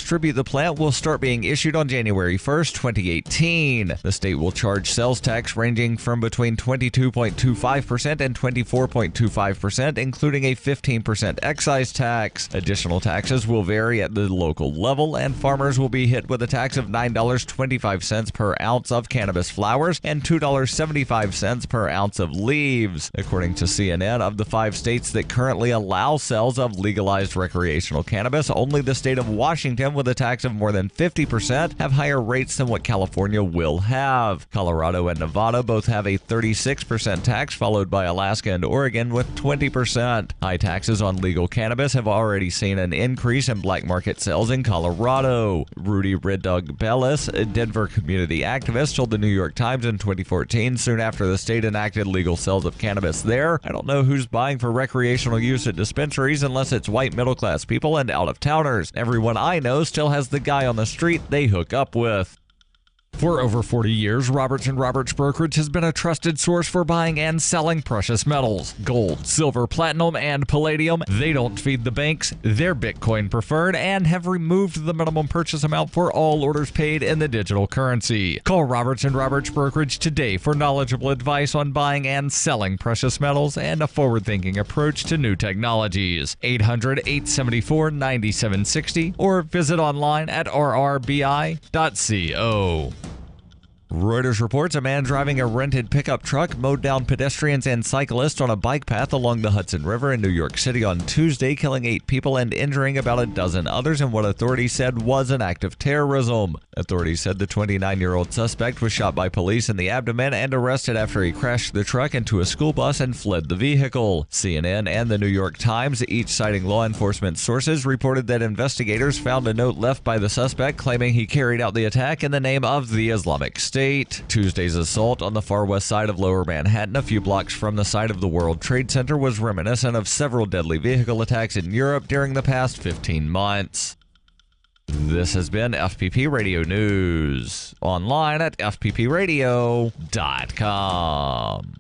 distribute the plant will start being issued on January 1st, 2018. The state will charge sales tax ranging from between 22.25% and 24.25%, including a 15% excise tax. Additional taxes will vary at the local level, and farmers will be hit with a tax of $9.25 per ounce of cannabis flowers and $2.75 per ounce of leaves. According to CNN, of the 5 states that currently allow sales of legalized recreational cannabis, only the state of Washington, with a tax of more than 50%, have higher rates than what California will have. Colorado and Nevada both have a 36% tax, followed by Alaska and Oregon with 20%. High taxes on legal cannabis have already seen an increase in black market sales in Colorado. Rudy Red Dog Bellis, a Denver community activist, told the New York Times in 2014, soon after the state enacted legal sales of cannabis there, "I don't know who's buying for recreational use at dispensaries unless it's white middle-class people and out-of-towners. Everyone I know still has the guy on the street they hook up with." For over 40 years, Roberts & Roberts Brokerage has been a trusted source for buying and selling precious metals. Gold, silver, platinum, and palladium. They don't feed the banks. They're Bitcoin preferred and have removed the minimum purchase amount for all orders paid in the digital currency. Call Roberts & Roberts Brokerage today for knowledgeable advice on buying and selling precious metals and a forward-thinking approach to new technologies. 800-874-9760 or visit online at rrbi.co. Reuters reports a man driving a rented pickup truck mowed down pedestrians and cyclists on a bike path along the Hudson River in New York City on Tuesday, killing 8 people and injuring about a dozen others in what authorities said was an act of terrorism. Authorities said the 29-year-old suspect was shot by police in the abdomen and arrested after he crashed the truck into a school bus and fled the vehicle. CNN and the New York Times, each citing law enforcement sources, reported that investigators found a note left by the suspect claiming he carried out the attack in the name of the Islamic State. Tuesday's assault on the far west side of Lower Manhattan, a few blocks from the site of the World Trade Center, was reminiscent of several deadly vehicle attacks in Europe during the past 15 months. This has been FPP Radio News, online at fppradio.com.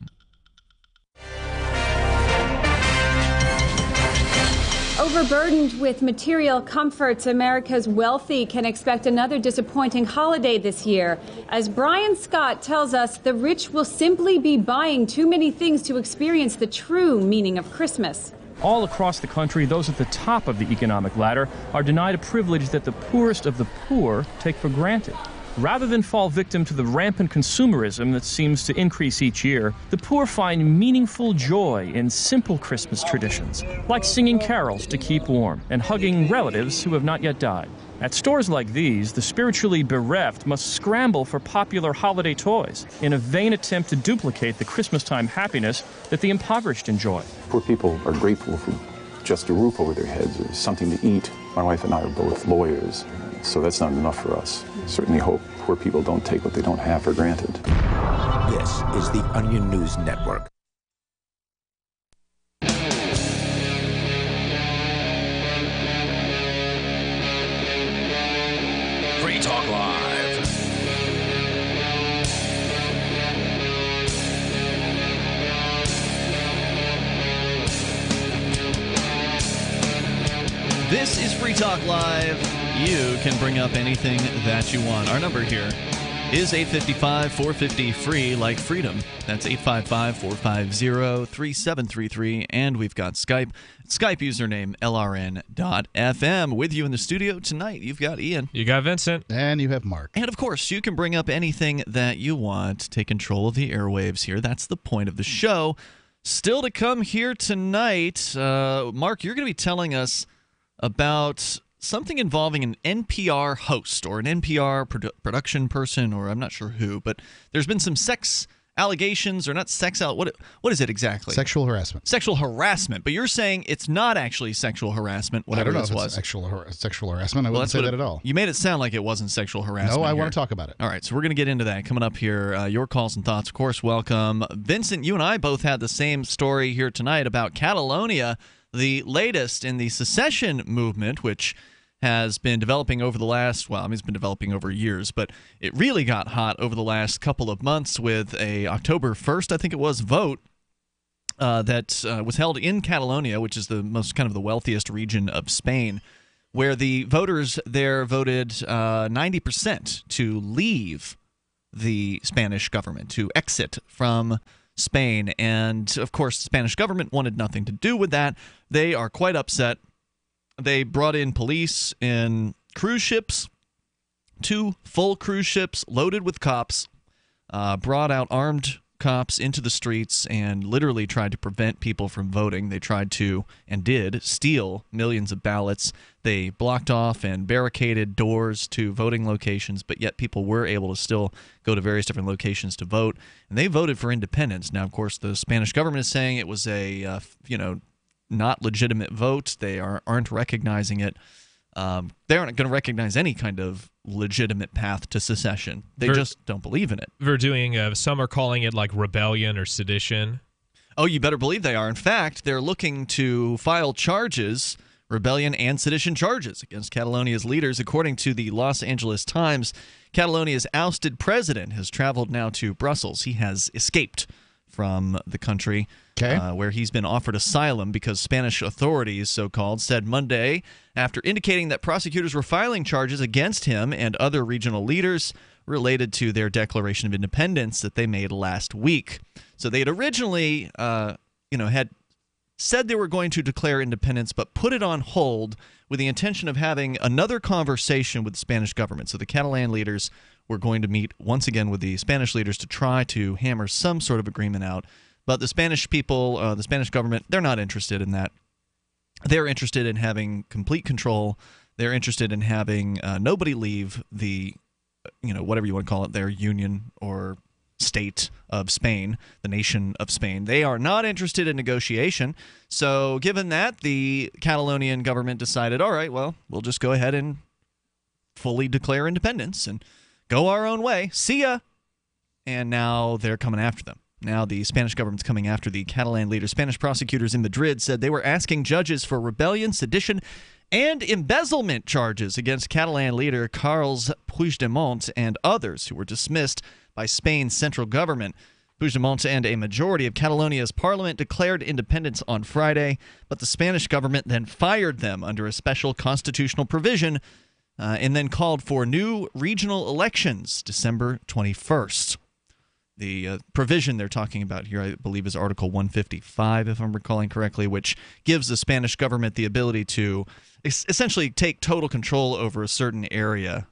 Overburdened with material comforts, America's wealthy can expect another disappointing holiday this year. As Brian Scott tells us, the rich will simply be buying too many things to experience the true meaning of Christmas. All across the country, those at the top of the economic ladder are denied a privilege that the poorest of the poor take for granted. Rather than fall victim to the rampant consumerism that seems to increase each year, the poor find meaningful joy in simple Christmas traditions, like singing carols to keep warm and hugging relatives who have not yet died. At stores like these, the spiritually bereft must scramble for popular holiday toys in a vain attempt to duplicate the Christmas-time happiness that the impoverished enjoy. Poor people are grateful for just a roof over their heads or something to eat. My wife and I are both lawyers, so that's not enough for us. I certainly hope poor people don't take what they don't have for granted. This is the Onion News Network. Free Talk Live. This is Free Talk Live. You can bring up anything that you want. Our number here is 855-450-FREE, like freedom. That's 855-450-3733. And we've got Skype. Skype username LRN.FM. With you in the studio tonight, you've got Ian. You got Vincent. And you have Mark. And of course, you can bring up anything that you want. Take control of the airwaves here. That's the point of the show. Still to come here tonight, Mark, you're going to be telling us about something involving an NPR host or an NPR production person, or I'm not sure who, but there's been some sex allegations, or not sex out. What is it exactly? Sexual harassment. Sexual harassment. But you're saying it's not actually sexual harassment, whatever this was. Sexual harassment. I wouldn't say that at all. You made it sound like it wasn't sexual harassment. No, I want to talk about it. All right, so we're going to get into that coming up here. Your calls and thoughts, of course, welcome. Vincent, you and I both had the same story here tonight about Catalonia, the latest in the secession movement, which has been developing over the last, well, I mean, it's been developing over years, but it really got hot over the last couple of months with a October 1st, I think it was, vote that was held in Catalonia, which is the most kind of the wealthiest region of Spain, where the voters there voted 90% to leave the Spanish government, to exit from Spain. And, of course, the Spanish government wanted nothing to do with that. They are quite upset. They brought in police in cruise ships, 2 full cruise ships loaded with cops, brought out armed cops into the streets and literally tried to prevent people from voting. They tried to, and did, steal millions of ballots. They blocked off and barricaded doors to voting locations, but yet people were able to still go to various different locations to vote. And they voted for independence. Now, of course, the Spanish government is saying it was a, not legitimate vote. They aren't recognizing it. They aren't going to recognize any kind of legitimate path to secession. They just don't believe in it. They're doing, some are calling it like rebellion or sedition. Oh, you better believe they are. In fact, they're looking to file charges, rebellion and sedition charges, against Catalonia's leaders. According to the Los Angeles Times, Catalonia's ousted president has traveled now to Brussels. He has escaped from the country, where he's been offered asylum because Spanish authorities, so-called, said Monday, after indicating that prosecutors were filing charges against him and other regional leaders related to their declaration of independence that they made last week. So they had originally, had said they were going to declare independence, but put it on hold with the intention of having another conversation with the Spanish government. So the Catalan leaders were going to meet once again with the Spanish leaders to try to hammer some sort of agreement out. But the Spanish people, the Spanish government, they're not interested in that. They're interested in having complete control. They're interested in having nobody leave the, whatever you want to call it, their union or state of Spain, the nation of Spain. They are not interested in negotiation. So given that, the Catalonian government decided, all right, well, we'll just go ahead and fully declare independence and go our own way. See ya. And now they're coming after them. Now the Spanish government's coming after the Catalan leaders. Spanish prosecutors in Madrid said they were asking judges for rebellion, sedition, and embezzlement charges against Catalan leader Carles Puigdemont and others who were dismissed by Spain's central government. Puigdemont and a majority of Catalonia's parliament declared independence on Friday, but the Spanish government then fired them under a special constitutional provision and then called for new regional elections December 21st. The provision they're talking about here, I believe, is Article 155, if I'm recalling correctly, which gives the Spanish government the ability to essentially take total control over a certain area.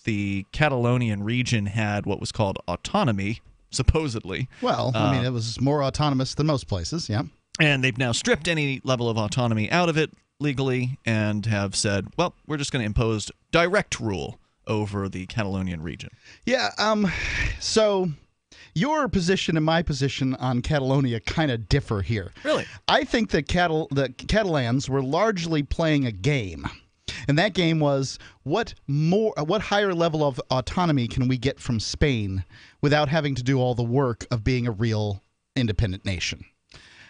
The Catalonian region had what was called autonomy, supposedly. Well, it was more autonomous than most places, yeah. And they've now stripped any level of autonomy out of it legally and have said, well, we're just going to impose direct rule over the Catalonian region. Yeah, so your position and my position on Catalonia kind of differ here. Really? I think that the Catalans were largely playing a game. And that game was what higher level of autonomy can we get from Spain without having to do all the work of being a real independent nation?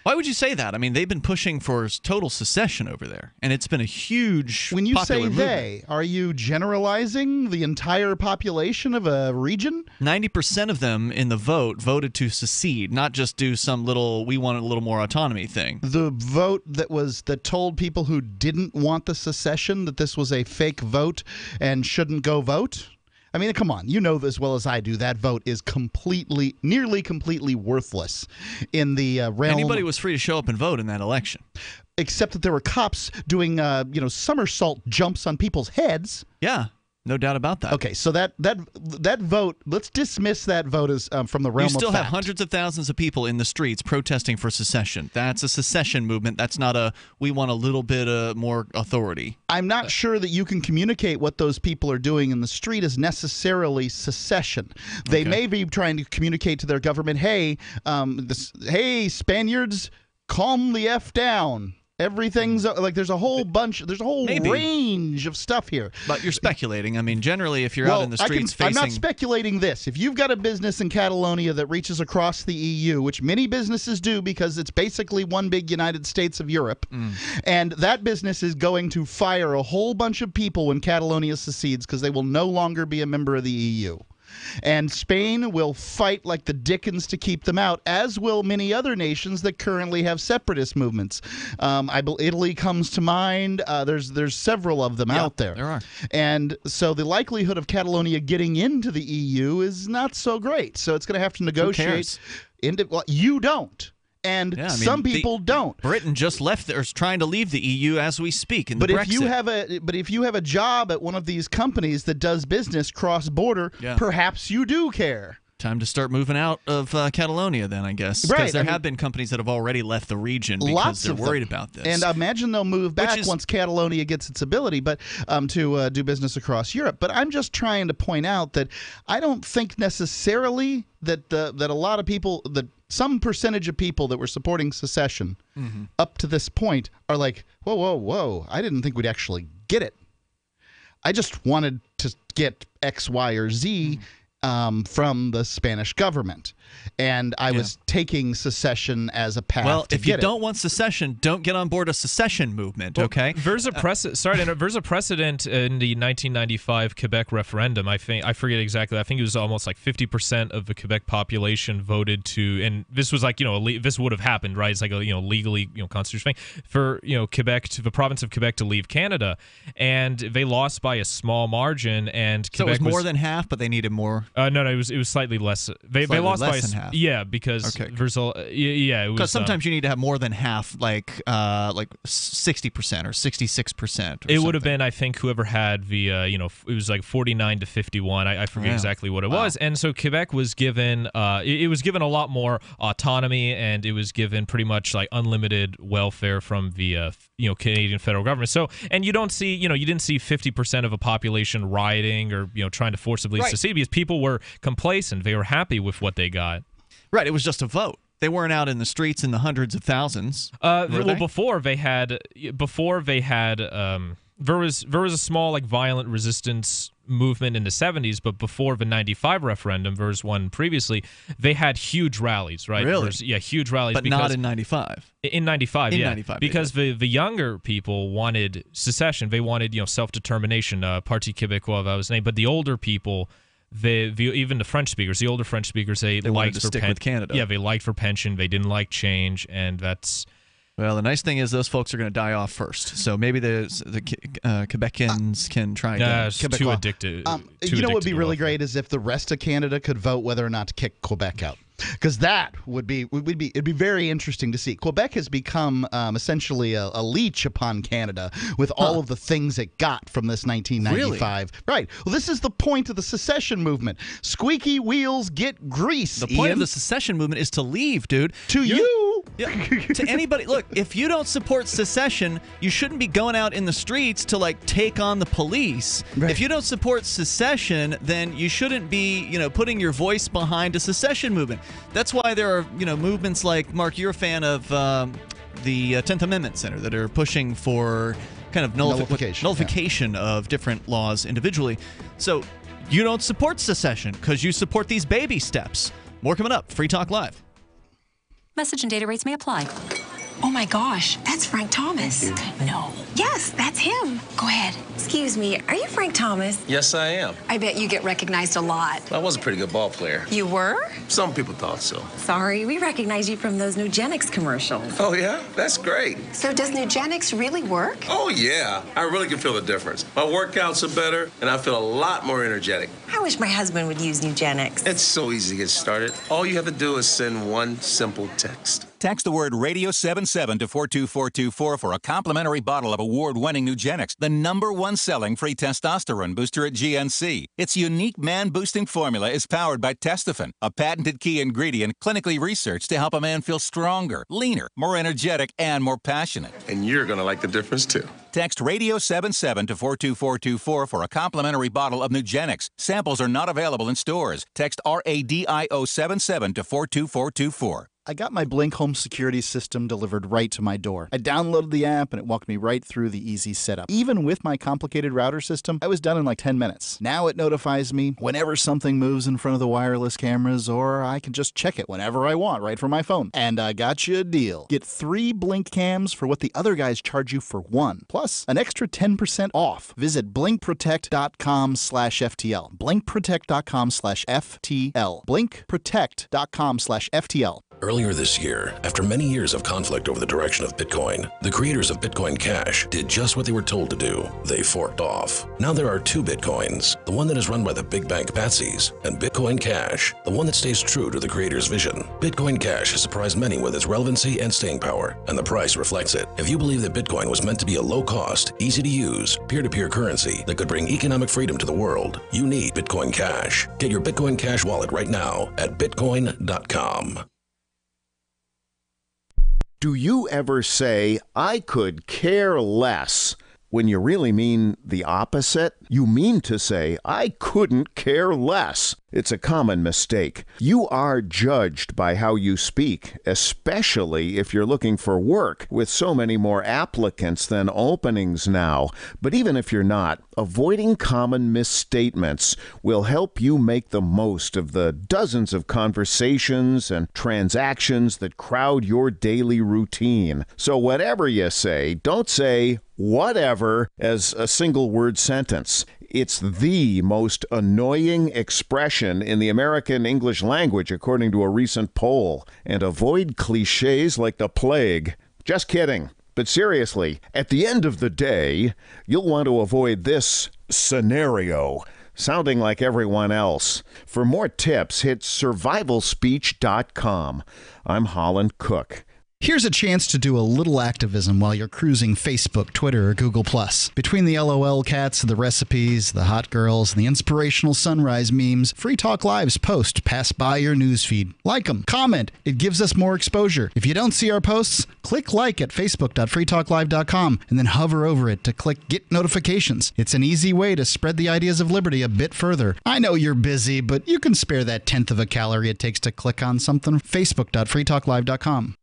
Why would you say that? I mean, they've been pushing for total secession over there, and it's been a huge When you popular say movement. they, are you generalizing the entire population of a region? 90% of them in the vote voted to secede, not just do some little, we want a little more autonomy thing. The vote that told people who didn't want the secession that this was a fake vote and shouldn't go vote? I mean, come on. You know as well as I do, that vote is nearly completely worthless in the realm. Anybody was free to show up and vote in that election. Except that there were cops doing, somersault jumps on people's heads. Yeah, no doubt about that. Okay, so that vote, let's dismiss that vote as from the realm of fact. You still have hundreds of thousands of people in the streets protesting for secession. That's a secession movement. That's not a, we want a little bit more authority. I'm not sure that you can communicate what those people are doing in the street as necessarily secession. They may be trying to communicate to their government, hey, Spaniards, calm the F down. Everything's like there's a whole range of stuff here. But you're speculating. I mean, generally, if you're out in the streets I'm not speculating this. If you've got a business in Catalonia that reaches across the EU, which many businesses do because it's basically one big United States of Europe, and that business is going to fire a whole bunch of people when Catalonia secedes because they will no longer be a member of the EU. And Spain will fight like the dickens to keep them out, as will many other nations that currently have separatist movements. Italy comes to mind. There's several of them out there. There are. And so the likelihood of Catalonia getting into the EU is not so great. So it's going to have to negotiate. Well, you don't. And some people don't. Britain just left, or is trying to leave the EU as we speak. But if you have a job at one of these companies that does business cross border, perhaps you do care. Time to start moving out of Catalonia, then, I guess. Because there have been companies that have already left the region because they're worried about this. And I imagine they'll move back once Catalonia gets its ability, but to do business across Europe. But I'm just trying to point out that I don't think necessarily that that a lot of people, that some percentage of people that were supporting secession up to this point are like, whoa, whoa, whoa, I didn't think we'd actually get it. I just wanted to get X, Y, or Z from the Spanish government. And I was taking secession as a path to get it. Well, if you don't want secession, don't get on board a secession movement, okay? There's a precedent in the 1995 Quebec referendum. I forget exactly. I think it was almost like 50% of the Quebec population voted to, and this was like, this would have happened, right? It's like a, legally, constitutional thing for, Quebec, to the province of Quebec to leave Canada. And they lost by a small margin, and so Quebec it was more than half, but they needed more. No, it was slightly less. They lost by half. Yeah, because because sometimes you need to have more than half, like 60% or 66%. It would have been, I think, whoever had the it was like 49 to 51. I forget exactly what it was, and so Quebec was given it was given a lot more autonomy, and it was given pretty much like unlimited welfare from the Canadian federal government. So, and you don't see you didn't see 50% of a population rioting or trying to forcibly secede, because people were complacent. They were happy with what they got. Right, it was just a vote. They weren't out in the streets in the hundreds of thousands. Before they had there was a small like violent resistance movement in the 70s, but before the 95 referendum, there was one previously, they had huge rallies, right? Really? Huge rallies. But not in 95. In 95, in yeah. 95, because the younger people wanted secession. They wanted, self-determination, Parti Québécois, that was the name. But the older people, even the French speakers, the older French speakers, they liked to stick with Canada. Yeah, they liked for pension. They didn't like change, and that's... Well, the nice thing is those folks are going to die off first. So maybe the Quebecans can try again. It's too addicted. What would be really great is if the rest of Canada could vote whether or not to kick Quebec out. Because that it'd be very interesting to see. Quebec has become essentially a leech upon Canada with all of the things it got from this 1995. Really? Right. Well, this is the point of the secession movement. Squeaky wheels get grease. The point of the secession movement is to leave, dude. To anybody. Look, if you don't support secession, you shouldn't be going out in the streets to like take on the police. Right. If you don't support secession, then you shouldn't be, putting your voice behind a secession movement. That's why there are, movements like, Mark, you're a fan of the 10th Amendment Center that are pushing for kind of nullification of different laws individually. So you don't support secession because you support these baby steps. More coming up. Free Talk Live. Message and data rates may apply. Oh my gosh, that's Frank Thomas. No. Yes, that's him. Go ahead. Excuse me, are you Frank Thomas? Yes, I am. I bet you get recognized a lot. I was a pretty good ball player. You were? Some people thought so. Sorry, we recognize you from those Nugenics commercials. Oh, yeah? That's great. So does Nugenics really work? Oh, yeah. I really can feel the difference. My workouts are better, and I feel a lot more energetic. I wish my husband would use Nugenics. It's so easy to get started. All you have to do is send one simple text. Text the word radio77 to 42424 for a complimentary bottle of award-winning Nugenics, the #1 selling free testosterone booster at GNC. Its unique man-boosting formula is powered by Testofen, a patented key ingredient clinically researched to help a man feel stronger, leaner, more energetic, and more passionate. And you're going to like the difference, too. Text radio77 to 42424 for a complimentary bottle of Nugenics. Samples are not available in stores. Text RADIO77 to 42424. I got my Blink home security system delivered right to my door. I downloaded the app and it walked me right through the easy setup. Even with my complicated router system, I was done in like 10 minutes. Now it notifies me whenever something moves in front of the wireless cameras, or I can just check it whenever I want right from my phone. And I got you a deal. Get 3 Blink cams for what the other guys charge you for 1, plus an extra 10% off. Visit blinkprotect.com/FTL. blinkprotect.com/FTL. blinkprotect.com/FTL. Earlier this year, after many years of conflict over the direction of Bitcoin, the creators of Bitcoin Cash did just what they were told to do. They forked off. Now there are 2 Bitcoins, the one that is run by the big bank patsies, and Bitcoin Cash, the one that stays true to the creator's vision. Bitcoin Cash has surprised many with its relevancy and staying power, and the price reflects it. If you believe that Bitcoin was meant to be a low-cost, easy-to-use, peer-to-peer currency that could bring economic freedom to the world, you need Bitcoin Cash. Get your Bitcoin Cash wallet right now at bitcoin.com. Do you ever say, I could care less, when you really mean the opposite? You mean to say, I couldn't care less. It's a common mistake. You are judged by how you speak, especially if you're looking for work, with so many more applicants than openings now. But even if you're not, avoiding common misstatements will help you make the most of the dozens of conversations and transactions that crowd your daily routine. So whatever you say, don't say whatever as a single word sentence. It's the most annoying expression in the American English language, according to a recent poll. And avoid cliches like the plague. Just kidding. But seriously, at the end of the day, you'll want to avoid this scenario, sounding like everyone else. For more tips, hit survivalspeech.com. I'm Holland Cook. Here's a chance to do a little activism while you're cruising Facebook, Twitter, or Google+. Between the LOL cats, the recipes, the hot girls, and the inspirational sunrise memes, Free Talk Live's posts pass by your newsfeed. Like them, comment. It gives us more exposure. If you don't see our posts, click like at facebook.freetalklive.com and then hover over it to click Get Notifications. It's an easy way to spread the ideas of liberty a bit further. I know you're busy, but you can spare that 1/10 of a calorie it takes to click on something. facebook.freetalklive.com.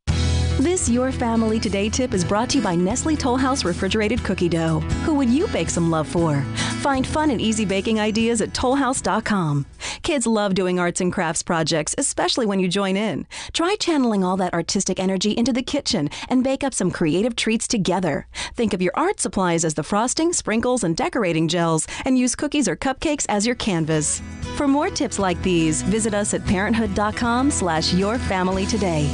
This Your Family Today tip is brought to you by Nestle Toll House Refrigerated Cookie Dough. Who would you bake some love for? Find fun and easy baking ideas at tollhouse.com. Kids love doing arts and crafts projects, especially when you join in. Try channeling all that artistic energy into the kitchen and bake up some creative treats together. Think of your art supplies as the frosting, sprinkles, and decorating gels, and use cookies or cupcakes as your canvas. For more tips like these, visit us at parenthood.com/yourfamilytoday.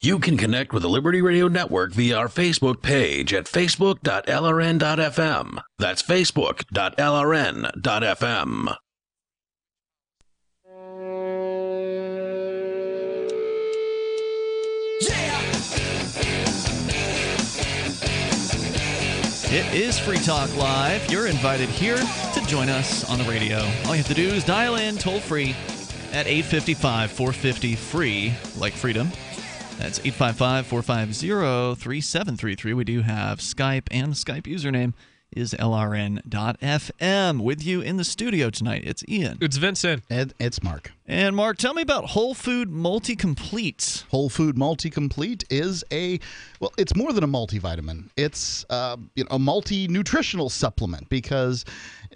You can connect with the Liberty Radio Network via our Facebook page at facebook.lrn.fm. That's facebook.lrn.fm. It is Free Talk Live. You're invited here to join us on the radio. All you have to do is dial in toll-free at 855-450-FREE, like freedom. That's 855-450-3733. We do have Skype, and the Skype username is LRN.FM. With you in the studio tonight, it's Ian. It's Vincent. And it's Mark. And Mark, tell me about Whole Food Multi-Complete. Whole Food Multi-Complete is it's more than a multivitamin. It's a multi-nutritional supplement, because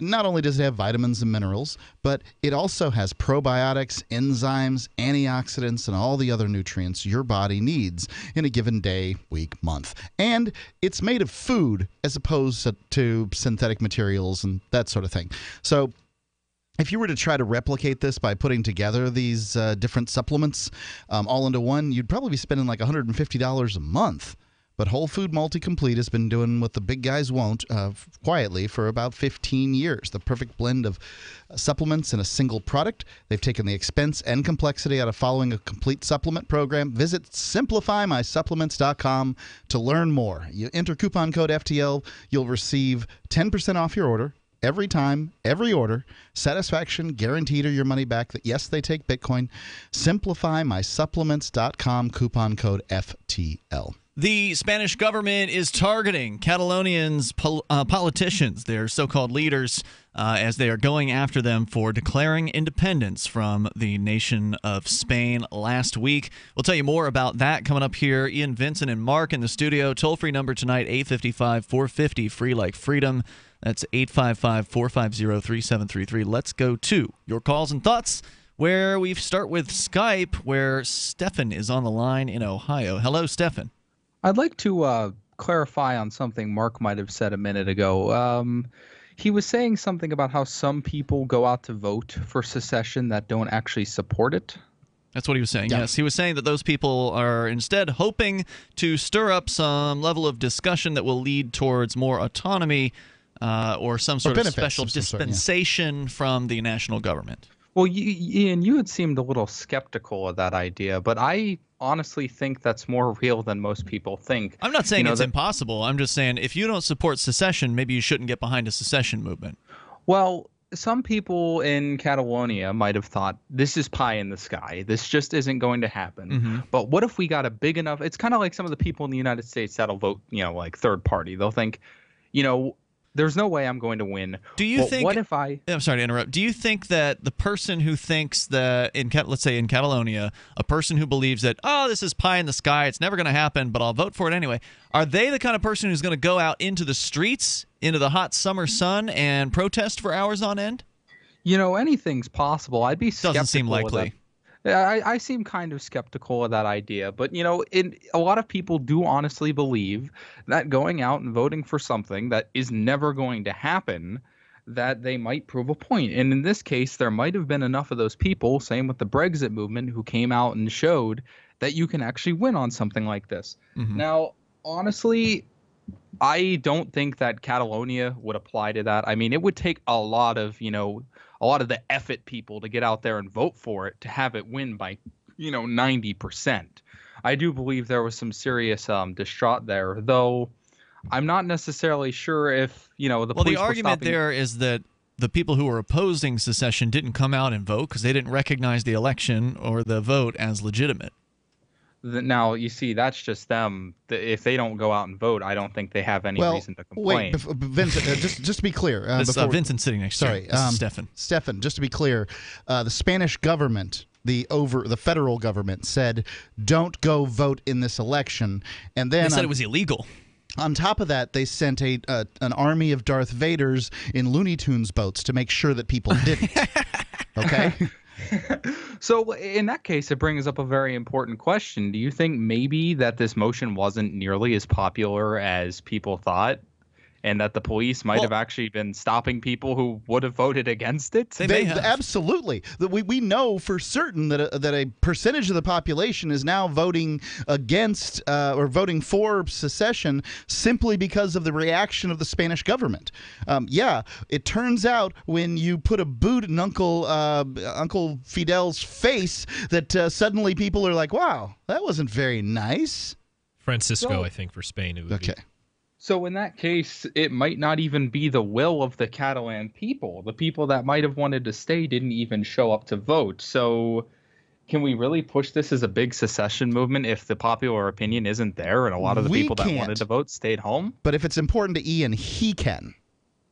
not only does it have vitamins and minerals, but it also has probiotics, enzymes, antioxidants, and all the other nutrients your body needs in a given day, week, month. And it's made of food as opposed to synthetic materials and that sort of thing. So if you were to try to replicate this by putting together these different supplements all into one, you'd probably be spending like $150 a month. But Whole Food Multi-Complete has been doing what the big guys won't quietly for about 15 years. The perfect blend of supplements in a single product. They've taken the expense and complexity out of following a complete supplement program. Visit simplifymysupplements.com to learn more. You enter coupon code FTL, you'll receive 10% off your order. Every time, every order, satisfaction guaranteed or your money back. Yes, they take Bitcoin. SimplifyMySupplements.com, coupon code FTL. The Spanish government is targeting Catalonians' politicians, their so-called leaders, as they are going after them for declaring independence from the nation of Spain last week. We'll tell you more about that coming up here. Ian, Vincent, and Mark in the studio. Toll-free number tonight, 855-450, free like freedom. That's 855-450-3733. Let's go to your calls and thoughts, where we start with Skype, where Stefan is on the line in Ohio. Hello, Stefan. I'd like to clarify on something Mark might have said a minute ago. He was saying something about how some people go out to vote for secession that don't actually support it. That's what he was saying, yes. He was saying that those people are instead hoping to stir up some level of discussion that will lead towards more autonomy or some sort of special dispensation from the national government. Well, Ian, you had seemed a little skeptical of that idea, but I honestly think that's more real than most people think. I'm not saying it's impossible. I'm just saying if you don't support secession, maybe you shouldn't get behind a secession movement. Well, some people in Catalonia might have thought, this is pie in the sky. This just isn't going to happen. Mm-hmm. But what if we got a big enough – it's kind of like some of the people in the United States that'll vote, like third party. They'll think, there's no way I'm going to win. Do you think? What if I? I'm sorry to interrupt. Do you think that the person who thinks that let's say in Catalonia, a person who believes that this is pie in the sky, it's never going to happen, but I'll vote for it anyway, are they the kind of person who's going to go out into the streets, into the hot summer sun, and protest for hours on end? Anything's possible. I'd be skeptical. Doesn't seem likely. I seem kind of skeptical of that idea, but a lot of people do honestly believe that going out and voting for something that is never going to happen, that they might prove a point. And in this case, there might have been enough of those people, same with the Brexit movement, who came out and showed that you can actually win on something like this. Mm-hmm. Now, honestly, I don't think that Catalonia would apply to that. I mean, it would take a lot of the effort people to get out there and vote for it to have it win by, 90%. I do believe there was some serious distraught there, though I'm not necessarily sure if, the police Well, the argument there is that the people who were opposing secession didn't come out and vote because they didn't recognize the election or the vote as legitimate. Now, you see, that's just them. If they don't go out and vote, I don't think they have any reason to complain. Wait, Vincent, just to be clear. Vincent's sitting next to you. This is Stefan. Stefan, just to be clear, the Spanish government, the federal government, said don't go vote in this election. And then they said it was illegal. On top of that, they sent an army of Darth Vaders in Looney Tunes boats to make sure that people didn't. Okay? So in that case, it brings up a very important question. Do you think maybe that this motion wasn't nearly as popular as people thought, and that the police might have actually been stopping people who would have voted against it? They absolutely. We know for certain that a percentage of the population is now voting against or voting for secession simply because of the reaction of the Spanish government. It turns out when you put a boot in Uncle Fidel's face that suddenly people are like, wow, that wasn't very nice. Francisco, I think, for Spain. It would be. So in that case, it might not even be the will of the Catalan people. The people that might have wanted to stay didn't even show up to vote. So can we really push this as a big secession movement if the popular opinion isn't there and a lot of the people that wanted to vote stayed home? But if it's important to Ian, he can.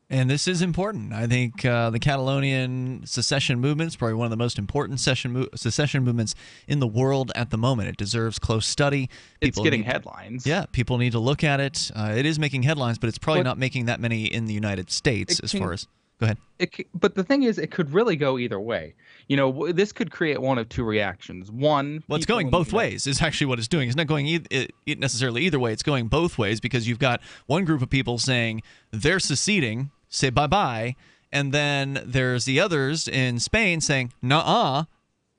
And this is important. I think the Catalonian secession movement is probably one of the most important secession movements in the world at the moment. It deserves close study. It's getting headlines. Yeah, people need to look at it. It is making headlines, but it's probably not making that many in the United States as far as... Go ahead. But the thing is, it could really go either way. This could create one of two reactions. One, well, it's going both ways is actually what it's doing. It's not going necessarily either way. It's going both ways because you've got one group of people saying they're seceding, say bye-bye, and then there's the others in Spain saying, nuh-uh,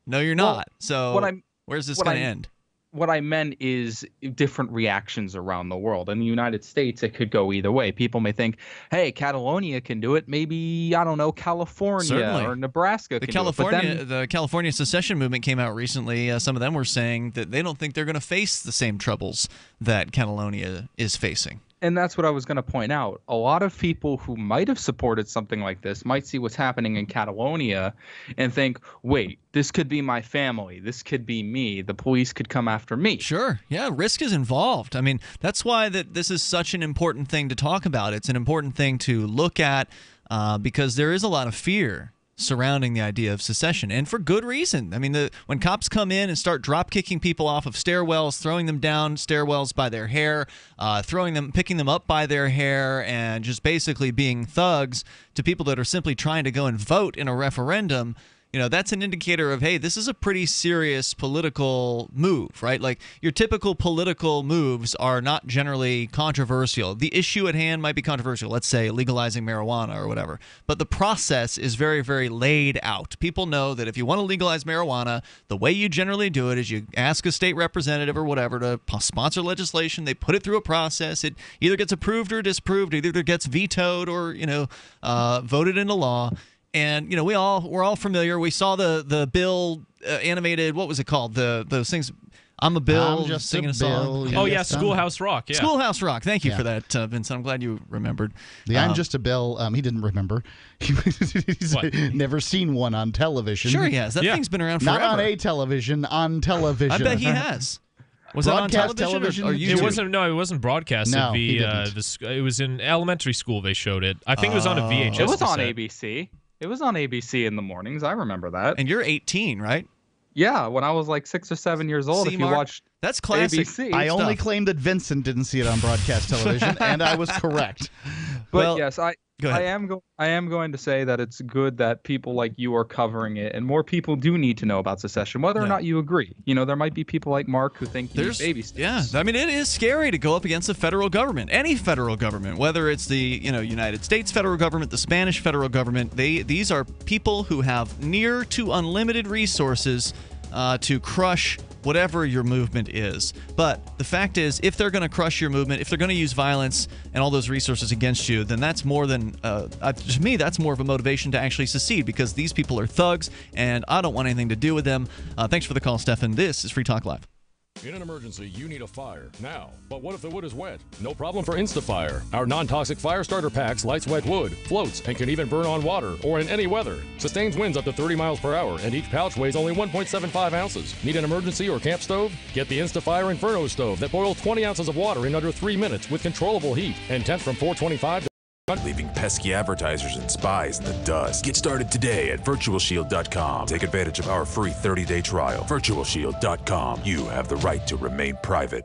no, you're not. So where's this going to end? What I meant is different reactions around the world. In the United States, it could go either way. People may think, hey, Catalonia can do it. Maybe, I don't know, California or Nebraska can do it. But the California secession movement came out recently. Some of them were saying that they don't think they're going to face the same troubles that Catalonia is facing. And that's what I was going to point out. A lot of people who might have supported something like this might see what's happening in Catalonia and think, wait, this could be my family. This could be me. The police could come after me. Sure. Yeah, risk is involved. I mean, that's why this is such an important thing to talk about. It's an important thing to look at because there is a lot of fear surrounding the idea of secession, and for good reason. I mean, when cops come in and start drop kicking people off of stairwells, throwing them down stairwells by their hair, picking them up by their hair, and just basically being thugs to people that are simply trying to go and vote in a referendum, that's an indicator of, hey, this is a pretty serious political move, right? Like, your typical political moves are not generally controversial. The issue at hand might be controversial, let's say legalizing marijuana or whatever, but the process is very, very laid out. People know that if you want to legalize marijuana, the way you generally do it is you ask a state representative or whatever to sponsor legislation. They put it through a process. It either gets approved or disapproved. It either gets vetoed or, voted into law. And we're all familiar. We saw the bill animated. What was it called? Those things. I'm a Bill, just singing a song. Oh yeah, Schoolhouse Rock. Yeah. Schoolhouse Rock. Thank you for that, Vincent. I'm glad you remembered. I'm just a Bill. He didn't remember. He's never seen one on television. Sure, he has. That thing's been around forever. Not on a television. On television. I bet he has. Was it on television? Or it wasn't. No, it wasn't broadcast. No, it was in elementary school. They showed it. I think it was on a VHS. It was on ABC. It was on ABC in the mornings. I remember that. And you're 18, right? Yeah, when I was like 6 or 7 years old. See, if you Mark, watched that's classic. ABC, I only claimed that Vincent didn't see it on broadcast television, and I was correct. But yes, I am going to say that it's good that people like you are covering it, and more people do need to know about secession, whether or not you agree. There might be people like Mark who think you need baby steps. Yeah, I mean, it is scary to go up against the federal government, any federal government, whether it's the United States federal government, the Spanish federal government. These are people who have near to unlimited resources to crush whatever your movement is. But the fact is, if they're going to crush your movement, if they're going to use violence and all those resources against you, then that's more than, to me, that's more of a motivation to actually secede, because these people are thugs, and I don't want anything to do with them. Thanks for the call, Stefan. This is Free Talk Live. In an emergency, you need a fire now. But what if the wood is wet? No problem for InstaFire. Our non-toxic fire starter packs lights wet wood, floats, and can even burn on water or in any weather. Sustains winds up to 30 miles per hour, and each pouch weighs only 1.75 ounces. Need an emergency or camp stove? Get the InstaFire Inferno stove that boils 20 ounces of water in under 3 minutes with controllable heat and temp from 425 to leaving pesky advertisers and spies in the dust. Get started today at virtualshield.com. Take advantage of our free 30-day trial. virtualshield.com. You have the right to remain private.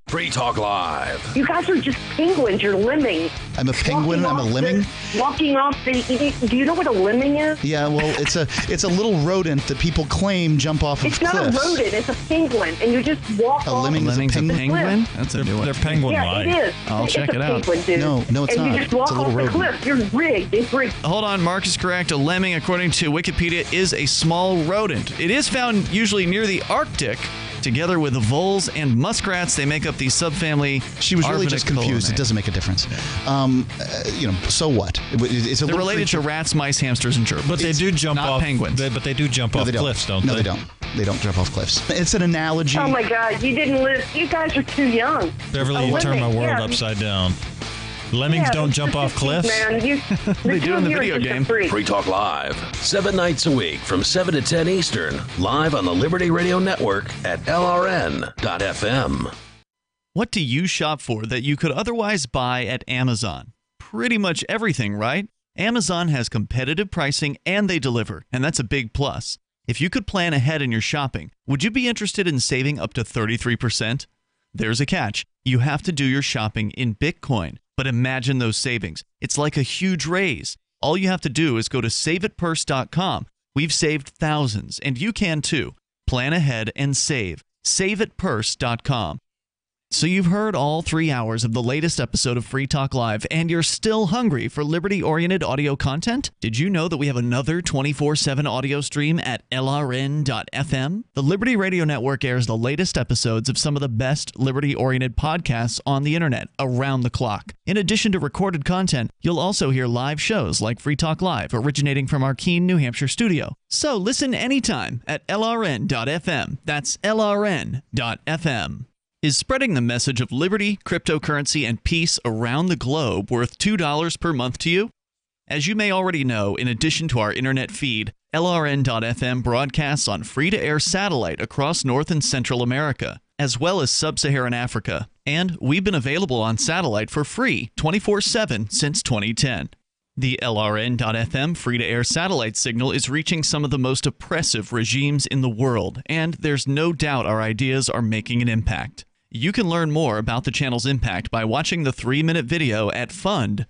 Free Talk Live. You guys are just penguins. You're lemmings. I'm a penguin. I'm a lemming. Walking off the. Do you know what a lemming is? Yeah, well, it's a little rodent that people claim jump off of cliffs. It's not a rodent. It's a penguin, and you just walk off. A lemming is a penguin. That's a new one. They're penguin like. Yeah, it is. I'll check it out. Penguin, dude. No, it's and not. And you just walk off the cliff. You're rigged. It's rigged. Hold on, Mark is correct. A lemming, according to Wikipedia, is a small rodent. It is found usually near the Arctic. Together with the voles and muskrats, they make up the subfamily. She was really just confused. It doesn't make a difference. So what? It's They're related to rats, mice, hamsters, and gerbils. But they do jump off penguins. But they do jump off cliffs, don't they? No, they don't. They don't jump off cliffs. It's an analogy. Oh my God! You didn't live. You guys are too young. Beverly, you turned my world upside down. Lemmings don't jump off cliffs? Man, they do in the video game. Free Talk Live, 7 nights a week from 7 to 10 Eastern, live on the Liberty Radio Network at LRN.FM. What do you shop for that you could otherwise buy at Amazon? Pretty much everything, right? Amazon has competitive pricing and they deliver, and that's a big plus. If you could plan ahead in your shopping, would you be interested in saving up to 33%? There's a catch. You have to do your shopping in Bitcoin. But imagine those savings. It's like a huge raise. All you have to do is go to saveitpurse.com. We've saved thousands, and you can too. Plan ahead and save. Saveitpurse.com. So you've heard all 3 hours of the latest episode of Free Talk Live, and you're still hungry for liberty-oriented audio content? Did you know that we have another 24/7 audio stream at LRN.FM? The Liberty Radio Network airs the latest episodes of some of the best liberty-oriented podcasts on the internet around the clock. In addition to recorded content, you'll also hear live shows like Free Talk Live, originating from our Keene, New Hampshire studio. So listen anytime at LRN.FM. That's LRN.FM. Is spreading the message of liberty, cryptocurrency, and peace around the globe worth $2 per month to you? As you may already know, in addition to our internet feed, LRN.FM broadcasts on free-to-air satellite across North and Central America, as well as Sub-Saharan Africa. And we've been available on satellite for free 24/7 since 2010. The LRN.FM free-to-air satellite signal is reaching some of the most oppressive regimes in the world, and there's no doubt our ideas are making an impact. You can learn more about the channel's impact by watching the 3-minute video at fund.lrn.fm.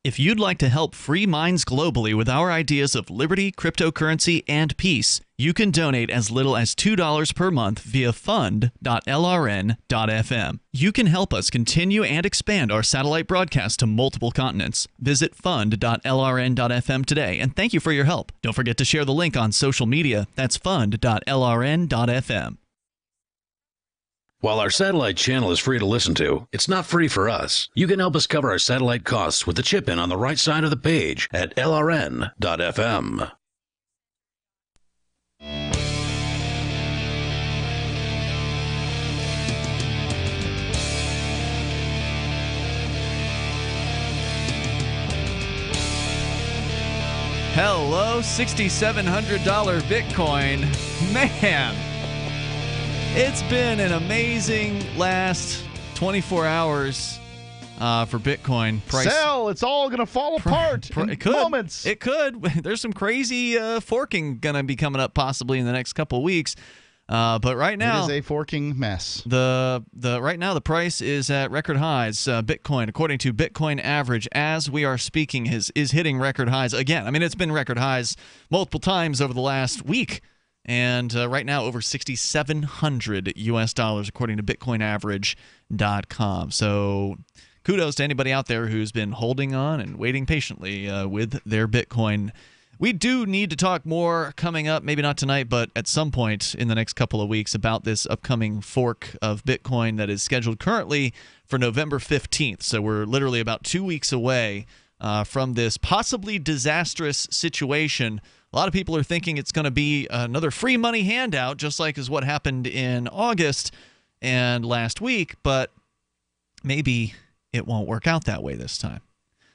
If you'd like to help free minds globally with our ideas of liberty, cryptocurrency, and peace, you can donate as little as $2 per month via fund.lrn.fm. You can help us continue and expand our satellite broadcast to multiple continents. Visit fund.lrn.fm today, and thank you for your help. Don't forget to share the link on social media. That's fund.lrn.fm. While our satellite channel is free to listen to, it's not free for us. You can help us cover our satellite costs with the chip-in on the right side of the page at lrn.fm. Hello, $6,700 Bitcoin. Man, it's been an amazing last 24 hours for Bitcoin. Sell! It's all going to fall apart in moments. It could. There's some crazy forking going to be coming up possibly in the next couple of weeks. But right now, it is a forking mess. Right now the price is at record highs. Bitcoin, according to Bitcoin Average, as we are speaking, is hitting record highs again. I mean, it's been record highs multiple times over the last week, and right now over $6,700 US, according to BitcoinAverage.com. So kudos to anybody out there who's been holding on and waiting patiently with their Bitcoin. We do need to talk more coming up, maybe not tonight, but at some point in the next couple of weeks about this upcoming fork of Bitcoin that is scheduled currently for November 15th. So we're literally about 2 weeks away from this possibly disastrous situation. A lot of people are thinking it's going to be another free money handout, just like is what happened in August and last week, but maybe it won't work out that way this time.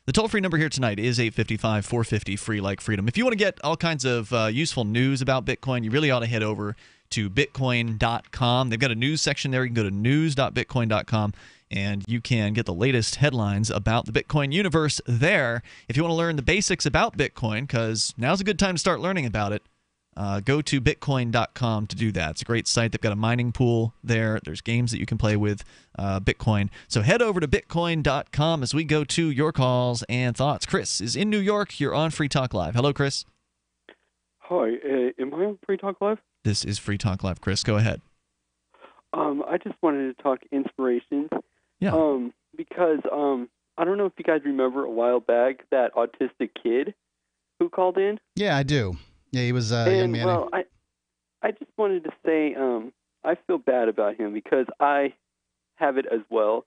The toll-free number here tonight is 855-450-FREE like freedom. If you want to get all kinds of useful news about Bitcoin, you really ought to head over to bitcoin.com. They've got a news section there. You can go to news.bitcoin.com, and you can get the latest headlines about the Bitcoin universe there. If you want to learn the basics about Bitcoin, because now's a good time to start learning about it, go to bitcoin.com to do that. It's a great site. They've got a mining pool there. There's games that you can play with Bitcoin. So head over to bitcoin.com as we go to your calls and thoughts. Chris is in New York. You're on Free Talk Live. Hello, Chris. Hi. Am I on Free Talk Live? This is Free Talk Live. Chris, go ahead. I just wanted to talk inspirations. Yeah. Because I don't know if you guys remember a while back that autistic kid who called in. Yeah, I do. Yeah, he was a young man. Well, I just wanted to say I feel bad about him because I have it as well.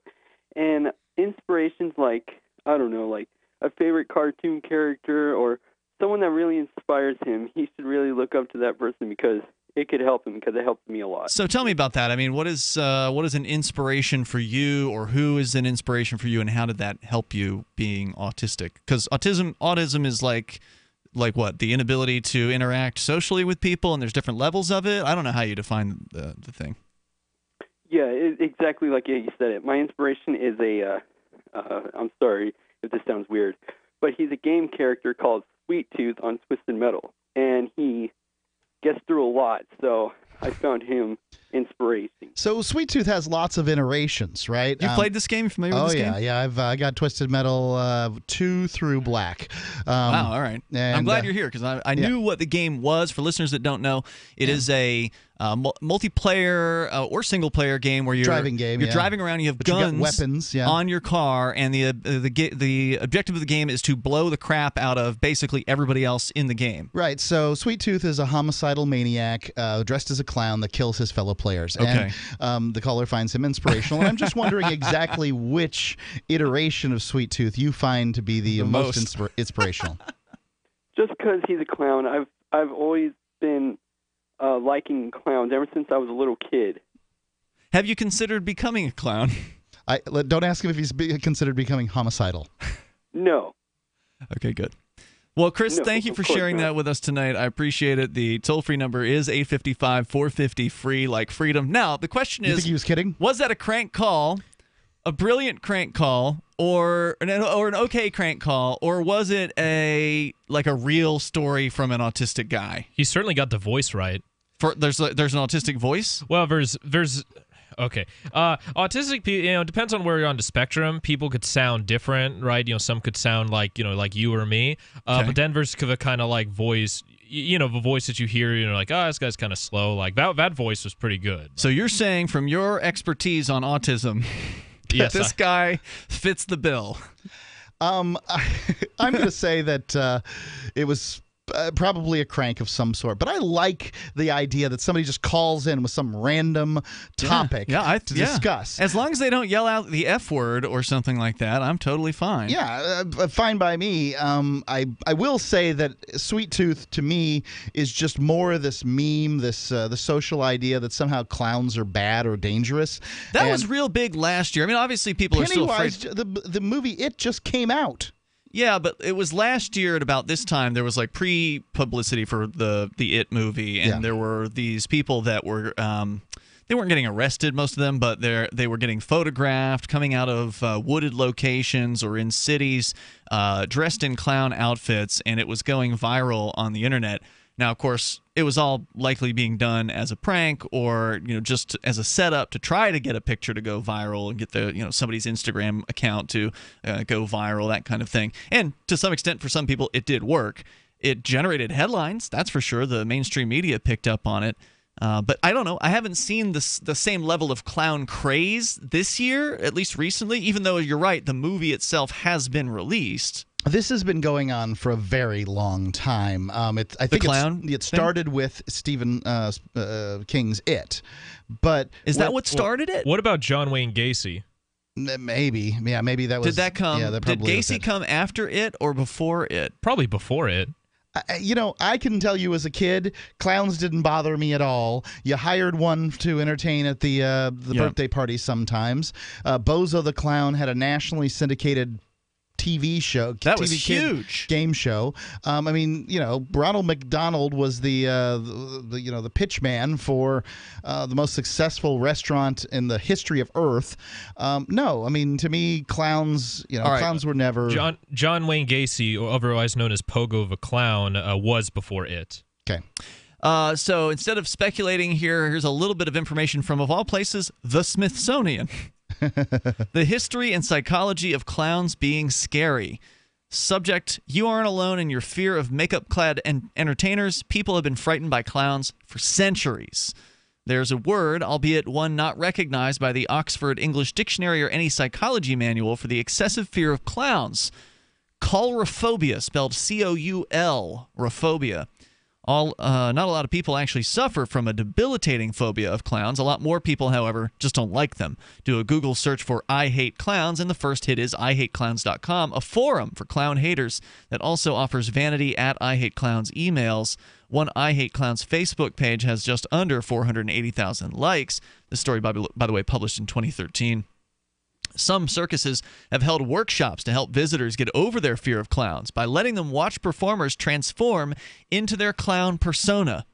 And inspirations like, I don't know, like a favorite cartoon character or someone that really inspires him, he should really look up to that person because it could help him, because it helped me a lot. So tell me about that. I mean, what is an inspiration for you, or who is an inspiration for you, and how did that help you being autistic? Because autism is like what? The inability to interact socially with people, and there's different levels of it? I don't know how you define the thing. Yeah, exactly like you said it. My inspiration is I'm sorry if this sounds weird, but he's a game character called Sweet Tooth on Twisted Metal, and he gets through a lot, so I found him inspiration. So Sweet Tooth has lots of iterations, right? You played this game? You familiar with this game? Yeah. I've got Twisted Metal 2 through Black. Wow, all right. I'm glad you're here, because I knew what the game was. For listeners that don't know, it is a multiplayer or single-player game where you're driving game. You're driving around. You have guns, you got weapons, on your car, and the objective of the game is to blow the crap out of basically everybody else in the game. Right. So Sweet Tooth is a homicidal maniac dressed as a clown that kills his fellow players. Okay. And the caller finds him inspirational. And I'm just wondering exactly which iteration of Sweet Tooth you find to be the most inspirational. Just because he's a clown, I've always been liking clowns ever since I was a little kid. Have you considered becoming a clown? Don't ask him if he's considered becoming homicidal. No. Okay, good. Well, Chris, No, thank you for of course sharing not. that with us tonight. I appreciate it. The toll-free number is 855-450-FREE, like freedom. Now, the question is, You think he was kidding? Was that a crank call, a brilliant crank call, or an okay crank call, or was it a real story from an autistic guy? He certainly got the voice right. There's an autistic voice? Well, there's okay. Autistic people, depends on where you're on the spectrum. People could sound different, right? Some could sound like you or me. Okay. But then there's the kind of like voice, the voice that you hear, like, oh, this guy's kind of slow. Like that voice was pretty good. So you're saying from your expertise on autism that Yes, this guy fits the bill? I'm going to say that it was probably a crank of some sort, but I like the idea that somebody just calls in with some random topic to discuss. As long as they don't yell out the F word or something like that, I'm totally fine. Yeah, fine by me. I will say that Sweet Tooth to me is just more of this meme, the social idea that somehow clowns are bad or dangerous. That was real big last year. I mean, obviously people are still afraid. The movie It just came out. Yeah, but it was last year at about this time. There was like pre-publicity for the It movie, and there were these people that were they weren't getting arrested, most of them, but they were getting photographed coming out of wooded locations or in cities, dressed in clown outfits, and it was going viral on the internet. Now, of course, it was all likely being done as a prank or just as a setup to try to get a picture to go viral and get the somebody's Instagram account to go viral, that kind of thing. And to some extent, for some people, it did work. It generated headlines, that's for sure. The mainstream media picked up on it. But I don't know. I haven't seen the same level of clown craze this year, at least recently, even though you're right, the movie itself has been released. This has been going on for a very long time. I think it started with Stephen King's It, but is that what started it? What about John Wayne Gacy? Maybe, yeah, maybe that was. Did that come? Yeah, that did probably Gacy come after It or before It? Probably before It. I can tell you as a kid, clowns didn't bother me at all. You hired one to entertain at the birthday party sometimes. Bozo the Clown had a nationally syndicated TV show. That was huge. Game show. Ronald McDonald was the pitch man for the most successful restaurant in the history of Earth. To me, clowns. Clowns were never. John Wayne Gacy, otherwise known as Pogo the Clown, was before It. Okay. So instead of speculating here's a little bit of information from, of all places, the Smithsonian. The history and psychology of clowns being scary. Subject: you aren't alone in your fear of makeup-clad entertainers. People have been frightened by clowns for centuries. There's a word, albeit one not recognized by the Oxford English Dictionary or any psychology manual, for the excessive fear of clowns. Coulrophobia, spelled C-O-U-L, rophobia. Not a lot of people actually suffer from a debilitating phobia of clowns. A lot more people, however, just don't like them. Do a Google search for I Hate Clowns, and the first hit is IHateClowns.com, a forum for clown haters that also offers vanity at I Hate Clowns emails. One I Hate Clowns Facebook page has just under 480,000 likes. This story, by the way, published in 2013. Some circuses have held workshops to help visitors get over their fear of clowns by letting them watch performers transform into their clown persona.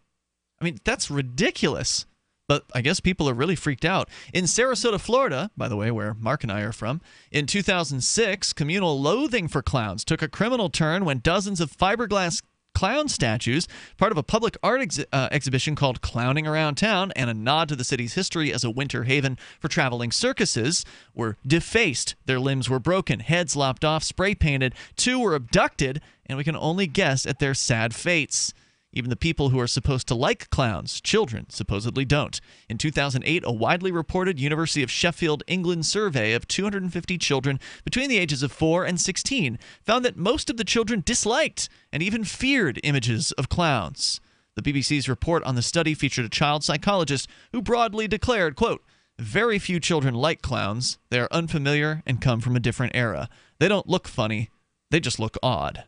I mean, that's ridiculous. But I guess people are really freaked out. In Sarasota, Florida, by the way, where Mark and I are from, in 2006, communal loathing for clowns took a criminal turn when dozens of fiberglass clown statues, part of a public art exhibition called Clowning Around Town and a nod to the city's history as a winter haven for traveling circuses, were defaced. Their limbs were broken, heads lopped off, spray painted. 2 were abducted, and we can only guess at their sad fates. Even the people who are supposed to like clowns, children, supposedly don't. In 2008, a widely reported University of Sheffield, England survey of 250 children between the ages of 4 and 16 found that most of the children disliked and even feared images of clowns. The BBC's report on the study featured a child psychologist who broadly declared, quote, "Very few children like clowns. They are unfamiliar and come from a different era. They don't look funny. They just look odd."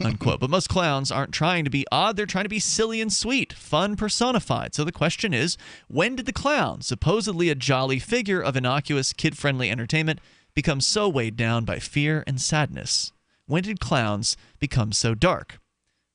unquote. But most clowns aren't trying to be odd. They're trying to be silly and sweet, fun personified. So the question is, when did the clown, supposedly a jolly figure of innocuous, kid-friendly entertainment, become so weighed down by fear and sadness? When did clowns become so dark?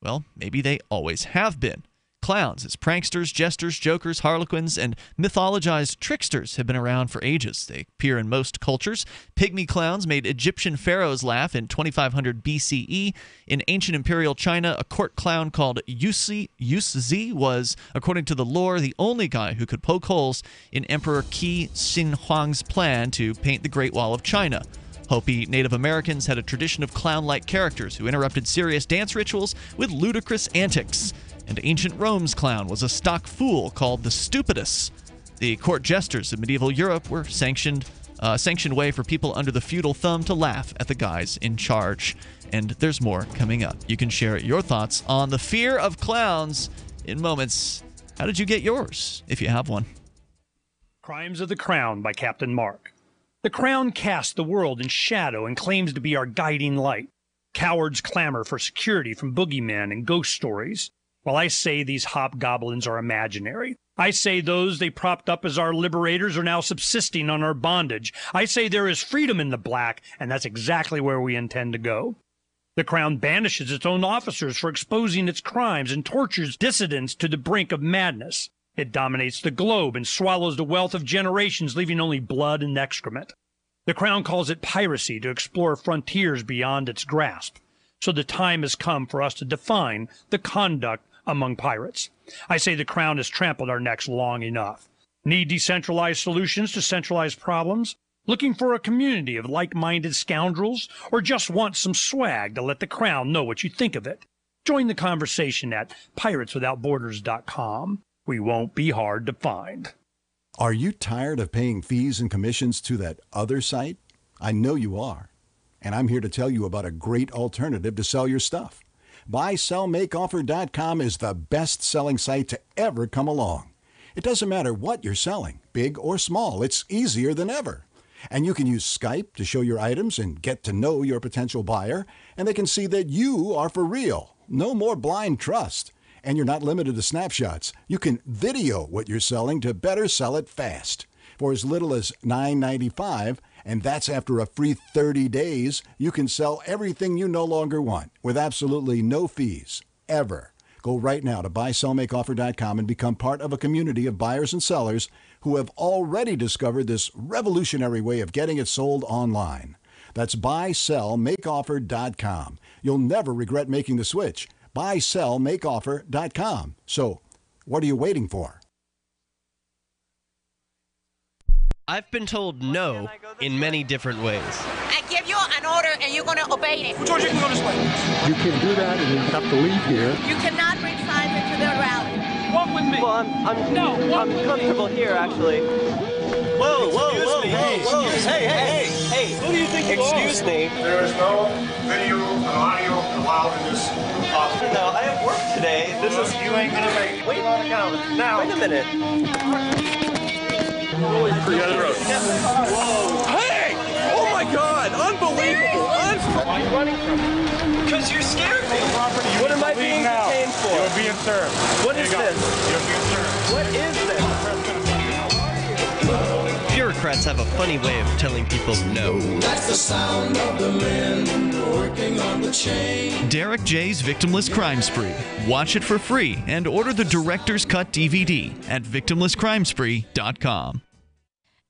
Well, maybe they always have been. Clowns as pranksters, jesters, jokers, harlequins, and mythologized tricksters have been around for ages. They appear in most cultures. Pygmy clowns made Egyptian pharaohs laugh in 2500 BCE. In ancient imperial China, a court clown called Yuzi was, according to the lore, the only guy who could poke holes in Emperor Qi Shi Huang's plan to paint the Great Wall of China. Hopi Native Americans had a tradition of clown-like characters who interrupted serious dance rituals with ludicrous antics. And ancient Rome's clown was a stock fool called the Stupidus. The court jesters of medieval Europe were sanctioned way for people under the feudal thumb to laugh at the guys in charge. And there's more coming up. You can share your thoughts on the fear of clowns in moments. How did you get yours, if you have one? Crimes of the Crown by Captain Mark. The Crown casts the world in shadow and claims to be our guiding light. Cowards clamor for security from boogeymen and ghost stories. While I say these hobgoblins are imaginary, I say those they propped up as our liberators are now subsisting on our bondage. I say there is freedom in the black, and that's exactly where we intend to go. The Crown banishes its own officers for exposing its crimes and tortures dissidents to the brink of madness. It dominates the globe and swallows the wealth of generations, leaving only blood and excrement. The Crown calls it piracy to explore frontiers beyond its grasp. So the time has come for us to define the conduct among pirates. I say the Crown has trampled our necks long enough. Need decentralized solutions to centralized problems? Looking for a community of like-minded scoundrels? Or just want some swag to let the Crown know what you think of it? Join the conversation at pirateswithoutborders.com. We won't be hard to find. Are you tired of paying fees and commissions to that other site? I know you are. And I'm here to tell you about a great alternative to sell your stuff. BuySellMakeOffer.com is the best-selling site to ever come along. It doesn't matter what you're selling, big or small. It's easier than ever. And you can use Skype to show your items and get to know your potential buyer, and they can see that you are for real. No more blind trust. And you're not limited to snapshots. You can video what you're selling to better sell it fast. For as little as $9.95, and that's after a free 30 days, you can sell everything you no longer want with absolutely no fees, ever. Go right now to BuySellMakeOffer.com and become part of a community of buyers and sellers who have already discovered this revolutionary way of getting it sold online. That's BuySellMakeOffer.com. You'll never regret making the switch. BuySellMakeOffer.com. So, what are you waiting for? I've been told no in many different ways. I give you an order and you're going to obey it. George, you can go this way. You can do that and you have to leave here. You cannot bring signs into the rally. Walk with me. Well, I'm comfortable here, actually. Whoa, Hey, who do you think you are? Excuse me. There is no video and audio allowed in this office. No, I have work today. You ain't gonna make it. Wait on account. Now. Wait a minute. Forget the road. Whoa. Hey! Oh my God! Unbelievable! Why are you running from me? Because you scared me. You What am I being detained for? You're being served. What is this? You're being served. What is this? Bureaucrats have a funny way of telling people no. That's the sound of the men working on the chain. Derek J's Victimless Crime Spree. Watch it for free and order the Director's Cut DVD at victimlesscrimespree.com.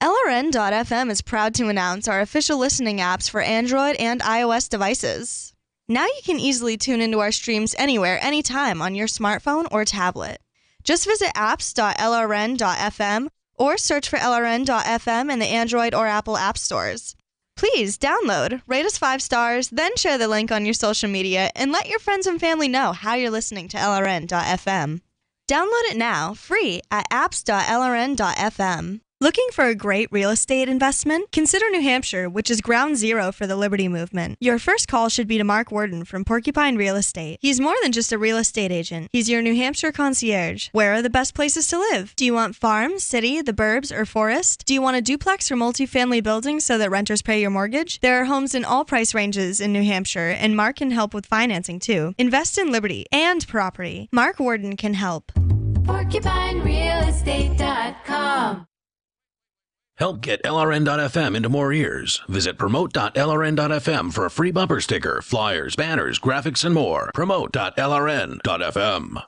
LRN.FM is proud to announce our official listening apps for Android and iOS devices. Now you can easily tune into our streams anywhere, anytime on your smartphone or tablet. Just visit apps.lrn.fm or search for LRN.FM in the Android or Apple app stores. Please download, rate us 5 stars, then share the link on your social media and let your friends and family know how you're listening to LRN.FM. Download it now, free, at apps.lrn.fm. Looking for a great real estate investment? Consider New Hampshire, which is ground zero for the Liberty Movement. Your first call should be to Mark Worden from Porcupine Real Estate. He's more than just a real estate agent. He's your New Hampshire concierge. Where are the best places to live? Do you want farm, city, the burbs, or forest? Do you want a duplex or multifamily building so that renters pay your mortgage? There are homes in all price ranges in New Hampshire, and Mark can help with financing too. Invest in liberty and property. Mark Worden can help. PorcupineRealEstate.com. Help get LRN.FM into more ears. Visit promote.lrn.fm for a free bumper sticker, flyers, banners, graphics, and more. Promote.lrn.fm.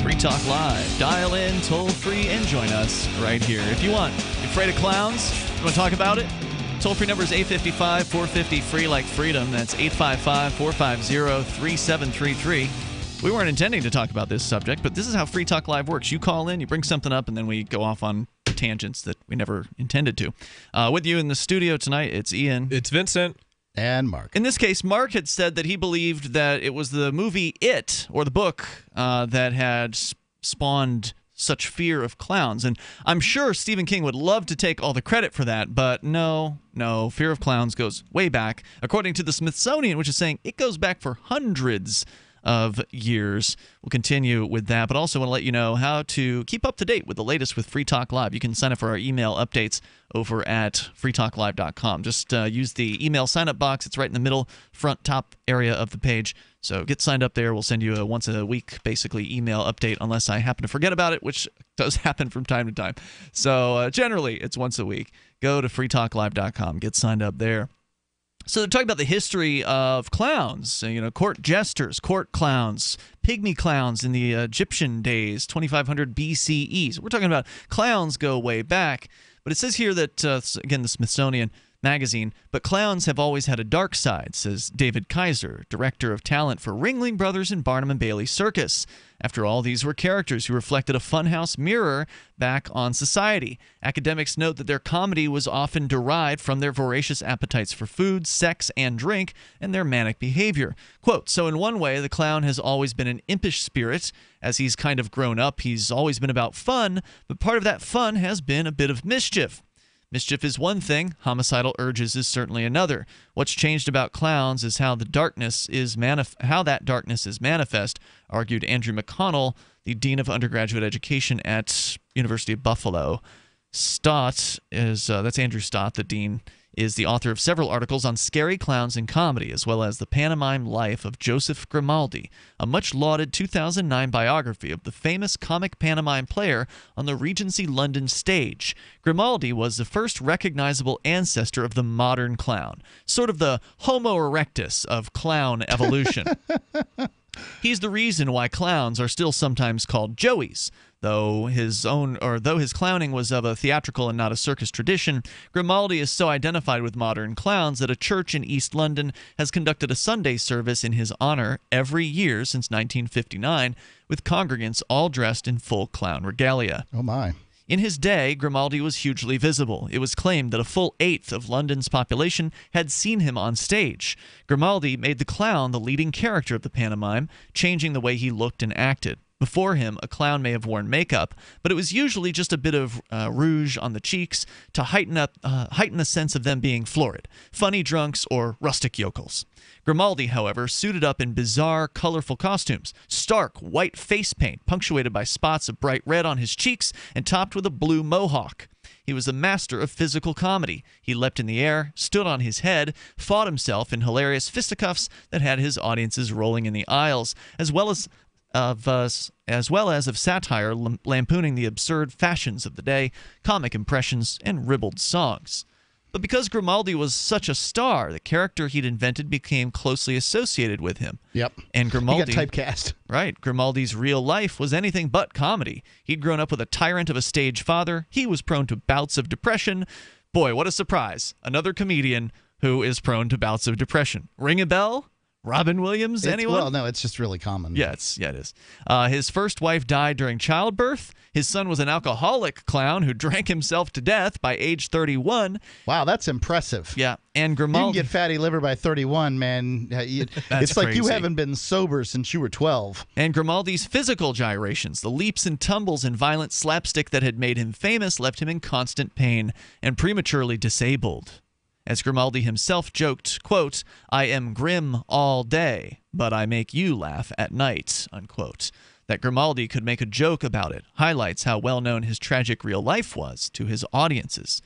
Free Talk Live. Dial in, toll free, and join us right here. If you want. You afraid of clowns? You want to talk about it? Toll-free number is 855-450-FREE like freedom. That's 855-450-3733. We weren't intending to talk about this subject, but this is how Free Talk Live works. You call in, you bring something up, and then we go off on tangents that we never intended to. With you in the studio tonight, it's Ian. It's Vincent. And Mark. In this case, Mark had said that he believed that it was the movie It, or the book, that had spawned such fear of clowns. And I'm sure Stephen King would love to take all the credit for that, but no, fear of clowns goes way back. According to the Smithsonian, which is saying it goes back for hundreds of years. We'll continue with that, but also want to let you know how to keep up to date with the latest with Free Talk Live. You can sign up for our email updates over at freetalklive.com. Just use the email sign-up box. It's right in the middle, front, top area of the page. So get signed up there. We'll send you a once-a-week, basically, email update unless I happen to forget about it, which does happen from time to time. So generally, it's once a week. Go to freetalklive.com. Get signed up there. So they're talking about the history of clowns, court jesters, court clowns, pygmy clowns in the Egyptian days, 2500 BCE. So we're talking about clowns go way back. But it says here that, again, the Smithsonian magazine, but clowns have always had a dark side, says David Kaiser, director of talent for Ringling Brothers and Barnum and Bailey Circus. After all, these were characters who reflected a funhouse mirror back on society. Academics note that their comedy was often derived from their voracious appetites for food, sex, and drink, and their manic behavior. Quote, so in one way, the clown has always been an impish spirit. As he's kind of grown up, he's always been about fun, but part of that fun has been a bit of mischief. Mischief is one thing, homicidal urges is certainly another. What's changed about clowns is how that darkness is manifest, argued Andrew McConnell, the Dean of Undergraduate Education at University of Buffalo. Stott that's Andrew Stott, the Dean, is the author of several articles on scary clowns in comedy, as well as the pantomime life of Joseph Grimaldi, a much-lauded 2009 biography of the famous comic pantomime player on the Regency London stage. Grimaldi was the first recognizable ancestor of the modern clown, sort of the Homo erectus of clown evolution. He's the reason why clowns are still sometimes called Joeys. Though his clowning was of a theatrical and not a circus tradition, Grimaldi is so identified with modern clowns that a church in East London has conducted a Sunday service in his honor every year since 1959, with congregants all dressed in full clown regalia. Oh my. In his day, Grimaldi was hugely visible. It was claimed that a full eighth of London's population had seen him on stage. Grimaldi made the clown the leading character of the pantomime, changing the way he looked and acted. Before him, a clown may have worn makeup, but it was usually just a bit of rouge on the cheeks to heighten the sense of them being florid, funny drunks, or rustic yokels. Grimaldi, however, suited up in bizarre, colorful costumes, stark white face paint punctuated by spots of bright red on his cheeks and topped with a blue mohawk. He was a master of physical comedy. He leapt in the air, stood on his head, fought himself in hilarious fisticuffs that had his audiences rolling in the aisles, as well as of satire lampooning the absurd fashions of the day, comic impressions, and ribald songs. But because Grimaldi was such a star, the character he'd invented became closely associated with him. Yep. And Grimaldi, he got typecast. Right. Grimaldi's real life was anything but comedy. He'd grown up with a tyrant of a stage father. He was prone to bouts of depression. Boy, what a surprise. Another comedian who is prone to bouts of depression. Ring a bell? Robin Williams, anyone? Well, no, it's just really common. Yeah, it is. His first wife died during childbirth. His son was an alcoholic clown who drank himself to death by age 31. Wow, that's impressive. Yeah, and Grimaldi... You can get fatty liver by 31, man. It's like you haven't been sober since you were 12. And Grimaldi's physical gyrations, the leaps and tumbles and violent slapstick that had made him famous, left him in constant pain and prematurely disabled. As Grimaldi himself joked, quote, "I am grim all day, but I make you laugh at night," unquote. That Grimaldi could make a joke about it highlights how well known his tragic real life was to his audiences.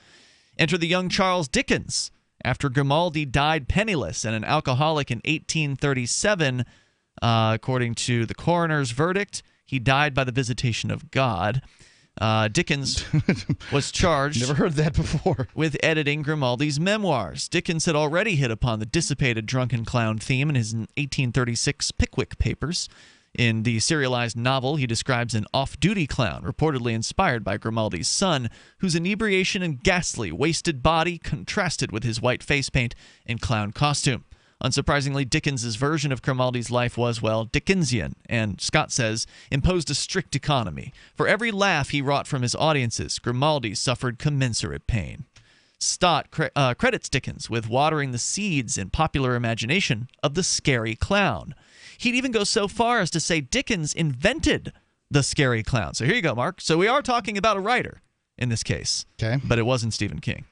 Enter the young Charles Dickens. After Grimaldi died penniless and an alcoholic in 1837, according to the coroner's verdict, he died by the visitation of God. Dickens was charged Never heard that before. with editing Grimaldi's memoirs. Dickens had already hit upon the dissipated drunken clown theme in his 1836 Pickwick Papers. In the serialized novel, he describes an off-duty clown, reportedly inspired by Grimaldi's son, whose inebriation and ghastly, wasted body contrasted with his white face paint and clown costume. Unsurprisingly, Dickens's version of Grimaldi's life was, well, Dickensian, and Scott says, imposed a strict economy. For every laugh he wrought from his audiences, Grimaldi suffered commensurate pain. Stott credits Dickens with watering the seeds in popular imagination of the scary clown. He'd even go so far as to say Dickens invented the scary clown. So here you go, Mark. So we are talking about a writer in this case, okay, but it wasn't Stephen King.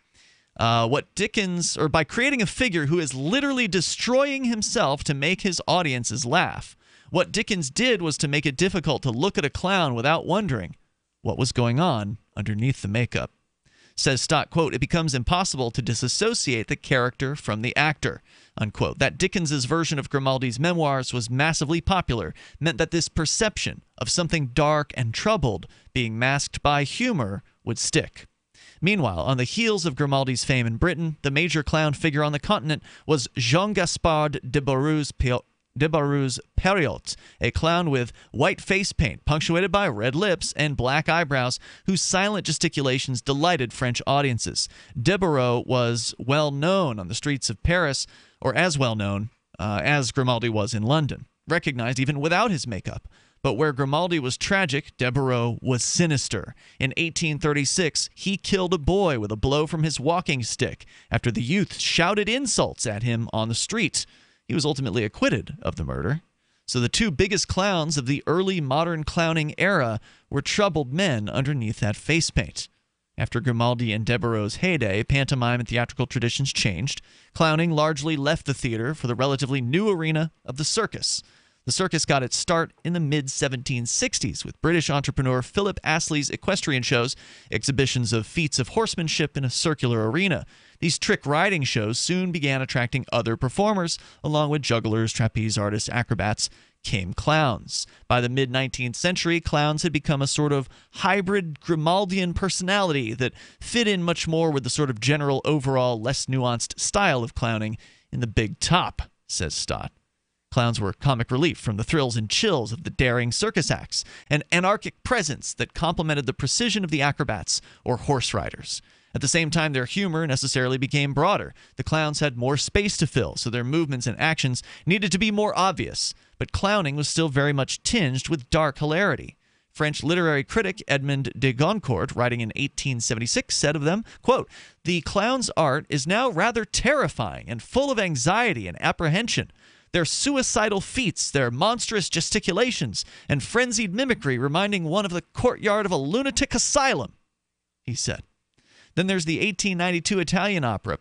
By creating a figure who is literally destroying himself to make his audiences laugh, what Dickens did was to make it difficult to look at a clown without wondering what was going on underneath the makeup. Says Stott, quote, "It becomes impossible to disassociate the character from the actor," unquote. That Dickens's version of Grimaldi's memoirs was massively popular meant that this perception of something dark and troubled being masked by humor would stick. Meanwhile, on the heels of Grimaldi's fame in Britain, the major clown figure on the continent was Jean-Gaspard de Barreu's Perriot, a clown with white face paint punctuated by red lips and black eyebrows whose silent gesticulations delighted French audiences. De Barreu was well known on the streets of Paris, or as well known as Grimaldi was in London, recognized even without his makeup. But where Grimaldi was tragic, De Barreu was sinister. In 1836, he killed a boy with a blow from his walking stick after the youth shouted insults at him on the street. He was ultimately acquitted of the murder. So the two biggest clowns of the early modern clowning era were troubled men underneath that face paint. After Grimaldi and De Barreu's heyday, pantomime and theatrical traditions changed. Clowning largely left the theater for the relatively new arena of the circus. The circus got its start in the mid-1760s with British entrepreneur Philip Astley's equestrian shows, exhibitions of feats of horsemanship in a circular arena. These trick riding shows soon began attracting other performers. Along with jugglers, trapeze artists, acrobats, came clowns. By the mid-19th century, clowns had become a sort of hybrid Grimaldian personality that fit in much more with the sort of general, overall, less nuanced style of clowning in the big top, says Stott. Clowns were comic relief from the thrills and chills of the daring circus acts, an anarchic presence that complemented the precision of the acrobats or horse riders. At the same time, their humor necessarily became broader. The clowns had more space to fill, so their movements and actions needed to be more obvious. But clowning was still very much tinged with dark hilarity. French literary critic Edmond de Goncourt, writing in 1876, said of them, quote, "The clown's art is now rather terrifying and full of anxiety and apprehension. Their suicidal feats, their monstrous gesticulations, and frenzied mimicry reminding one of the courtyard of a lunatic asylum," he said. Then there's the 1892 Italian opera,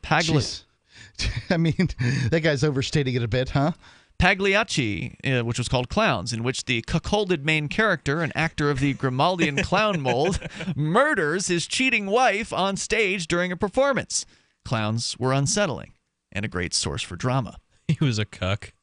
I mean, that guy's overstating it a bit, huh? Pagliacci, which was called Clowns, in which the cuckolded main character, an actor of the Grimaldian clown mold, murders his cheating wife on stage during a performance. Clowns were unsettling and a great source for drama. He was a cuck.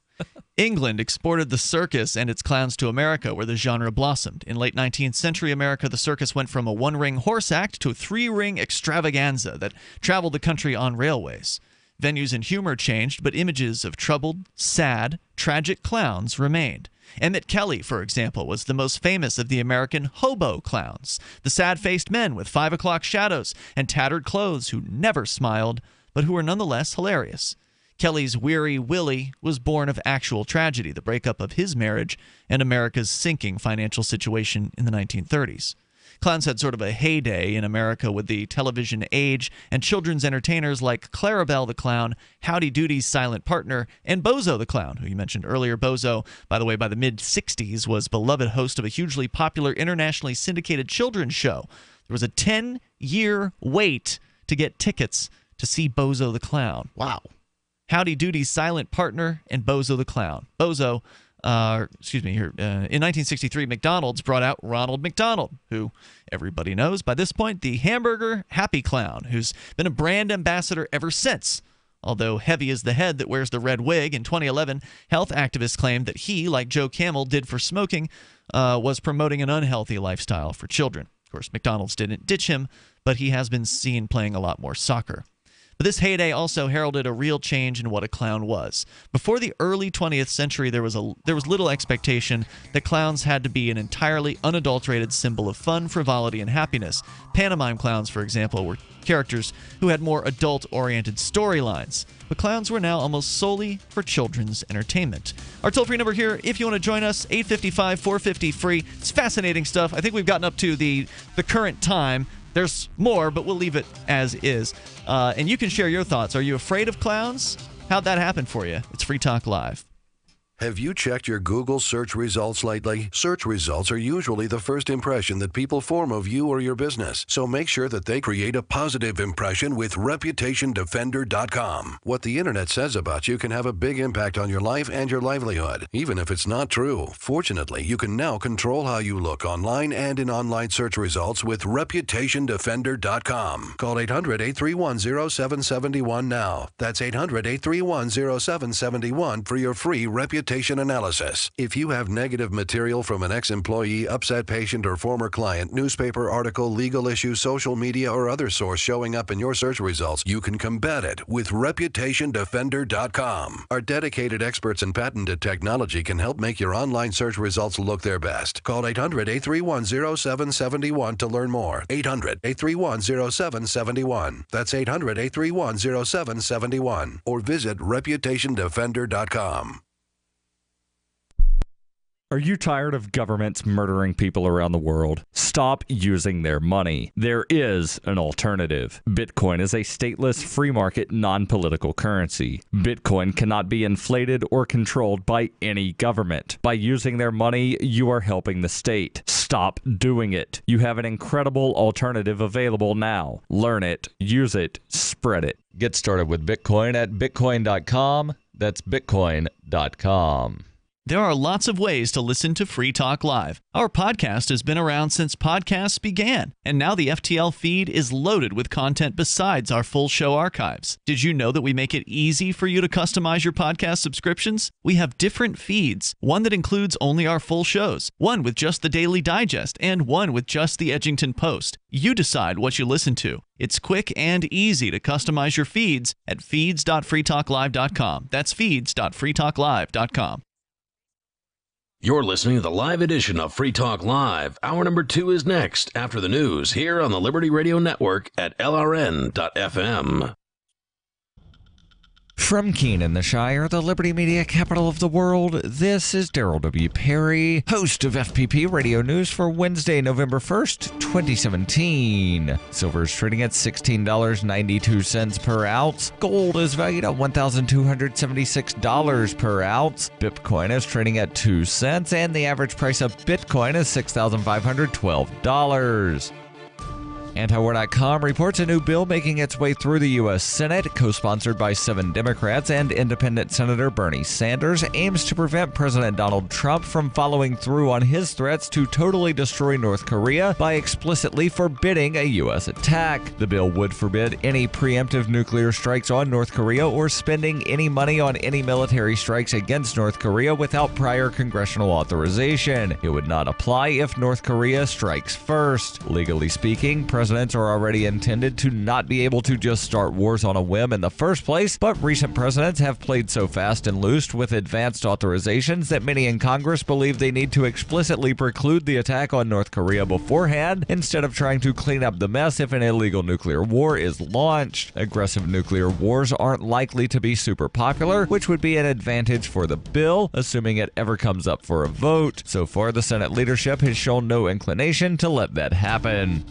England exported the circus and its clowns to America, where the genre blossomed. In late 19th century America, the circus went from a one-ring horse act to a three-ring extravaganza that traveled the country on railways. Venues and humor changed, but images of troubled, sad, tragic clowns remained. Emmett Kelly, for example, was the most famous of the American hobo clowns, the sad-faced men with 5 o'clock shadows and tattered clothes who never smiled, but who were nonetheless hilarious. Kelly's Weary Willie was born of actual tragedy, the breakup of his marriage and America's sinking financial situation in the 1930s. Clowns had sort of a heyday in America with the television age and children's entertainers like Clarabelle the Clown, Howdy Doody's silent partner, and Bozo the Clown, who you mentioned earlier. Bozo, by the way, by the mid-'60s was beloved host of a hugely popular internationally syndicated children's show. There was a 10-year wait to get tickets to see Bozo the Clown. Wow. Howdy Doody's silent partner and Bozo the Clown. Bozo, in 1963, McDonald's brought out Ronald McDonald, who everybody knows by this point, the hamburger happy clown, who's been a brand ambassador ever since. Although heavy is the head that wears the red wig, in 2011, health activists claimed that he, like Joe Camel did for smoking, was promoting an unhealthy lifestyle for children. Of course, McDonald's didn't ditch him, but he has been seen playing a lot more soccer. But this heyday also heralded a real change in what a clown was. Before the early 20th century, there was little expectation that clowns had to be an entirely unadulterated symbol of fun, frivolity, and happiness. Pantomime clowns, for example, were characters who had more adult-oriented storylines. But clowns were now almost solely for children's entertainment. Our toll-free number here, if you want to join us, 855-450-FREE. It's fascinating stuff. I think we've gotten up to the current time. There's more, but we'll leave it as is. And you can share your thoughts. Are you afraid of clowns? How'd that happen for you? It's Free Talk Live. Have you checked your Google search results lately? Search results are usually the first impression that people form of you or your business, so make sure that they create a positive impression with ReputationDefender.com. What the internet says about you can have a big impact on your life and your livelihood, even if it's not true. Fortunately, you can now control how you look online and in online search results with ReputationDefender.com. Call 800-831-0771 now. That's 800-831-0771 for your free reputation analysis. If you have negative material from an ex-employee, upset patient, or former client, newspaper article, legal issue, social media, or other source showing up in your search results, you can combat it with ReputationDefender.com. Our dedicated experts in patented technology can help make your online search results look their best. Call 800-831-0771 to learn more. 800-831-0771. That's 800-831-0771. Or visit ReputationDefender.com. Are you tired of governments murdering people around the world? Stop using their money. There is an alternative. Bitcoin is a stateless, free market, non-political currency. Bitcoin cannot be inflated or controlled by any government. By using their money, you are helping the state. Stop doing it. You have an incredible alternative available now. Learn it, use it, spread it. Get started with Bitcoin at Bitcoin.com. That's Bitcoin.com. There are lots of ways to listen to Free Talk Live. Our podcast has been around since podcasts began, and now the FTL feed is loaded with content besides our full show archives. Did you know that we make it easy for you to customize your podcast subscriptions? We have different feeds, one that includes only our full shows, one with just the Daily Digest, and one with just the Edgington Post. You decide what you listen to. It's quick and easy to customize your feeds at feeds.freetalklive.com. That's feeds.freetalklive.com. You're listening to the live edition of Free Talk Live. Hour number 2 is next after the news here on the Liberty Radio Network at LRN.FM. From Keene in the Shire, the Liberty Media capital of the world, this is Daryl W. Perry, host of FPP Radio News for Wednesday, November 1st, 2017. Silver is trading at $16.92 per ounce. Gold is valued at $1,276 per ounce. Bitcoin is trading at 2 cents, and the average price of Bitcoin is $6,512. Antiwar.com reports a new bill making its way through the U.S. Senate, co-sponsored by 7 Democrats and independent Senator Bernie Sanders, aims to prevent President Donald Trump from following through on his threats to totally destroy North Korea by explicitly forbidding a U.S. attack. The bill would forbid any preemptive nuclear strikes on North Korea or spending any money on any military strikes against North Korea without prior congressional authorization. It would not apply if North Korea strikes first. Legally speaking, President presidents are already intended to not be able to just start wars on a whim in the first place, but recent presidents have played so fast and loose with advanced authorizations that many in Congress believe they need to explicitly preclude the attack on North Korea beforehand instead of trying to clean up the mess if an illegal nuclear war is launched. Aggressive nuclear wars aren't likely to be super popular, which would be an advantage for the bill, assuming it ever comes up for a vote. So far, the Senate leadership has shown no inclination to let that happen.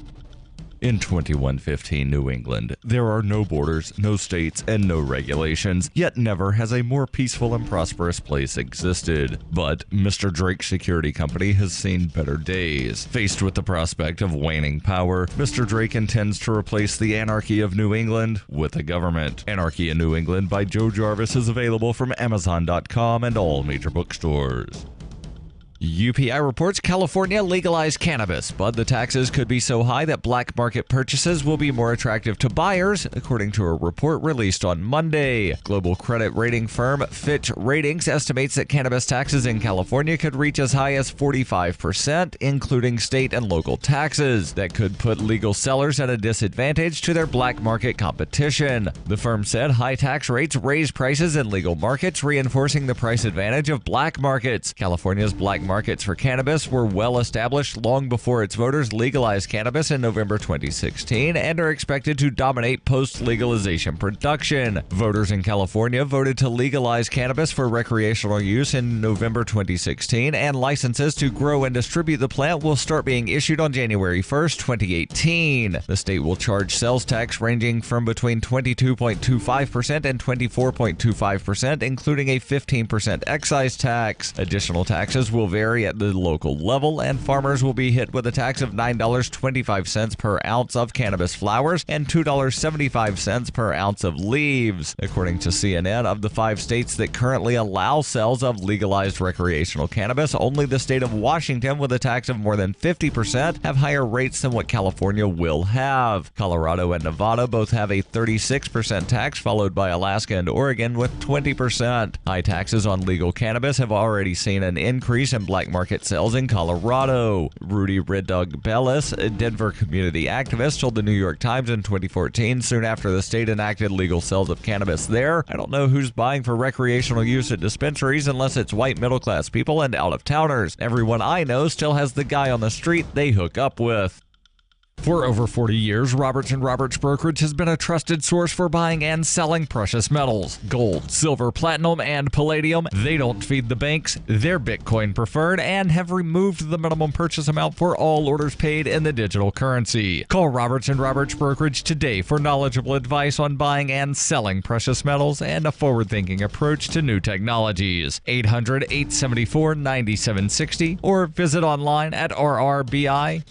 In 2115 New England, there are no borders, no states, and no regulations, yet never has a more peaceful and prosperous place existed. But Mr. Drake's security company has seen better days. Faced with the prospect of waning power, Mr. Drake intends to replace the anarchy of New England with a government. Anarchy in New England by Joe Jarvis is available from Amazon.com and all major bookstores. UPI reports California legalized cannabis, but the taxes could be so high that black market purchases will be more attractive to buyers, according to a report released on Monday. Global credit rating firm Fitch Ratings estimates that cannabis taxes in California could reach as high as 45%, including state and local taxes. That could put legal sellers at a disadvantage to their black market competition. The firm said high tax rates raise prices in legal markets, reinforcing the price advantage of black markets. California's black markets for cannabis were well established long before its voters legalized cannabis in November 2016 and are expected to dominate post-legalization production. Voters in California voted to legalize cannabis for recreational use in November 2016, and licenses to grow and distribute the plant will start being issued on January 1st, 2018. The state will charge sales tax ranging from between 22.25% and 24.25%, including a 15% excise tax. Additional taxes will vary at the local level, and farmers will be hit with a tax of $9.25 per ounce of cannabis flowers and $2.75 per ounce of leaves. According to CNN, of the 5 states that currently allow sales of legalized recreational cannabis, only the state of Washington, with a tax of more than 50%, have higher rates than what California will have. Colorado and Nevada both have a 36% tax, followed by Alaska and Oregon with 20%. High taxes on legal cannabis have already seen an increase in black market sales in Colorado. Rudy Red Dog Bellis, a Denver community activist, told the New York Times in 2014, soon after the state enacted legal sales of cannabis there, "I don't know who's buying for recreational use at dispensaries unless it's white middle-class people and out-of-towners. Everyone I know still has the guy on the street they hook up with." For over 40 years, Roberts & Roberts Brokerage has been a trusted source for buying and selling precious metals. Gold, silver, platinum, and palladium. They don't feed the banks. They're Bitcoin preferred and have removed the minimum purchase amount for all orders paid in the digital currency. Call Roberts & Roberts Brokerage today for knowledgeable advice on buying and selling precious metals and a forward-thinking approach to new technologies. 800-874-9760 or visit online at rrbi.co.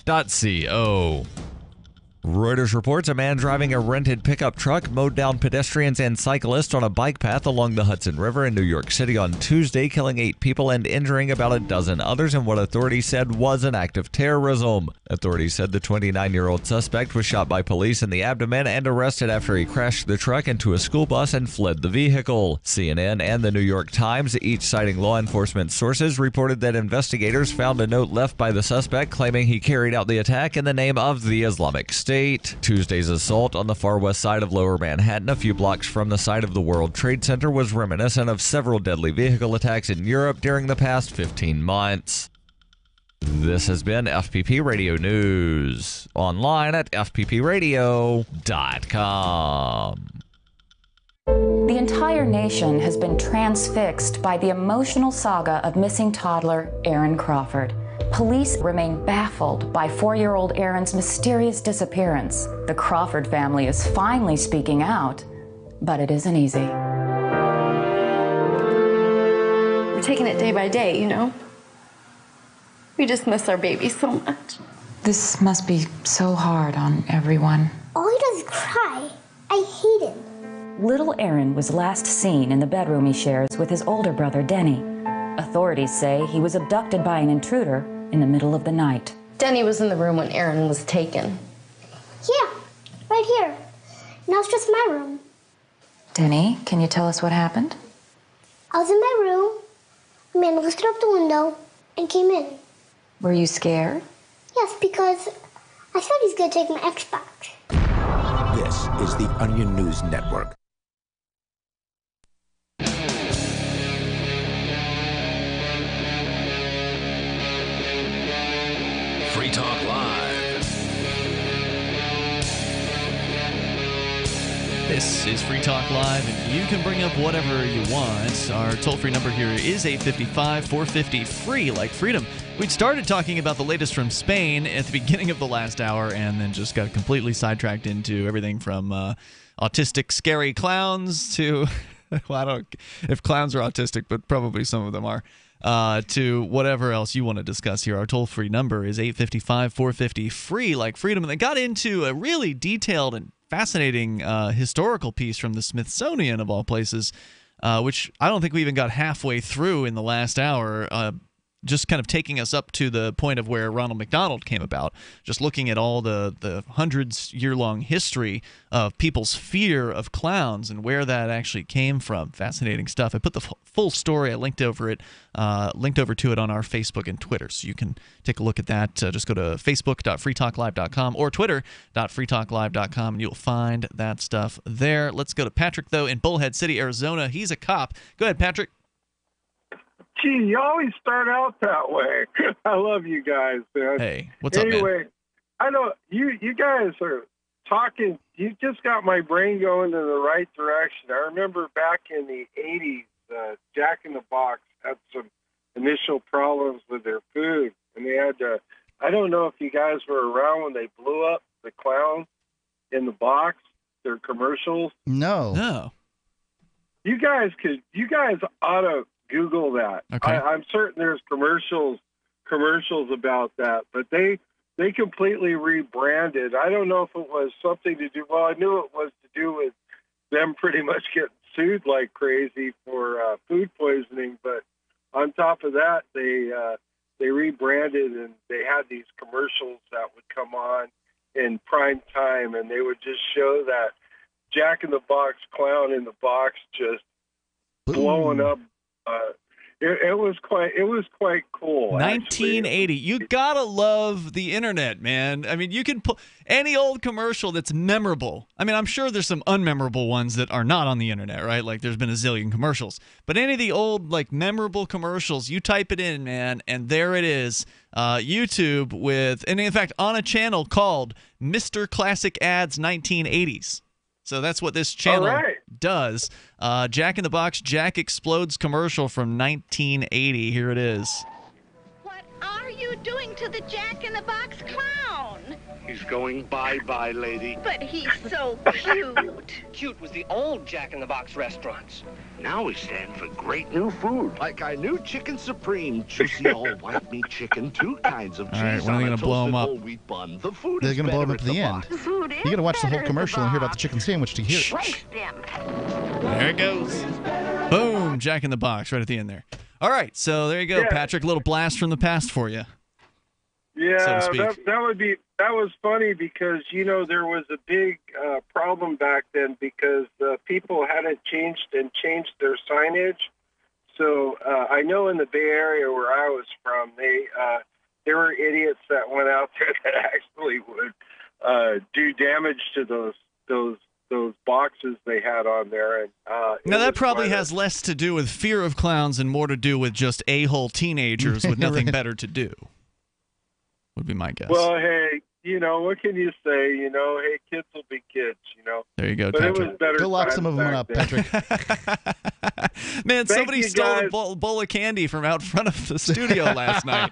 Reuters reports a man driving a rented pickup truck mowed down pedestrians and cyclists on a bike path along the Hudson River in New York City on Tuesday, killing 8 people and injuring about a dozen others in what authorities said was an act of terrorism. Authorities said the 29-year-old suspect was shot by police in the abdomen and arrested after he crashed the truck into a school bus and fled the vehicle. CNN and the New York Times, each citing law enforcement sources, reported that investigators found a note left by the suspect claiming he carried out the attack in the name of the Islamic State. Tuesday's assault on the far west side of Lower Manhattan, a few blocks from the site of the World Trade Center, was reminiscent of several deadly vehicle attacks in Europe during the past 15 months. This has been FPP Radio News, online at fppradio.com. The entire nation has been transfixed by the emotional saga of missing toddler Aaron Crawford. Police remain baffled by 4-year-old Aaron's mysterious disappearance. The Crawford family is finally speaking out, but it isn't easy. We're taking it day by day, you know? We just miss our baby so much. This must be so hard on everyone. All he does is cry. I hate him. Little Aaron was last seen in the bedroom he shares with his older brother, Denny. Authorities say he was abducted by an intruder in the middle of the night. Denny was in the room when Aaron was taken. Yeah, right here. Now it's just my room. Denny, can you tell us what happened? I was in my room. A man lifted up the window and came in. Were you scared? Yes, because I thought he's going to take my Xbox. This is the Onion News Network. Free Talk Live. This is Free Talk Live, and you can bring up whatever you want. Our toll-free number here is 855-450-FREE, like freedom. We'd started talking about the latest from Spain at the beginning of the last hour and then just got completely sidetracked into everything from autistic, scary clowns to, well, I don't know if clowns are autistic, but probably some of them are, to whatever else you want to discuss here. Our toll-free number is 855-450-FREE, like freedom. And they got into a really detailed and fascinating historical piece from the Smithsonian, of all places, which I don't think we even got halfway through in the last hour, just kind of taking us up to the point of where Ronald McDonald came about, just looking at all the hundreds-year-long history of people's fear of clowns and where that actually came from. Fascinating stuff. I put the full story, I linked over to it on our Facebook and Twitter, so you can take a look at that. Just go to facebook.freetalklive.com or twitter.freetalklive.com, and you'll find that stuff there. Let's go to Patrick, though, in Bullhead City, Arizona. He's a cop. Go ahead, Patrick. Gee, you always start out that way. I love you guys, man. Hey, what's up, man? Anyway, I know you guys are talking. You just got my brain going in the right direction. I remember back in the 80s, Jack in the Box had some initial problems with their food, and they had to, I don't know if you guys were around when they blew up the clown in the box, their commercials. No. You guys ought to Google that. Okay. I'm certain there's commercials about that, but they completely rebranded. I don't know if it was something to do. Well, I knew it was to do with them pretty much getting sued like crazy for food poisoning. But on top of that, they rebranded, and they had these commercials that would come on in prime time, and they would just show that Jack in the Box clown in the box just blowing up. It was quite cool. 1980. You gotta love the internet, man. I mean, you can pull any old commercial that's memorable. I mean, I'm sure there's some unmemorable ones that are not on the internet, right? Like there's been a zillion commercials. But any of the old, like, memorable commercials, you type it in, man, and there it is. YouTube and in fact, on a channel called Mr. Classic Ads 1980s. So that's what this channel does. Jack in the Box, Jack Explodes commercial from 1980. Here it is. What are you doing to the Jack in the Box clown? He's going bye-bye, lady. But he's so cute. Cute was the old Jack in the Box restaurants. Now we stand for great new food, like our new Chicken Supreme, juicy all white meat chicken, 2 kinds of cheese. All right, when are they going to blow them up? Wheat bun. The food They're is going to blow them up better at the at end. box. Food is You got to watch the whole better commercial at and hear about box. the chicken sandwich to hear it. Waste them. There it goes. Boom, Jack in the Box right at the end there. All right, so there you go, Patrick. A little blast from the past for you. Yeah, so to speak. that was funny because there was a big problem back then because people hadn't changed their signage. So I know in the Bay Area where I was from, there were idiots that went out there that actually would do damage to those boxes they had on there. And now that probably has less to do with fear of clowns and more to do with just a-hole teenagers with nothing better to do. Would be my guess. Well, hey, what can you say? Hey, kids will be kids, There you go, But Patrick. it was better. Go lock some of them up, Patrick. Man, somebody you, stole a guys. bowl of candy from out front of the studio last night.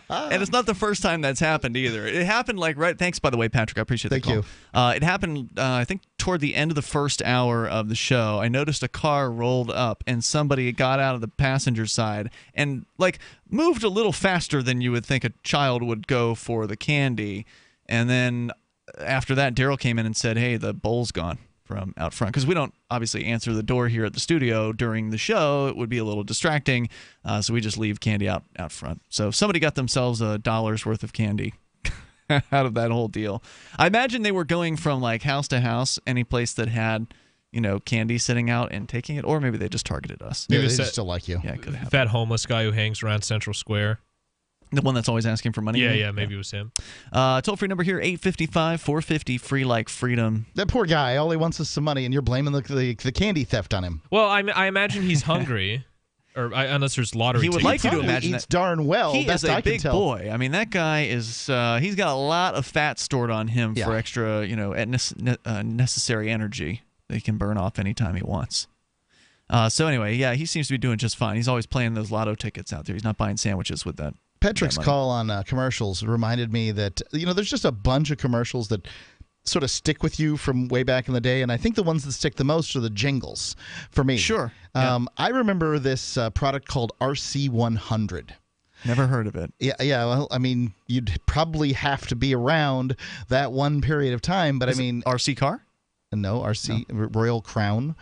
And it's not the first time that's happened either. It happened thanks, by the way, Patrick. I appreciate the call. Thank you. It happened, I think, toward the end of the first hour of the show. I noticed a car rolled up and somebody got out of the passenger side and, moved a little faster than you would think a child would go for the candy. And then after that, Daryl came in and said, hey, the bowl's gone from out front. Because we don't obviously answer the door here at the studio during the show. It would be a little distracting. So we just leave candy out front. So somebody got themselves $1 worth of candy out of that whole deal. I imagine they were going from house to house, any place that had candy sitting out and taking it. Or maybe they just targeted us. Yeah, they just still like you. Yeah, it could have happened. That homeless guy who hangs around Central Square. The one that's always asking for money? Yeah, maybe it was him. Toll-free number here, 855-450, free like freedom. That poor guy, all he wants is some money, and you're blaming the candy theft on him. Well, I imagine he's hungry, unless there's lottery He would tickets. like you to imagine eats darn well. He is a big tell. boy. I mean, that guy is, he's got a lot of fat stored on him for extra, necessary energy that he can burn off anytime he wants. So anyway, yeah, he seems to be doing just fine. He's always playing those lotto tickets out there. He's not buying sandwiches with that. Patrick's call on commercials reminded me that, there's just a bunch of commercials that sort of stick with you from way back in the day, and I think the ones that stick the most are the jingles for me. Sure. I remember this product called RC100. Never heard of it. Yeah. Well, I mean, you'd probably have to be around that one period of time, but Is it RC car? No, RC Royal Crown.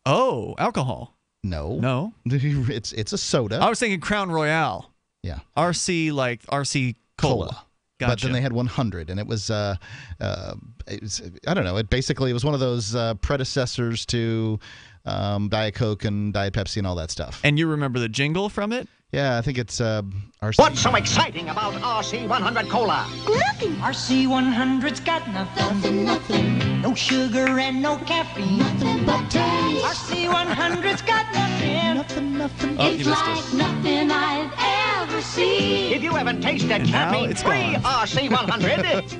Oh, alcohol. No. It's a soda. I was thinking Crown Royale. Yeah. RC like RC Cola. Gotcha. But then they had 100, and it was I don't know. It was one of those predecessors to Diet Coke and Diet Pepsi and all that stuff. And you remember the jingle from it? Yeah, I think it's RC. What's so exciting about RC100 Cola? Nothing. RC100's got nothing. Nothing. No sugar and no caffeine. Nothing but taste. RC100's got nothing. Nothing. Oh, it's like nothing I've ever seen. If you haven't tasted caffeine-free RC100,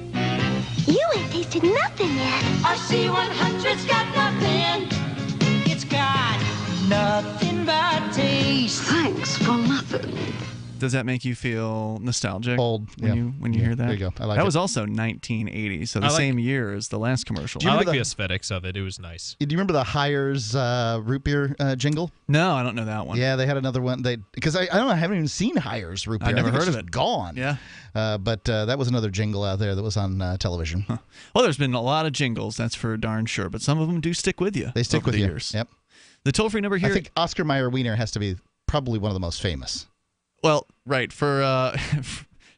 you ain't tasted nothing yet. RC100's got nothing. It's got nothing but taste. Thanks for nothing. Does that make you feel nostalgic? Old. When you hear that? There you go. I like that it. was also 1980, so the same year as the last commercial. I like the aesthetics of it. It was nice. Do you remember the Hires root beer jingle? No, I don't know that one. Yeah, they had another one. Because I don't know, I haven't even seen Hires root beer. I never think heard it's of it. Gone. Yeah. But that was another jingle out there that was on television. Huh. Well, there's been a lot of jingles, that's for darn sure, but some of them do stick with you. They stick with the you. years. Yep. The toll-free number here. I think Oscar Mayer Wiener has to be probably one of the most famous. Well, right, for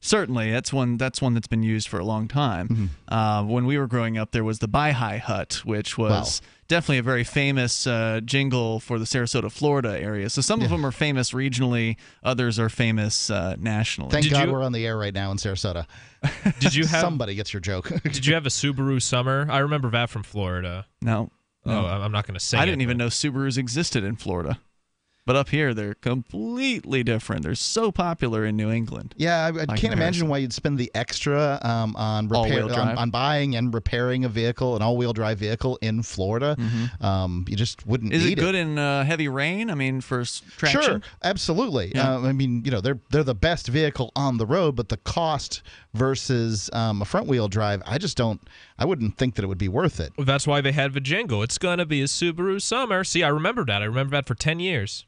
certainly that's one that's been used for a long time. Mm-hmm. When we were growing up, there was the Baha'i Hut, which was definitely a very famous jingle for the Sarasota, Florida area. So some of them are famous regionally, others are famous nationally. Thank God we're on the air right now in Sarasota. Did you have somebody gets your joke? Did you have a Subaru Summer? I remember that from Florida. No. Oh, I'm not going to say. I didn't even know Subarus existed in Florida. But up here, they're completely different. They're so popular in New England. Yeah, I can't imagine why you'd spend the extra on repair, on buying and repairing a vehicle, an all-wheel drive vehicle in Florida. Mm-hmm. You just wouldn't need it. Is it good in heavy rain? I mean, for traction? Sure, absolutely. Yeah. I mean, they're the best vehicle on the road, but the cost versus a front-wheel drive, I wouldn't think that it would be worth it. Well, that's why they had the jingle. It's going to be a Subaru Summer. See, I remember that. I remember that for 10 years.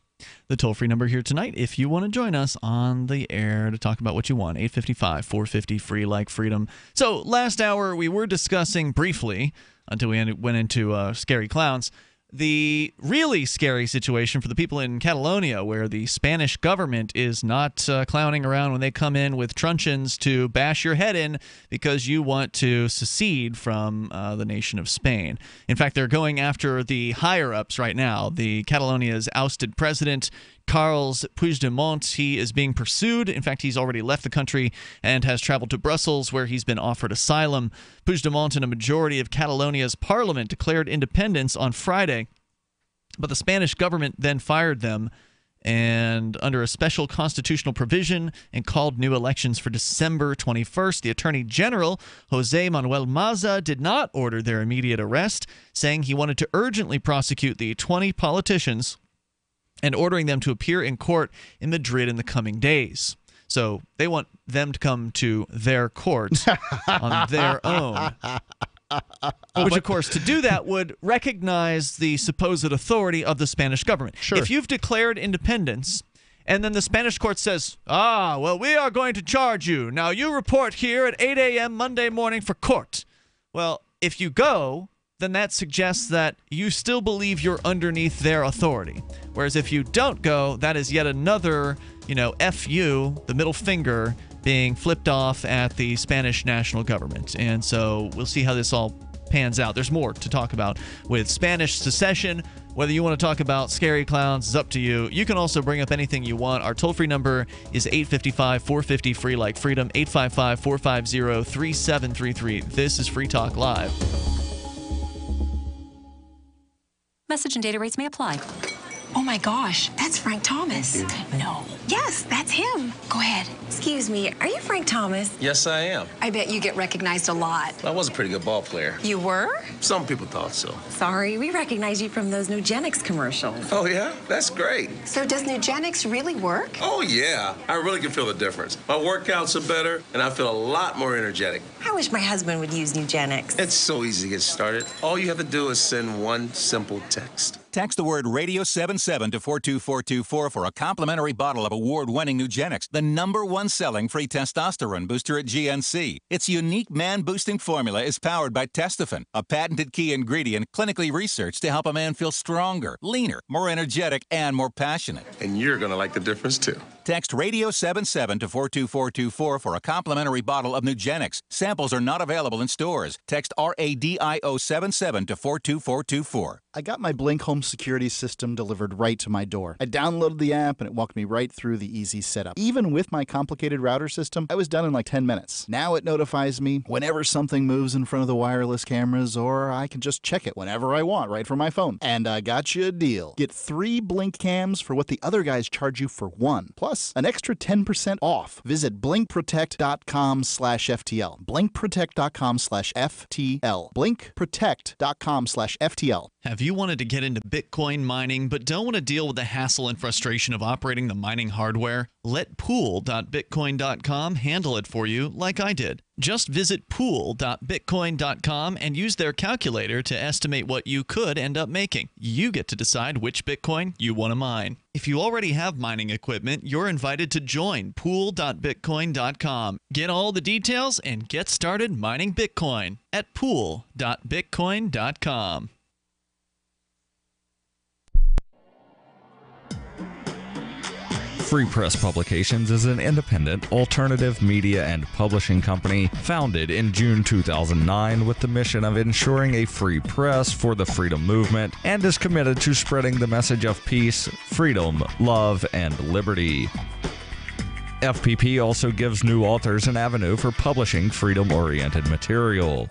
The toll-free number here tonight, if you want to join us on the air to talk about what you want, 855-450, free like freedom. So last hour we were discussing briefly, until we went into Scary Clowns, the really scary situation for the people in Catalonia, where the Spanish government is not clowning around when they come in with truncheons to bash your head in because you want to secede from the nation of Spain. In fact, they're going after the higher-ups right now. The Catalonia's ousted president, Carles Puigdemont, he is being pursued. In fact, he's already left the country and has traveled to Brussels, where he's been offered asylum. Puigdemont and a majority of Catalonia's parliament declared independence on Friday, but the Spanish government then fired them and under a special constitutional provision and called new elections for December 21st. The Attorney General, José Manuel Maza, did not order their immediate arrest, saying he wanted to urgently prosecute the 20 politicians and ordering them to appear in court in Madrid in the coming days. So they want them to come to their court on their own. Which, of course, to do that would recognize the supposed authority of the Spanish government. Sure. If you've declared independence and then the Spanish court says, well, we are going to charge you. Now you report here at 8 a.m. Monday morning for court. Well, if you go, then that suggests that you still believe you're underneath their authority. Whereas if you don't go, that is yet another, F you, the middle finger, being flipped off at the Spanish national government. And so we'll see how this all pans out. There's more to talk about with Spanish Secession. Whether you want to talk about scary clowns is up to you. You can also bring up anything you want. Our toll-free number is 855-450-FREE like freedom, 855-450-3733. This is Free Talk Live. Message and data rates may apply. Oh my gosh, that's Frank Thomas. No. Yes, that's him. Go ahead. Excuse me, are you Frank Thomas? Yes, I am. I bet you get recognized a lot. I was a pretty good ball player. You were? Some people thought so. Sorry, we recognize you from those Nugenics commercials. Oh, yeah? That's great. So does Nugenics really work? Oh, yeah. I really can feel the difference. My workouts are better, and I feel a lot more energetic. I wish my husband would use Nugenics. It's so easy to get started. All you have to do is send one simple text. Text the word radio77 to 42424 for a complimentary bottle of award-winning Nugenics, the #1 selling free testosterone booster at GNC. Its unique man-boosting formula is powered by Testofen, a patented key ingredient clinically researched to help a man feel stronger, leaner, more energetic, and more passionate. And you're going to like the difference, too. Text radio77 to 42424 for a complimentary bottle of Nugenics. Samples are not available in stores. Text RADIO77 to 42424. I got my Blink home security system delivered right to my door. I downloaded the app and it walked me right through the easy setup. Even with my complicated router system, I was done in like 10 minutes. Now it notifies me whenever something moves in front of the wireless cameras, or I can just check it whenever I want right from my phone. And I got you a deal. Get 3 Blink cams for what the other guys charge you for 1. Plus, an extra 10% off. Visit blinkprotect.com/FTL. Blinkprotect.com/FTL. Blinkprotect.com/FTL. Have you wanted to get into Bitcoin mining but don't want to deal with the hassle and frustration of operating the mining hardware? Let pool.bitcoin.com handle it for you like I did. Just visit pool.bitcoin.com and use their calculator to estimate what you could end up making. You get to decide which Bitcoin you want to mine. If you already have mining equipment, you're invited to join pool.bitcoin.com. Get all the details and get started mining Bitcoin at pool.bitcoin.com. Free Press Publications is an independent, alternative media and publishing company founded in June 2009 with the mission of ensuring a free press for the freedom movement and is committed to spreading the message of peace, freedom, love, and liberty. FPP also gives new authors an avenue for publishing freedom-oriented material.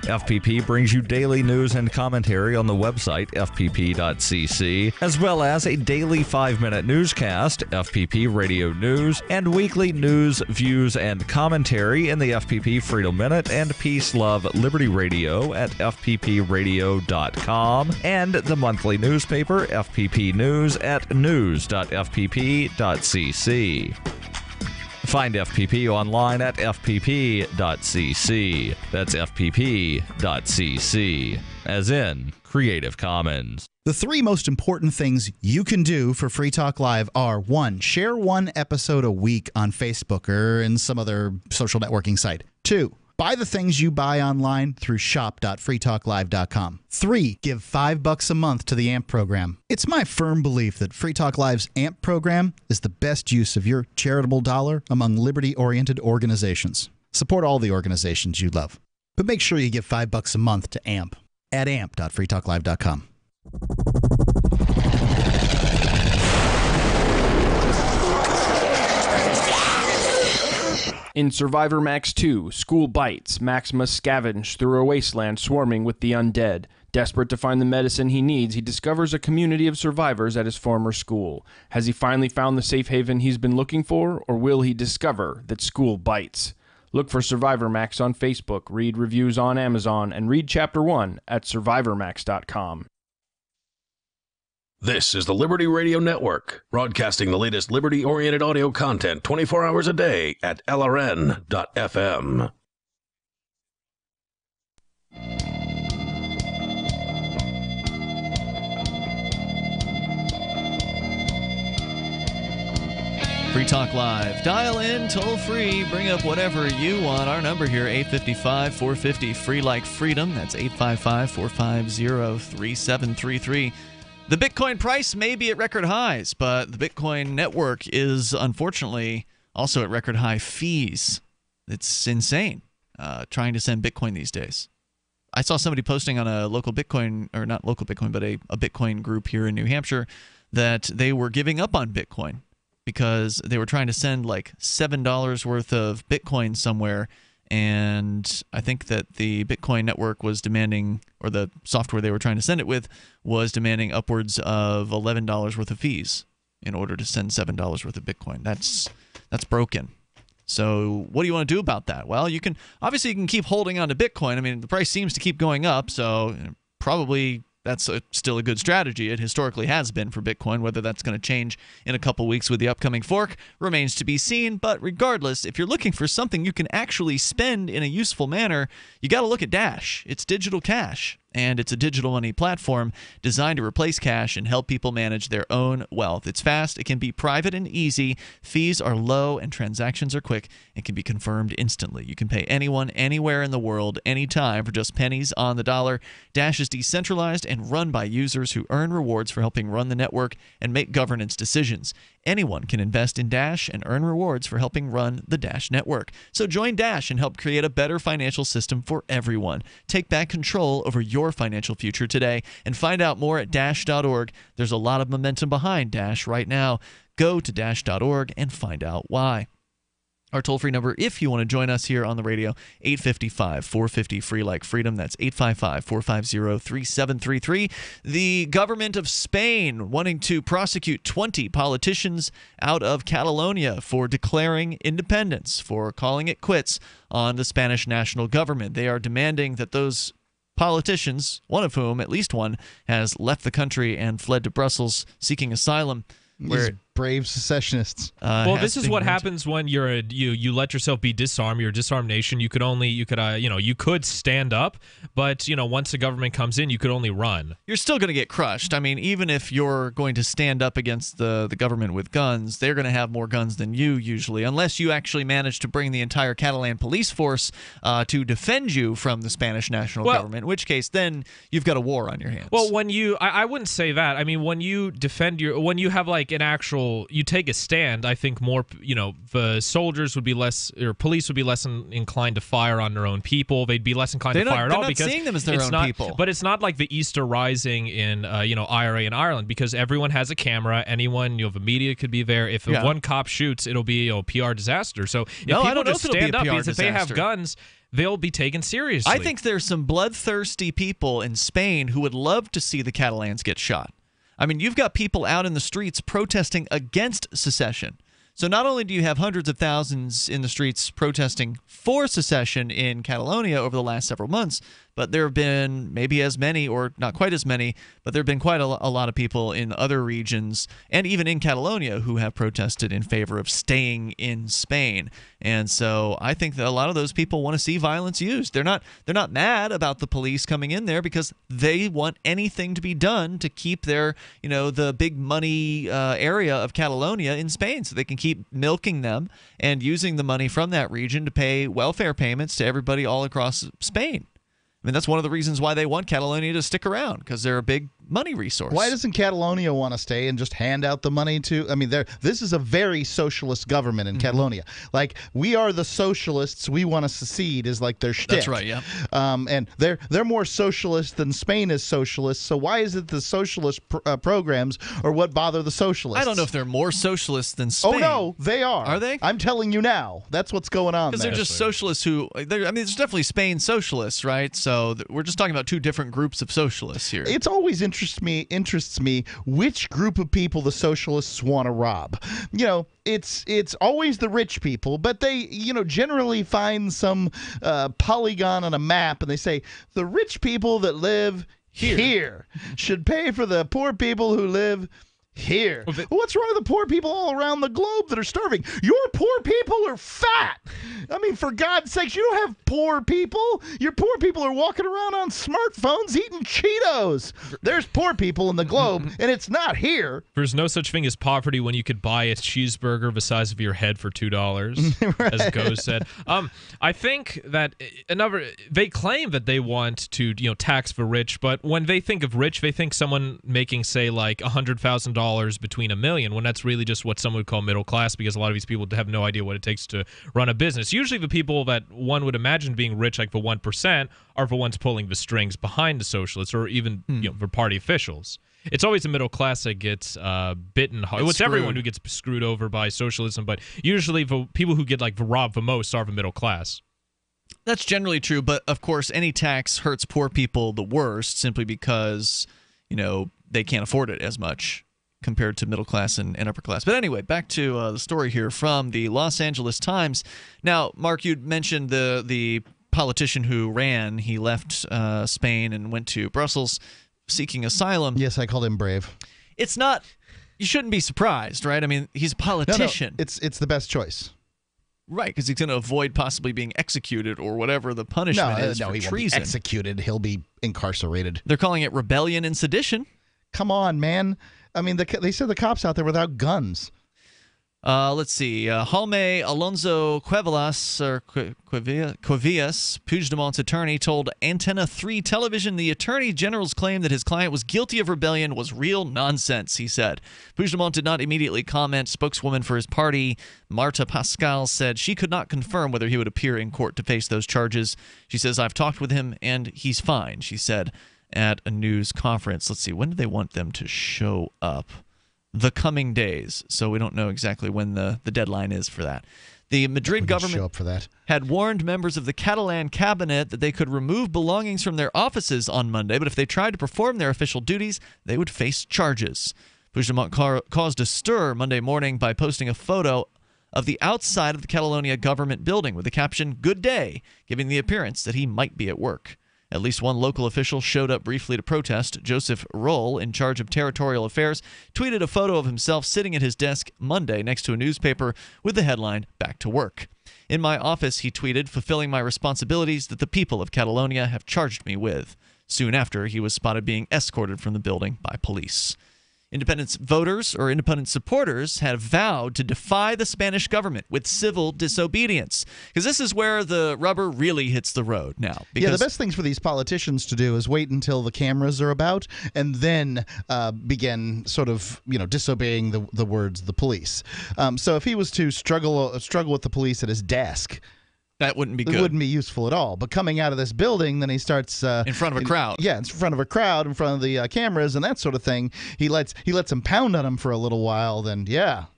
FPP brings you daily news and commentary on the website fpp.cc, as well as a daily 5-minute newscast, FPP Radio News, and weekly news, views, and commentary in the FPP Freedom Minute and Peace, Love, Liberty Radio at fppradio.com, and the monthly newspaper FPP News at news.fpp.cc. Find FPP online at fpp.cc. That's fpp.cc, as in Creative Commons. The 3 most important things you can do for Free Talk Live are 1. Share 1 episode a week on Facebook or in some other social networking site. 2. Buy the things you buy online through shop.freetalklive.com. 3. Give $5 a month to the AMP program. It's my firm belief that Free Talk Live's AMP program is the best use of your charitable dollar among liberty-oriented organizations. Support all the organizations you love. But make sure you give $5 a month to AMP at amp.freetalklive.com. In Survivor Max 2, School Bites, Max must scavenge through a wasteland swarming with the undead. Desperate to find the medicine he needs, he discovers a community of survivors at his former school. Has he finally found the safe haven he's been looking for, or will he discover that school bites? Look for Survivor Max on Facebook, read reviews on Amazon, and read Chapter 1 at survivormax.com. This is the Liberty Radio Network, broadcasting the latest liberty-oriented audio content 24 hours a day at LRN.FM. Free Talk Live. Dial in, toll free, bring up whatever you want. Our number here, 855-450, free like freedom. That's 855-450-3733. The Bitcoin price may be at record highs, but the Bitcoin network is unfortunately also at record high fees. It's insane trying to send Bitcoin these days. I saw somebody posting on a local Bitcoin, or not local Bitcoin, but a Bitcoin group here in New Hampshire, that they were giving up on Bitcoin because they were trying to send like $7 worth of Bitcoin somewhere. And I think that the Bitcoin network was demanding, or the software they were trying to send it with was demanding upwards of $11 worth of fees in order to send $7 worth of Bitcoin. That's broken. So what do you want to do about that? Well, you can keep holding on to Bitcoin. I mean, the price seems to keep going up, so probably that's still a good strategy. It historically has been for Bitcoin. Whether that's going to change in a couple weeks with the upcoming fork remains to be seen. But regardless, if you're looking for something you can actually spend in a useful manner, you got to look at Dash. It's digital cash, and it's a digital money platform designed to replace cash and help people manage their own wealth. It's fast, it can be private and easy, fees are low, and transactions are quick and can be confirmed instantly. You can pay anyone, anywhere in the world, anytime for just pennies on the dollar. Dash is decentralized and run by users who earn rewards for helping run the network and make governance decisions. Anyone can invest in Dash and earn rewards for helping run the Dash network. So join Dash and help create a better financial system for everyone. Take back control over your financial future today and find out more at Dash.org. There's a lot of momentum behind Dash right now. Go to Dash.org and find out why. Our toll-free number, if you want to join us here on the radio, 855-450-FREE like freedom. That's 855-450-3733. The government of Spain wanting to prosecute 20 politicians out of Catalonia for declaring independence, for calling it quits on the Spanish national government. They are demanding that those politicians, one of whom, at least one, has left the country and fled to Brussels seeking asylum. These brave secessionists. Well, this is what happens when you let yourself be disarmed. You're a disarmed nation. You could stand up, but once the government comes in, you could only run. You're still going to get crushed. I mean, even if you're going to stand up against the government with guns, they're going to have more guns than you usually, unless you actually manage to bring the entire Catalan police force to defend you from the Spanish national government. In which case, then you've got a war on your hands. Well, I wouldn't say that. I mean, when you when you have like an actual, you take a stand, I think more, the soldiers would be less, or police would be less inclined to fire on their own people. They'd be less inclined to fire at all because seeing them as their own people. But it's not like the Easter Rising in, IRA in Ireland, because everyone has a camera. Anyone, the media could be there. If one cop shoots, it'll be a PR disaster. So if people just stand up, because if they have guns, they'll be taken seriously. I think there's some bloodthirsty people in Spain who would love to see the Catalans get shot. I mean, you've got people out in the streets protesting against secession. So not only do you have hundreds of thousands in the streets protesting for secession in Catalonia over the last several months, but there have been maybe as many, or not quite as many, but there have been quite a lot of people in other regions and even in Catalonia who have protested in favor of staying in Spain. And so I think that a lot of those people want to see violence used. They're not mad about the police coming in there because they want anything to be done to keep their, the big money area of Catalonia in Spain, so they can keep milking them and using the money from that region to pay welfare payments to everybody all across Spain. I mean, that's one of the reasons why they want Catalonia to stick around, because they're a big money resource. Why doesn't Catalonia want to stay and just hand out the money to? I mean, this is a very socialist government in Catalonia. Like, we are the socialists. We want to secede is like their shtick. That's right. Yeah. And they're more socialist than Spain is socialist. So why is it the socialist programs are what bother the socialists? I don't know if they're more socialist than Spain. Oh no, they are. Are they? I'm telling you now. That's what's going on. Because they're just socialists who. There's definitely Spain socialists, right? So we're just talking about two different groups of socialists here. It's always interests me which group of people the socialists want to rob. It's always the rich people, but they generally find some polygon on a map and they say the rich people that live here should pay for the poor people who live here. What's wrong with the poor people all around the globe that are starving? Your poor people are fat. I mean, for God's sakes, you don't have poor people. Your poor people are walking around on smartphones eating Cheetos. There's poor people in the globe, and it's not here. There's no such thing as poverty when you could buy a cheeseburger the size of your head for $2, right. As Goes said. I think that they claim that they want to tax the rich, but when they think of rich, they think someone making, say, like $100,000 $100 between $1 million, when that's really just what some would call middle class, because a lot of these people have no idea what it takes to run a business. Usually the people that one would imagine being rich, like the 1%, are the ones pulling the strings behind the socialists, or even for party officials. It's always the middle class that gets bitten hard. It's everyone who gets screwed over by socialism, but usually the people who get robbed the most are the middle class. That's generally true, but of course any tax hurts poor people the worst, simply because they can't afford it as much compared to middle class and upper class. But anyway, back to the story here from the Los Angeles Times. Now, Mark, you'd mentioned the politician who ran. He left Spain and went to Brussels seeking asylum. Yes, I called him brave. It's not. You shouldn't be surprised, right? I mean, he's a politician. No, it's the best choice. Right, because he's going to avoid possibly being executed or whatever the punishment is for he treason. Won't be executed. He'll be incarcerated. They're calling it rebellion and sedition. Come on, man. I mean, they said the cops out there without guns. Let's see. Jaime Alonso Cuevillas, Puigdemont's attorney, told Antena 3 Television the attorney general's claim that his client was guilty of rebellion was real nonsense, he said. Puigdemont did not immediately comment. Spokeswoman for his party, Marta Pascal, said she could not confirm whether he would appear in court to face those charges. She says, "I've talked with him and he's fine," she said at a news conference. Let's see. When do they want them to show up? The coming days, so we don't know exactly when the deadline is for that. The Madrid government had warned members of the Catalan cabinet that they could remove belongings from their offices on Monday, but if they tried to perform their official duties, they would face charges. Puigdemont caused a stir Monday morning by posting a photo of the outside of the Catalonia government building with the caption, "Good day," giving the appearance that he might be at work. At least one local official showed up briefly to protest. Joseph Roll, in charge of territorial affairs, tweeted a photo of himself sitting at his desk Monday next to a newspaper with the headline, "Back to Work." "In my office," he tweeted, "fulfilling my responsibilities that the people of Catalonia have charged me with." Soon after, he was spotted being escorted from the building by police. Independent voters or independent supporters have vowed to defy the Spanish government with civil disobedience, because this is where the rubber really hits the road now. Yeah, the best things for these politicians to do is wait until the cameras are about and then begin sort of disobeying the words of the police. So if he was to struggle with the police at his desk, that wouldn't be good. It wouldn't be useful at all. But coming out of this building, then he starts in front of a crowd. Yeah, in front of a crowd, in front of the cameras and that sort of thing. He lets him pound on him for a little while. Then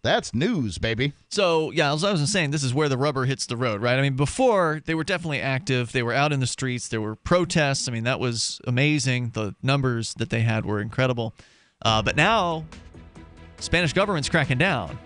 that's news, baby. So as I was saying, this is where the rubber hits the road, right? I mean, before they were definitely active. They were out in the streets. There were protests. I mean, that was amazing. The numbers that they had were incredible. But now, Spanish government's cracking down.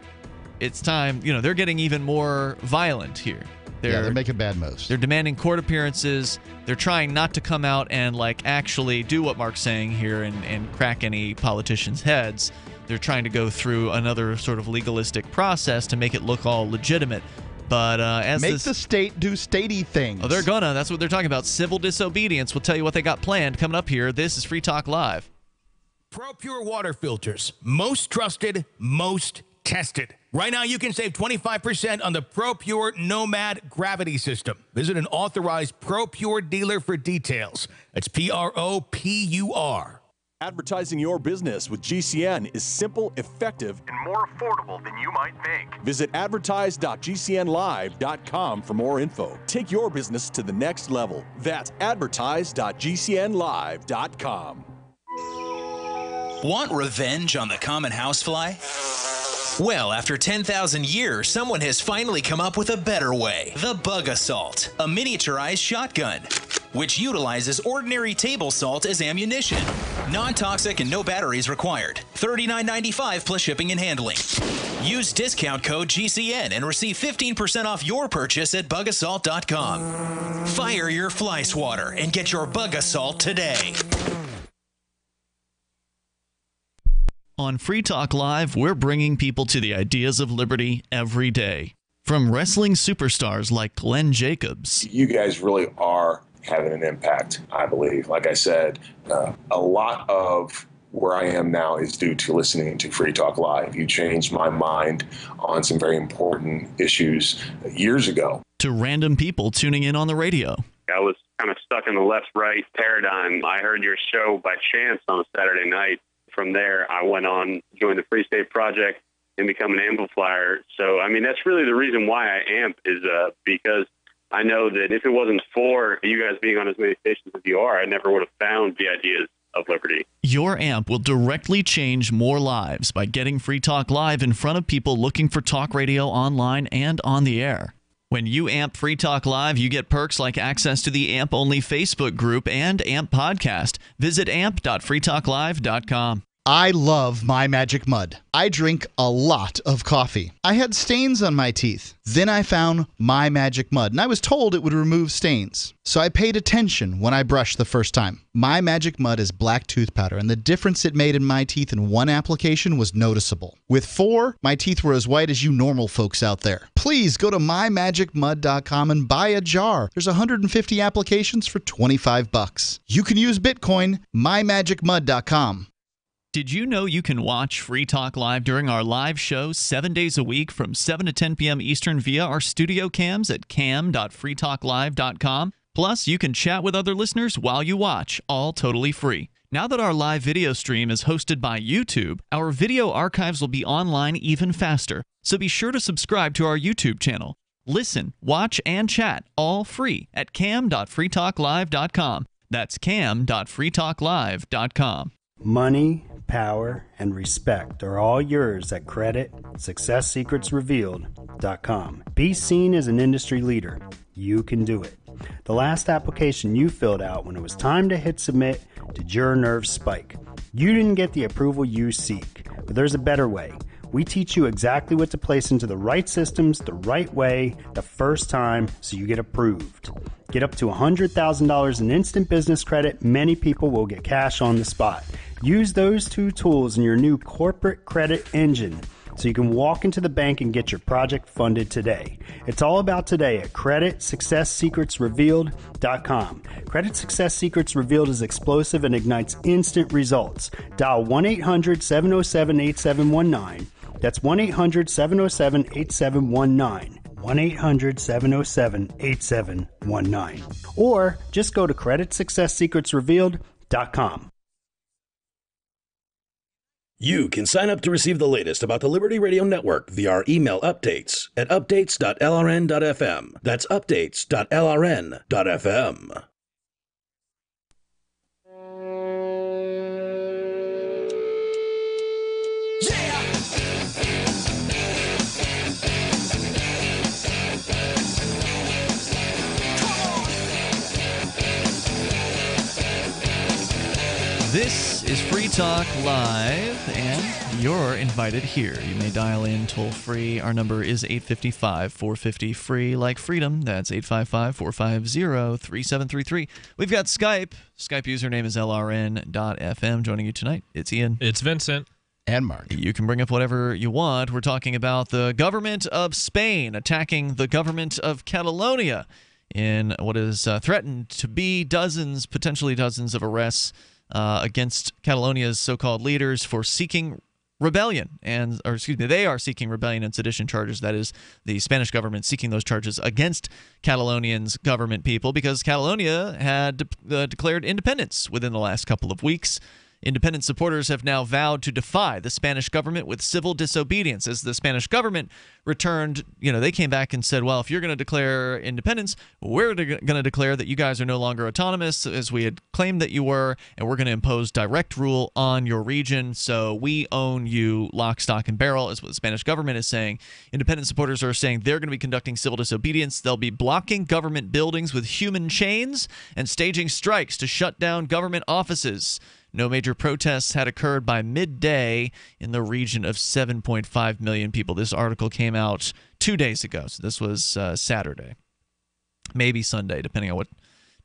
It's time. They're getting even more violent here. They're making bad moves. They're demanding court appearances. They're trying not to come out and actually do what Mark's saying here and crack any politicians' heads. They're trying to go through another sort of legalistic process to make it look all legitimate. But the state do statey things. Oh, they're gonna. That's what they're talking about. Civil disobedience. We'll tell you what they got planned coming up here. This is Free Talk Live. ProPure water filters. Most trusted, most tested. Right now, you can save 25% on the ProPure Nomad Gravity System. Visit an authorized ProPure dealer for details. That's PROPUR. Advertising your business with GCN is simple, effective, and more affordable than you might think. Visit advertise.gcnlive.com for more info. Take your business to the next level. That's advertise.gcnlive.com. Want revenge on the common housefly? Well, after 10,000 years, someone has finally come up with a better way. The Bug Assault, a miniaturized shotgun, which utilizes ordinary table salt as ammunition. Non-toxic and no batteries required. $39.95 plus shipping and handling. Use discount code GCN and receive 15% off your purchase at bugassault.com. Fire your fly swatter and get your Bug Assault today. On Free Talk Live, we're bringing people to the ideas of liberty every day. From wrestling superstars like Glenn Jacobs. You guys really are having an impact, I believe. Like I said, a lot of where I am now is due to listening to Free Talk Live. You changed my mind on some very important issues years ago. To random people tuning in on the radio. I was kind of stuck in the left-right paradigm. I heard your show by chance on a Saturday night. from there, I went on, joined the Free State Project, and become an amplifier. So, I mean, that's really the reason why I amp is because I know that if it wasn't for you guys being on as many stations as you are, I never would have found the ideas of liberty. Your amp will directly change more lives by getting Free Talk Live in front of people looking for talk radio online and on the air. When you amp Free Talk Live, you get perks like access to the AMP-only Facebook group and AMP podcast. Visit amp.freetalklive.com. I love My Magic Mud. I drink a lot of coffee. I had stains on my teeth. Then I found My Magic Mud, and I was told it would remove stains. So I paid attention when I brushed the first time. My Magic Mud is black tooth powder, and the difference it made in my teeth in one application was noticeable. With 4, my teeth were as white as you normal folks out there. Please go to mymagicmud.com and buy a jar. There's 150 applications for $25. You can use Bitcoin, mymagicmud.com. Did you know you can watch Free Talk Live during our live show 7 days a week from 7 to 10 p.m. Eastern via our studio cams at cam.freetalklive.com? Plus, you can chat with other listeners while you watch, all totally free. Now that our live video stream is hosted by YouTube, our video archives will be online even faster. So be sure to subscribe to our YouTube channel. Listen, watch, and chat all free at cam.freetalklive.com. That's cam.freetalklive.com. Money, power, and respect are all yours at creditsuccesssecretsrevealed.com. Be seen as an industry leader. You can do it. The last application you filled out when it was time to hit submit, did your nerves spike? You didn't get the approval you seek, but there's a better way. We teach you exactly what to place into the right systems the right way the first time so you get approved. Get up to $100,000 in instant business credit. Many people will get cash on the spot. Use those 2 tools in your new corporate credit engine so you can walk into the bank and get your project funded today. It's all about today at creditsuccesssecretsrevealed.com. Credit Success Secrets Revealed is explosive and ignites instant results. Dial 1-800-707-8719. That's 1-800-707-8719. 1-800-707-8719. Or just go to creditsuccesssecretsrevealed.com. You can sign up to receive the latest about the Liberty Radio Network via our email updates at updates.lrn.fm. That's updates.lrn.fm. This is Free Talk Live, and you're invited here. You may dial in toll-free. Our number is 855-450-FREE, like freedom. That's 855-450-3733. We've got Skype. Skype username is lrn.fm. Joining you tonight, it's Ian. It's Vincent. And Mark. You can bring up whatever you want. We're talking about the government of Spain attacking the government of Catalonia in what is threatened to be potentially dozens of arrests against Catalonia's so-called leaders for seeking rebellion, they are seeking rebellion and sedition charges. That is, the Spanish government seeking those charges against Catalonians' government people because Catalonia had declared independence within the last couple of weeks. Independent supporters have now vowed to defy the Spanish government with civil disobedience. As the Spanish government returned, they came back and said, well, if you're going to declare independence, we're going to declare that you guys are no longer autonomous as we had claimed that you were, and we're going to impose direct rule on your region. So we own you lock, stock, and barrel, is what the Spanish government is saying. Independent supporters are saying they're going to be conducting civil disobedience. They'll be blocking government buildings with human chains and staging strikes to shut down government offices. No major protests had occurred by midday in the region of 7.5 million people. This article came out 2 days ago, so this was Saturday, maybe Sunday, depending on what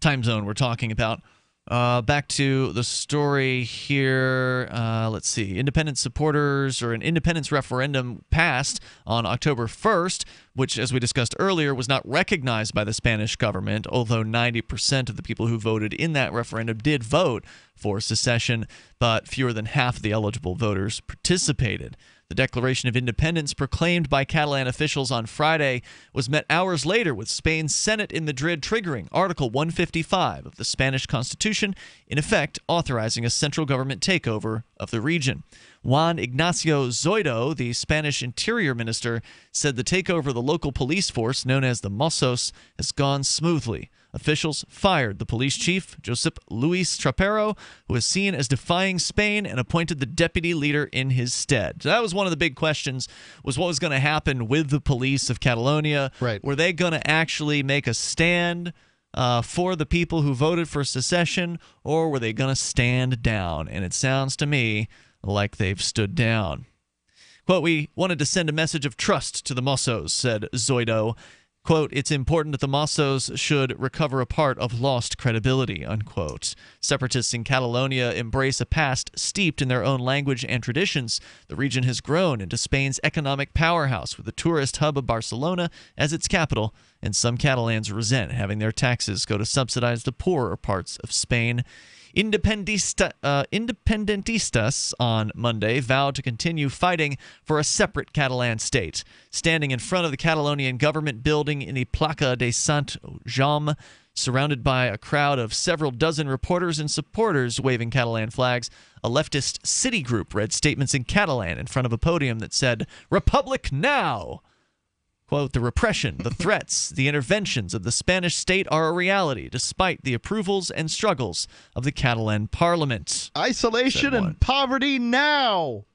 time zone we're talking about. Back to the story here. Let's see. Independent supporters or an independence referendum passed on October 1st, which, as we discussed earlier, was not recognized by the Spanish government, although 90% of the people who voted in that referendum did vote for secession, but fewer than half of the eligible voters participated. The Declaration of Independence proclaimed by Catalan officials on Friday was met hours later with Spain's Senate in Madrid triggering Article 155 of the Spanish Constitution, in effect authorizing a central government takeover of the region. Juan Ignacio Zoido, the Spanish Interior Minister, said the takeover of the local police force, known as the Mossos, has gone smoothly. Officials fired the police chief, Josep Luis Trapero, who was seen as defying Spain, and appointed the deputy leader in his stead. So that was one of the big questions, was what was going to happen with the police of Catalonia. Right. Were they going to actually make a stand for the people who voted for secession, or were they going to stand down? And it sounds to me like they've stood down. Quote, "We wanted to send a message of trust to the Mossos," said Zoido. Quote, "It's important that the Mossos should recover a part of lost credibility," unquote. Separatists in Catalonia embrace a past steeped in their own language and traditions. The region has grown into Spain's economic powerhouse, with the tourist hub of Barcelona as its capital, and some Catalans resent having their taxes go to subsidize the poorer parts of Spain. Independentistas on Monday vowed to continue fighting for a separate Catalan state. Standing in front of the Catalonian government building in the Plaça de Sant Jaume, surrounded by a crowd of several dozen reporters and supporters waving Catalan flags, a leftist city group read statements in Catalan in front of a podium that said, "Republic now!" Quote, "The repression, the threats, the interventions of the Spanish state are a reality, despite the approvals and struggles of the Catalan parliament." Isolation and poverty now!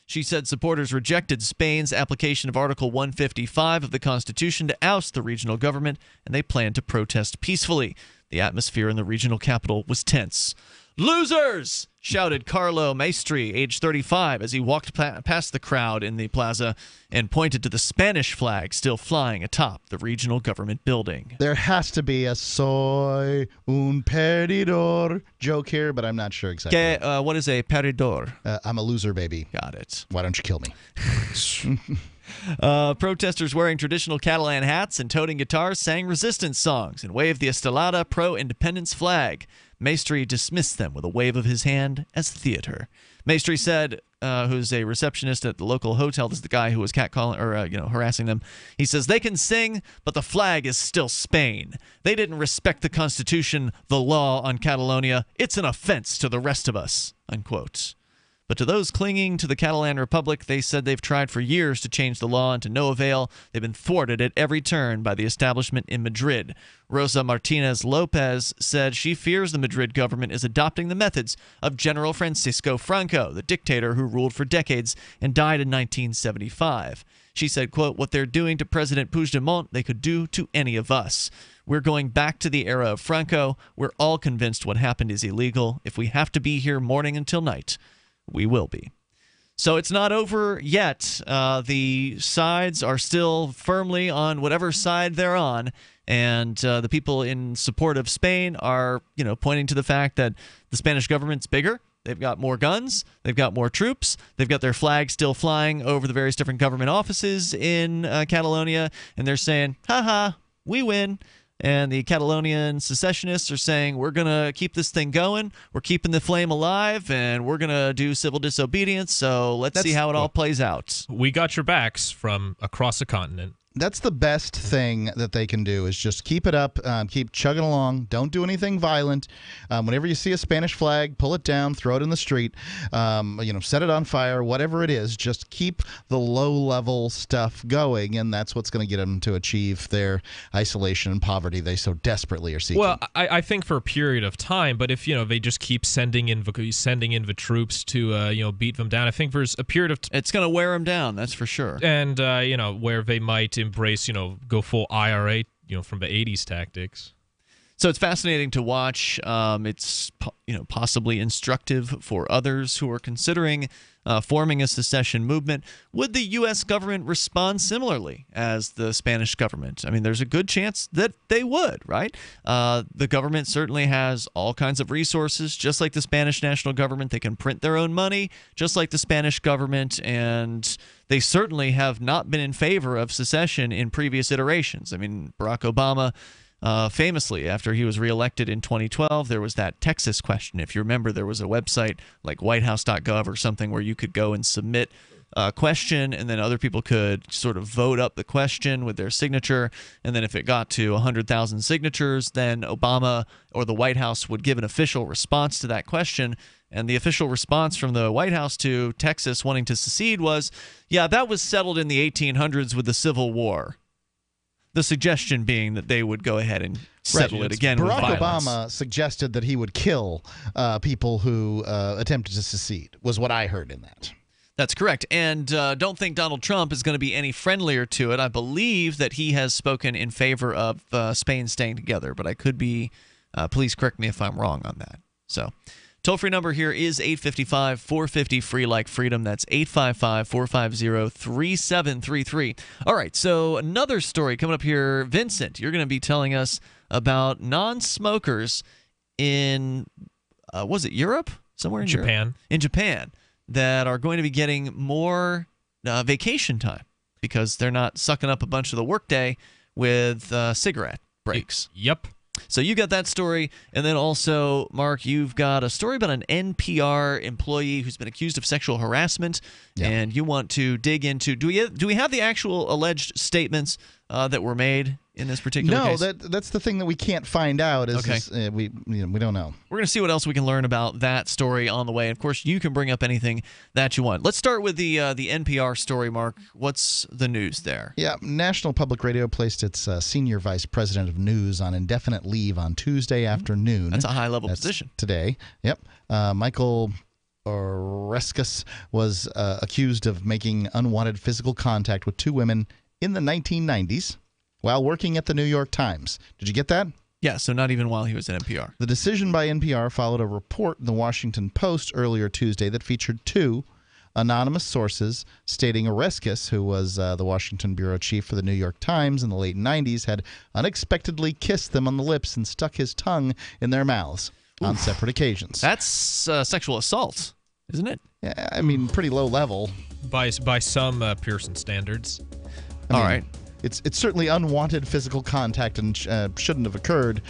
She said supporters rejected Spain's application of Article 155 of the Constitution to oust the regional government, and they planned to protest peacefully. The atmosphere in the regional capital was tense. "Losers!" shouted Carlo Maestri, age 35, as he walked past the crowd in the plaza and pointed to the Spanish flag still flying atop the regional government building. There has to be a soy un perdedor joke here, but I'm not sure exactly. What is a perdedor? I'm a loser, baby. Got it. Why don't you kill me? Protesters wearing traditional Catalan hats and toting guitars sang resistance songs and waved the Estelada pro-independence flag. Maestri dismissed them with a wave of his hand as theater. Maestri said, who's a receptionist at the local hotel, this is the guy who was catcalling or harassing them. He says, "They can sing, but the flag is still Spain. They didn't respect the Constitution, the law on Catalonia. It's an offense to the rest of us," unquote. But to those clinging to the Catalan Republic, they said they've tried for years to change the law, and to no avail. They've been thwarted at every turn by the establishment in Madrid. Rosa Martinez Lopez said she fears the Madrid government is adopting the methods of General Francisco Franco, the dictator who ruled for decades and died in 1975. She said, quote, "What they're doing to President Puigdemont, they could do to any of us. We're going back to the era of Franco. We're all convinced what happened is illegal. If we have to be here morning until night, we will be." So it's not over yet. The sides are still firmly on whatever side they're on, and the people in support of Spain are, pointing to the fact that the Spanish government's bigger. They've got more guns. They've got more troops. They've got their flag still flying over the various different government offices in Catalonia, and they're saying, "Ha, we win." And the Catalonian secessionists are saying, "We're going to keep this thing going. We're keeping the flame alive, and we're going to do civil disobedience. So let's see how it all plays out." We got your backs from across the continent. That's the best thing that they can do, is just keep it up, keep chugging along. Don't do anything violent. Whenever you see a Spanish flag, pull it down, throw it in the street, set it on fire, whatever it is. Just keep the low-level stuff going, and that's what's going to get them to achieve their isolation and poverty they so desperately are seeking. Well, I think for a period of time, but if they just keep sending in the troops to beat them down, I think there's a period of it's going to wear them down. That's for sure. And where they might embrace, go full IRA, from the 80s tactics. So it's fascinating to watch. It's possibly instructive for others who are considering forming a secession movement. Would the U.S. government respond similarly as the Spanish government? I mean, there's a good chance that they would, right? The government certainly has all kinds of resources, just like the Spanish national government. They can print their own money, just like the Spanish government, and they certainly have not been in favor of secession in previous iterations. I mean, Barack Obama, famously, after he was reelected in 2012, there was that Texas question. If you remember, there was a website like whitehouse.gov or something where you could go and submit question, and then other people could sort of vote up the question with their signature. And then if it got to 100,000 signatures, then Obama or the White House would give an official response to that question. And the official response from the White House to Texas wanting to secede was, yeah, that was settled in the 1800s with the Civil War. The suggestion being that they would go ahead and settle it again with violence. Barack Obama suggested that he would kill people who attempted to secede, was what I heard in that. That's correct. And don't think Donald Trump is going to be any friendlier to it. I believe that he has spoken in favor of Spain staying together, but I could be, please correct me if I'm wrong on that. So, toll-free number here is 855-450-FREE like freedom. That's 855-450-3733. All right, so another story coming up here. Vincent, you're going to be telling us about non-smokers in, was it Europe? Somewhere in Japan. Europe? In Japan. That are going to be getting more vacation time because they're not sucking up a bunch of the workday with cigarette breaks. Yep. So you got that story, and then also, Mark, you've got a story about an NPR employee who's been accused of sexual harassment, and you want to dig into. Do we have the actual alleged statements that were made in this particular case? No, that's the thing that we can't find out. We don't know. We're going to see what else we can learn about that story on the way. And of course, you can bring up anything that you want. Let's start with the NPR story, Mark. What's the news there? Yeah, National Public Radio placed its senior vice president of news on indefinite leave on Tuesday afternoon. That's a high-level position. Today. Yep. Michael Oreskes was accused of making unwanted physical contact with two women in the 1990s while working at the New York Times. Did you get that? Yeah, so not even while he was at NPR. The decision by NPR followed a report in the Washington Post earlier Tuesday that featured two anonymous sources stating Oreskes, who was the Washington bureau chief for the New York Times in the late 90s, had unexpectedly kissed them on the lips and stuck his tongue in their mouths on separate occasions. That's sexual assault, isn't it? Yeah, I mean, pretty low level. By some Pearson standards. All right. It's certainly unwanted physical contact and shouldn't have occurred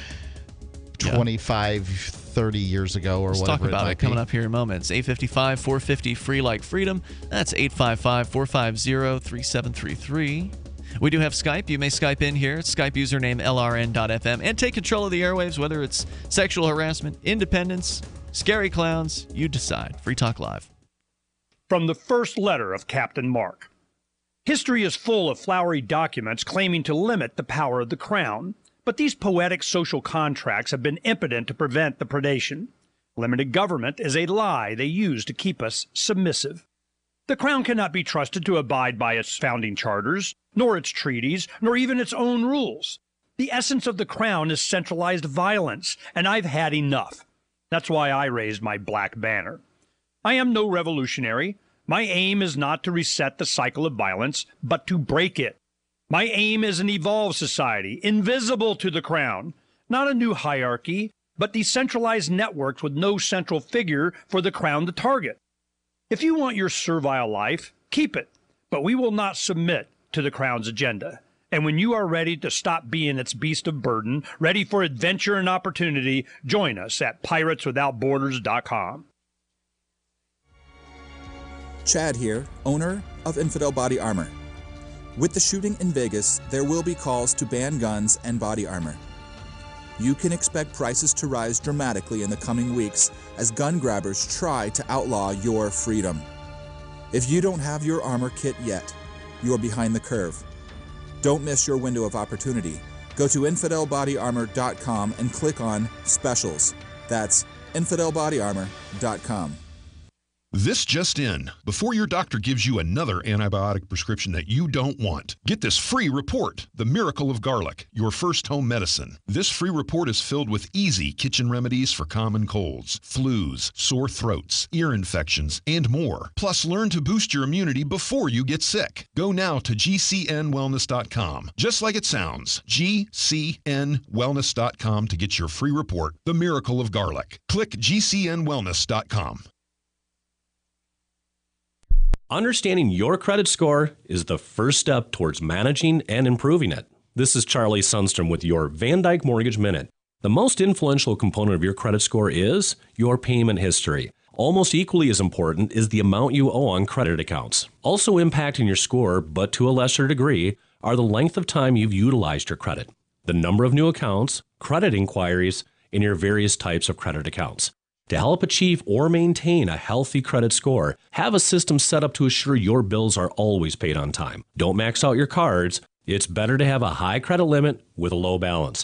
25, 30 years ago or Let's whatever. Let's talk about it coming up here in a moment. It's 855-450-FREE like freedom. That's 855-450-3733. We do have Skype. You may Skype in here. Skype username LRN.FM. And take control of the airwaves, whether it's sexual harassment, independence, scary clowns, you decide. Free Talk Live. From the first letter of Captain Mark. History is full of flowery documents claiming to limit the power of the crown, but these poetic social contracts have been impotent to prevent the predation. Limited government is a lie they use to keep us submissive. The crown cannot be trusted to abide by its founding charters, nor its treaties, nor even its own rules. The essence of the crown is centralized violence, and I've had enough. That's why I raised my black banner. I am no revolutionary. My aim is not to reset the cycle of violence, but to break it. My aim is an evolved society, invisible to the crown. Not a new hierarchy, but decentralized networks with no central figure for the crown to target. If you want your servile life, keep it, but we will not submit to the crown's agenda. And when you are ready to stop being its beast of burden, ready for adventure and opportunity, join us at pirateswithoutborders.com. Chad here, owner of Infidel Body Armor. With the shooting in Vegas, there will be calls to ban guns and body armor. You can expect prices to rise dramatically in the coming weeks as gun grabbers try to outlaw your freedom. If you don't have your armor kit yet, you're behind the curve. Don't miss your window of opportunity. Go to infidelbodyarmor.com and click on Specials. That's infidelbodyarmor.com. This just in. Before your doctor gives you another antibiotic prescription that you don't want, get this free report, The Miracle of Garlic, your first home medicine. This free report is filled with easy kitchen remedies for common colds, flus, sore throats, ear infections, and more. Plus, learn to boost your immunity before you get sick. Go now to gcnwellness.com. Just like it sounds, gcnwellness.com to get your free report, The Miracle of Garlic. Click gcnwellness.com. Understanding your credit score is the first step towards managing and improving it. This is Charlie Sundstrom with your Van Dyke Mortgage Minute. The most influential component of your credit score is your payment history. Almost equally as important is the amount you owe on credit accounts. Also impacting your score, but to a lesser degree, are the length of time you've utilized your credit, the number of new accounts, credit inquiries, and your various types of credit accounts. To help achieve or maintain a healthy credit score, have a system set up to assure your bills are always paid on time. Don't max out your cards. It's better to have a high credit limit with a low balance.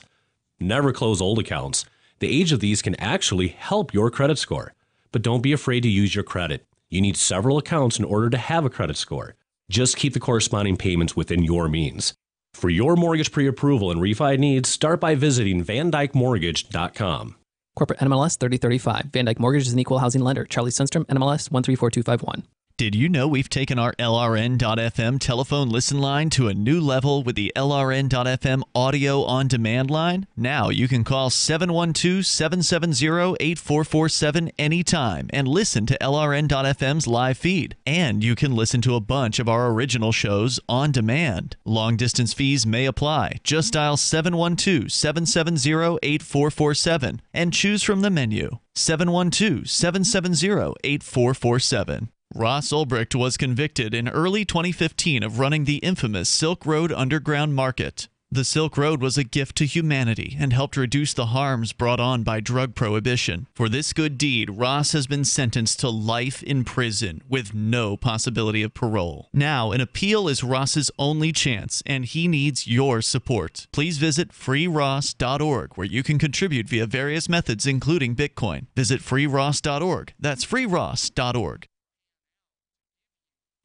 Never close old accounts. The age of these can actually help your credit score. But don't be afraid to use your credit. You need several accounts in order to have a credit score. Just keep the corresponding payments within your means. For your mortgage pre-approval and refi needs, start by visiting VanDykeMortgage.com. Corporate NMLS 3035. Van Dyke Mortgage is an equal housing lender. Charlie Sundstrom, NMLS 134251. Did you know we've taken our LRN.FM telephone listen line to a new level with the LRN.FM audio on demand line? Now you can call 712-770-8447 anytime and listen to LRN.FM's live feed. And you can listen to a bunch of our original shows on demand. Long distance fees may apply. Just dial 712-770-8447 and choose from the menu. 712-770-8447. Ross Ulbricht was convicted in early 2015 of running the infamous Silk Road Underground Market. The Silk Road was a gift to humanity and helped reduce the harms brought on by drug prohibition. For this good deed, Ross has been sentenced to life in prison with no possibility of parole. Now, an appeal is Ross's only chance, and he needs your support. Please visit freeross.org, where you can contribute via various methods, including Bitcoin. Visit freeross.org. That's freeross.org.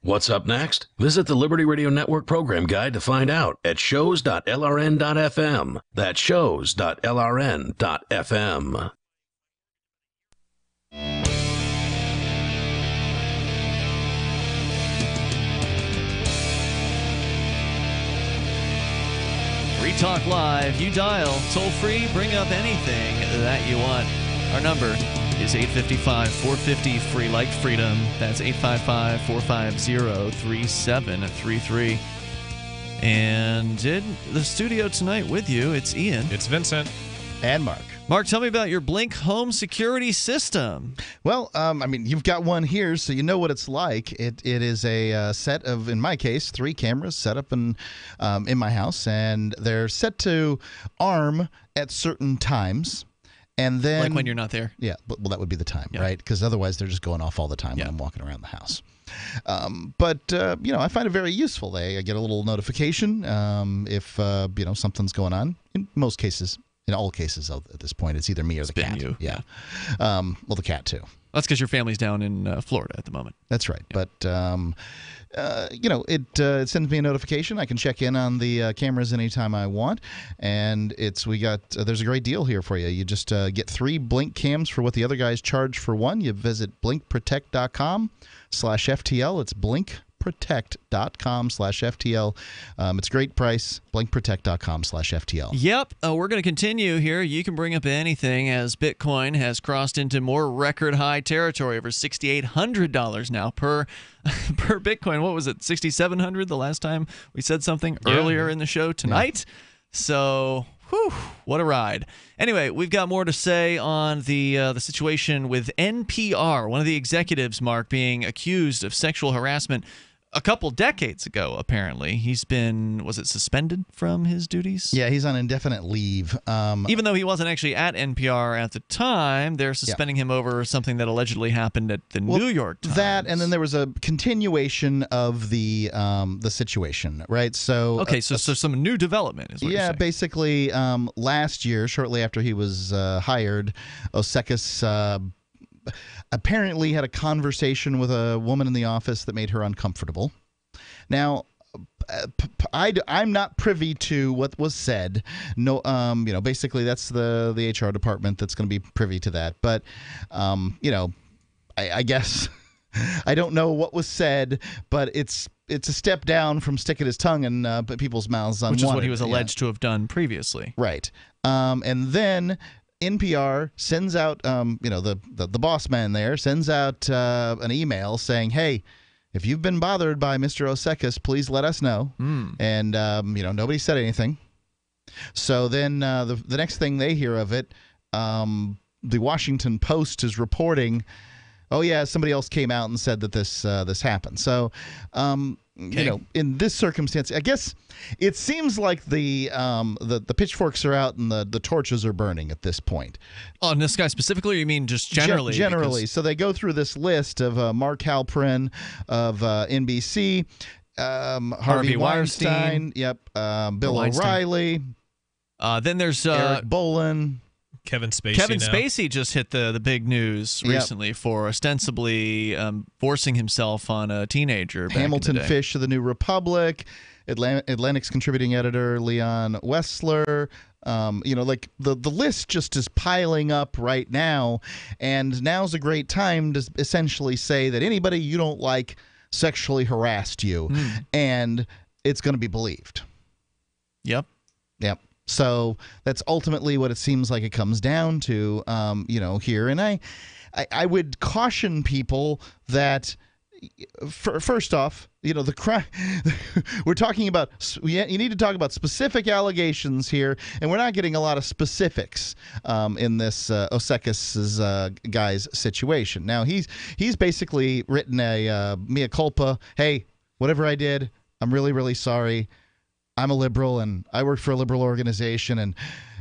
What's up next? Visit the Liberty Radio Network program guide to find out at shows.lrn.fm. That's shows.lrn.fm. Free Talk Live. You dial toll free, bring up anything that you want. Our number is 855-450-FREE like freedom. That's 855-450-3733. And in the studio tonight with you, it's Ian. It's Vincent. And Mark. Mark, tell me about your Blink home security system. Well, I mean, you've got one here, so you know what it's like. It is a set of, in my case, 3 cameras set up in my house, and they're set to arm at certain times. And then, like when you're not there? Yeah, well, that would be the time, right? Because otherwise they're just going off all the time when I'm walking around the house. But I find it very useful. I get a little notification if, something's going on. In most cases, in all cases at this point, it's either me or the cat. You. Yeah. Well, the cat, too. That's because your family's down in Florida at the moment. That's right. Yeah. But, it sends me a notification. I can check in on the cameras anytime I want. And there's a great deal here for you. You just get 3 Blink cams for what the other guys charge for one. You visit blinkprotect.com/FTL. It's blinkprotect.com/FTL. It's a great price. Blinkprotect.com/FTL. Yep. We're going to continue here. You can bring up anything as Bitcoin has crossed into more record high territory, over $6,800 now per Bitcoin. What was it? $6,700 the last time we said something earlier in the show tonight. Yeah. So, whew, what a ride. Anyway, we've got more to say on the situation with NPR, one of the executives, Mark, being accused of sexual harassment a couple decades ago, apparently. He's been, was it suspended from his duties? Yeah, he's on indefinite leave. Even though he wasn't actually at NPR at the time, they're suspending him over something that allegedly happened at the New York Times. That, and then there was a continuation of the situation, right? So so some new development is what you're saying. Basically, last year, shortly after he was hired, Osekis apparently had a conversation with a woman in the office that made her uncomfortable. Now, I'm not privy to what was said. No, basically that's the HR department that's going to be privy to that. But, I guess I don't know what was said, but it's a step down from sticking his tongue in people's mouths. Which is what he was alleged to have done previously. Right. And then NPR sends out, the boss man there sends out an email saying, hey, if you've been bothered by Mr. Osekis, please let us know. And, nobody said anything. So then the next thing they hear of it, the Washington Post is reporting oh yeah, somebody else came out and said that this happened. So, in this circumstance, I guess it seems like the pitchforks are out and the torches are burning at this point. On this guy specifically, or you mean just generally? Generally. So they go through this list of Mark Halperin of NBC, Harvey Weinstein, Bill O'Reilly. Then there's Eric Bolin. Kevin Spacey. Kevin Spacey just hit the big news recently for ostensibly forcing himself on a teenager. Hamilton Fish of the New Republic, Atlantic's contributing editor Leon Wessler. The list just is piling up right now, and now's a great time to essentially say that anybody you don't like sexually harassed you, and it's going to be believed. Yep. So that's ultimately what it seems like it comes down to, here. And I would caution people that, first off, the crime. We're talking about. You need to talk about specific allegations here, and we're not getting a lot of specifics in this Osekis' guy's situation. Now he's basically written a mea culpa. Hey, whatever I did, I'm really, really sorry. I'm a liberal, and I work for a liberal organization, and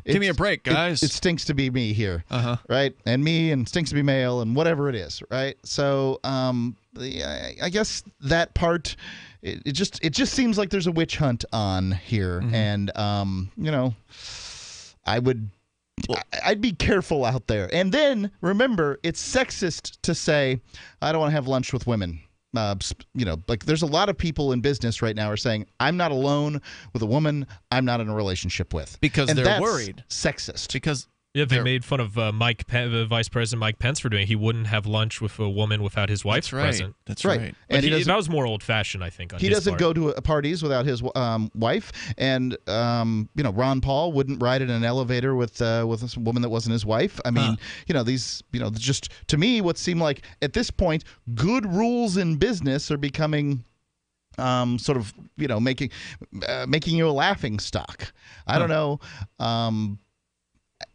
give me a break, guys. It stinks to be me here, right? And me, and stinks to be male, and whatever it is, right? So, I guess that part, it just seems like there's a witch hunt on here, and I'd be careful out there. And then remember, it's sexist to say I don't want to have lunch with women. There's a lot of people in business right now are saying, I'm not alone with a woman I'm not in a relationship with. Because they're worried. Sexist. Because they made fun of Vice President Mike Pence for doing it. He wouldn't have lunch with a woman without his wife present. That's right. And that was more old-fashioned, I think. He doesn't go to parties without his wife, and Ron Paul wouldn't ride in an elevator with a woman that wasn't his wife. I mean, just to me, what seemed like at this point, good rules in business are becoming making you a laughing stock. I don't know.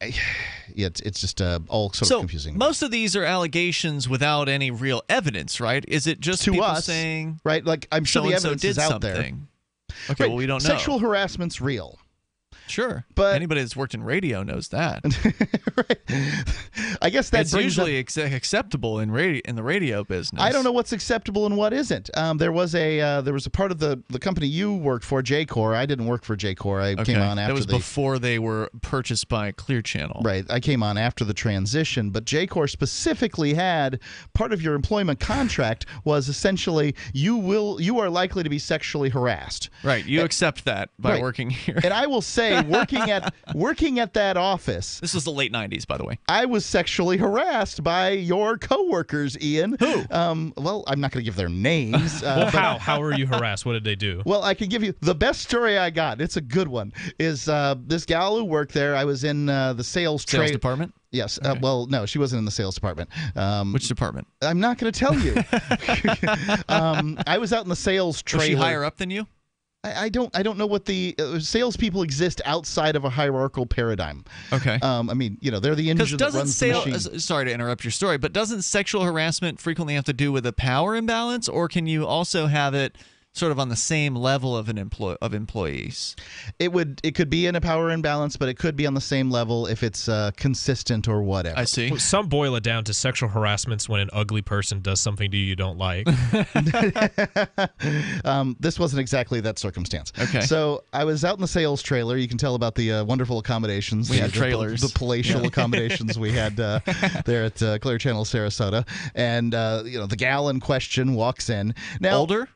It's just all sort of confusing. Most of these are allegations without any real evidence, right? Is it just to people us, saying, right? Like I'm sure the evidence is out there. Okay, right. Well, we don't know. Sexual harassment's real. Sure, but anybody that's worked in radio knows that. Right. I guess that's usually acceptable in the radio business. I don't know what's acceptable and what isn't. There was a part of the company you worked for, J-Core. I didn't work for J-Core. I came on after. That was before they were purchased by Clear Channel. Right. I came on after the transition, but J-Core specifically had part of your employment contract was essentially you are likely to be sexually harassed. Right. You accept that by working here. And I will say, working at that office. This was the late 90s, by the way. I was sexually harassed by your coworkers, Ian. Who? Well, I'm not going to give their names. How were you harassed? What did they do? Well, I can give you the best story I got. It's a good one. Is this gal who worked there? I was in the sales department. Yes. Okay. Well, no, she wasn't in the sales department. Which department? I'm not going to tell you. I was out in the sales trailer. Was she higher up than you? I don't know what the salespeople exist outside of a hierarchical paradigm. Okay. They're the engine that runs the machine. Sorry to interrupt your story, but doesn't sexual harassment frequently have to do with a power imbalance, or can you also have it sort of on the same level of employees? It could be in a power imbalance, but it could be on the same level if it's consistent or whatever. I see. Well, some boil it down to sexual harassment's when an ugly person does something to you don't like. This wasn't exactly that circumstance. Okay. So I was out in the sales trailer. You can tell about the wonderful accommodations. We had trailers. The palatial accommodations we had there at Clear Channel Sarasota. And, the gal in question walks in. Now, older?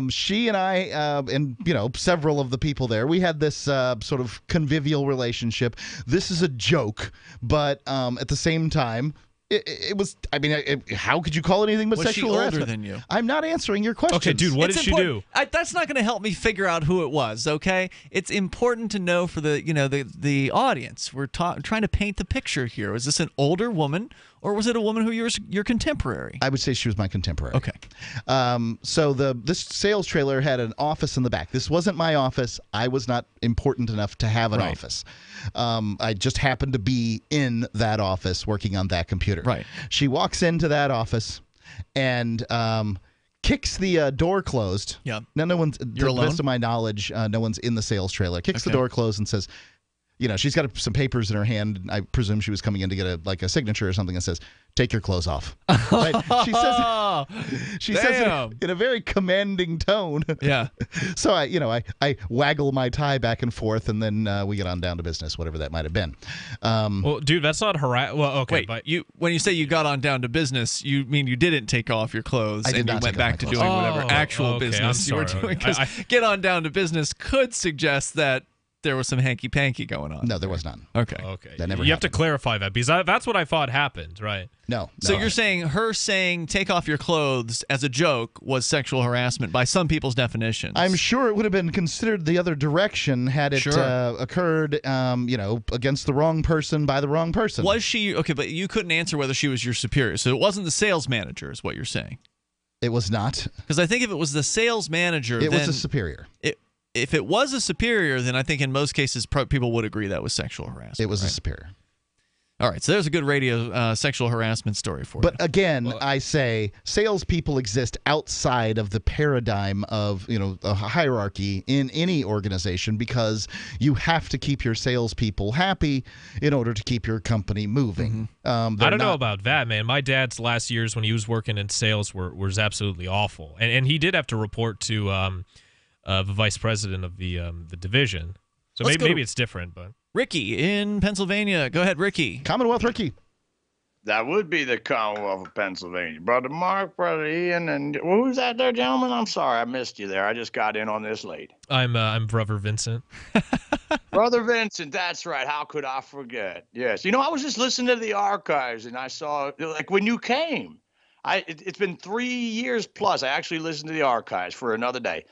She and I, and several of the people there, we had this sort of convivial relationship. This is a joke, but at the same time, it was. I mean, how could you call it anything but sexual harassment? Was she older than you? I'm not answering your question. Okay, dude, what did she do? That's not going to help me figure out who it was. Okay, it's important to know for the audience. We're trying to paint the picture here. Was this an older woman Or was it a woman who your contemporary? I would say she was my contemporary. Okay. So this sales trailer had an office in the back. This wasn't my office. I was not important enough to have an office. I just happened to be in that office working on that computer. Right. She walks into that office and kicks the door closed. Yeah. Now, no one's, to You're the alone? best of my knowledge, no one's in the sales trailer. Kicks the door closed and says, she's got some papers in her hand. And I presume she was coming in to get a signature or something, and says, "Take your clothes off." Right? She says it in a very commanding tone. Yeah. So I waggle my tie back and forth, and then we get on down to business, whatever that might have been. Well, dude, that's not harassment. Well, okay, Wait, but when you say you got on down to business, you mean you didn't take off your clothes and you went back to doing whatever actual business you were doing? Because get on down to business could suggest that there was some hanky-panky going on. No, there was none. Okay. That never you have to clarify that because that's what I thought happened, right? No. So you're saying her saying "take off your clothes" as a joke was sexual harassment by some people's definitions? I'm sure it would have been considered the other direction had it occurred, against the wrong person by the wrong person. Was she okay? But you couldn't answer whether she was your superior, so it wasn't the sales manager, is what you're saying? It was not. Because I think if it was the sales manager, it was a superior. If it was a superior, then I think in most cases people would agree that was sexual harassment. It was a superior. All right, so there's a good radio sexual harassment story for you. But again, I say salespeople exist outside of the paradigm of a hierarchy in any organization because you have to keep your salespeople happy in order to keep your company moving. I don't know about that, man. My dad's last years when he was working in sales was absolutely awful, and he did have to report to the vice president of the division. So maybe it's different, but. Ricky in Pennsylvania. Go ahead, Ricky. Commonwealth Ricky. That would be the Commonwealth of Pennsylvania. Brother Mark, Brother Ian, and who's that there, gentleman? I'm sorry, I missed you there. I just got in on this late. I'm Brother Vincent. Brother Vincent, that's right. How could I forget? Yes. I was just listening to the archives, and I saw, like, when you came. It's been 3 years plus. I actually listened to the archives for another day.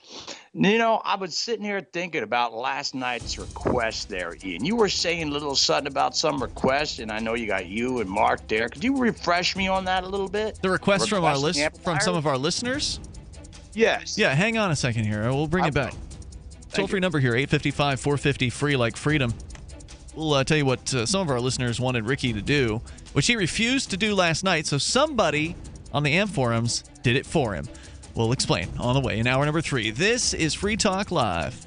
I was sitting here thinking about last night's request there, Ian. You were saying a little something about some request, and I know you got you and Mark there. Could you refresh me on that a little bit? The request from some of our listeners? Yes. Yeah, hang on a second here. We'll bring it back. Toll-free number here, 855-450-FREE like freedom. We'll tell you what some of our listeners wanted Ricky to do, which he refused to do last night, so somebody on the AMP forums did it for him. We'll explain on the way in hour number 3. This is Free Talk Live.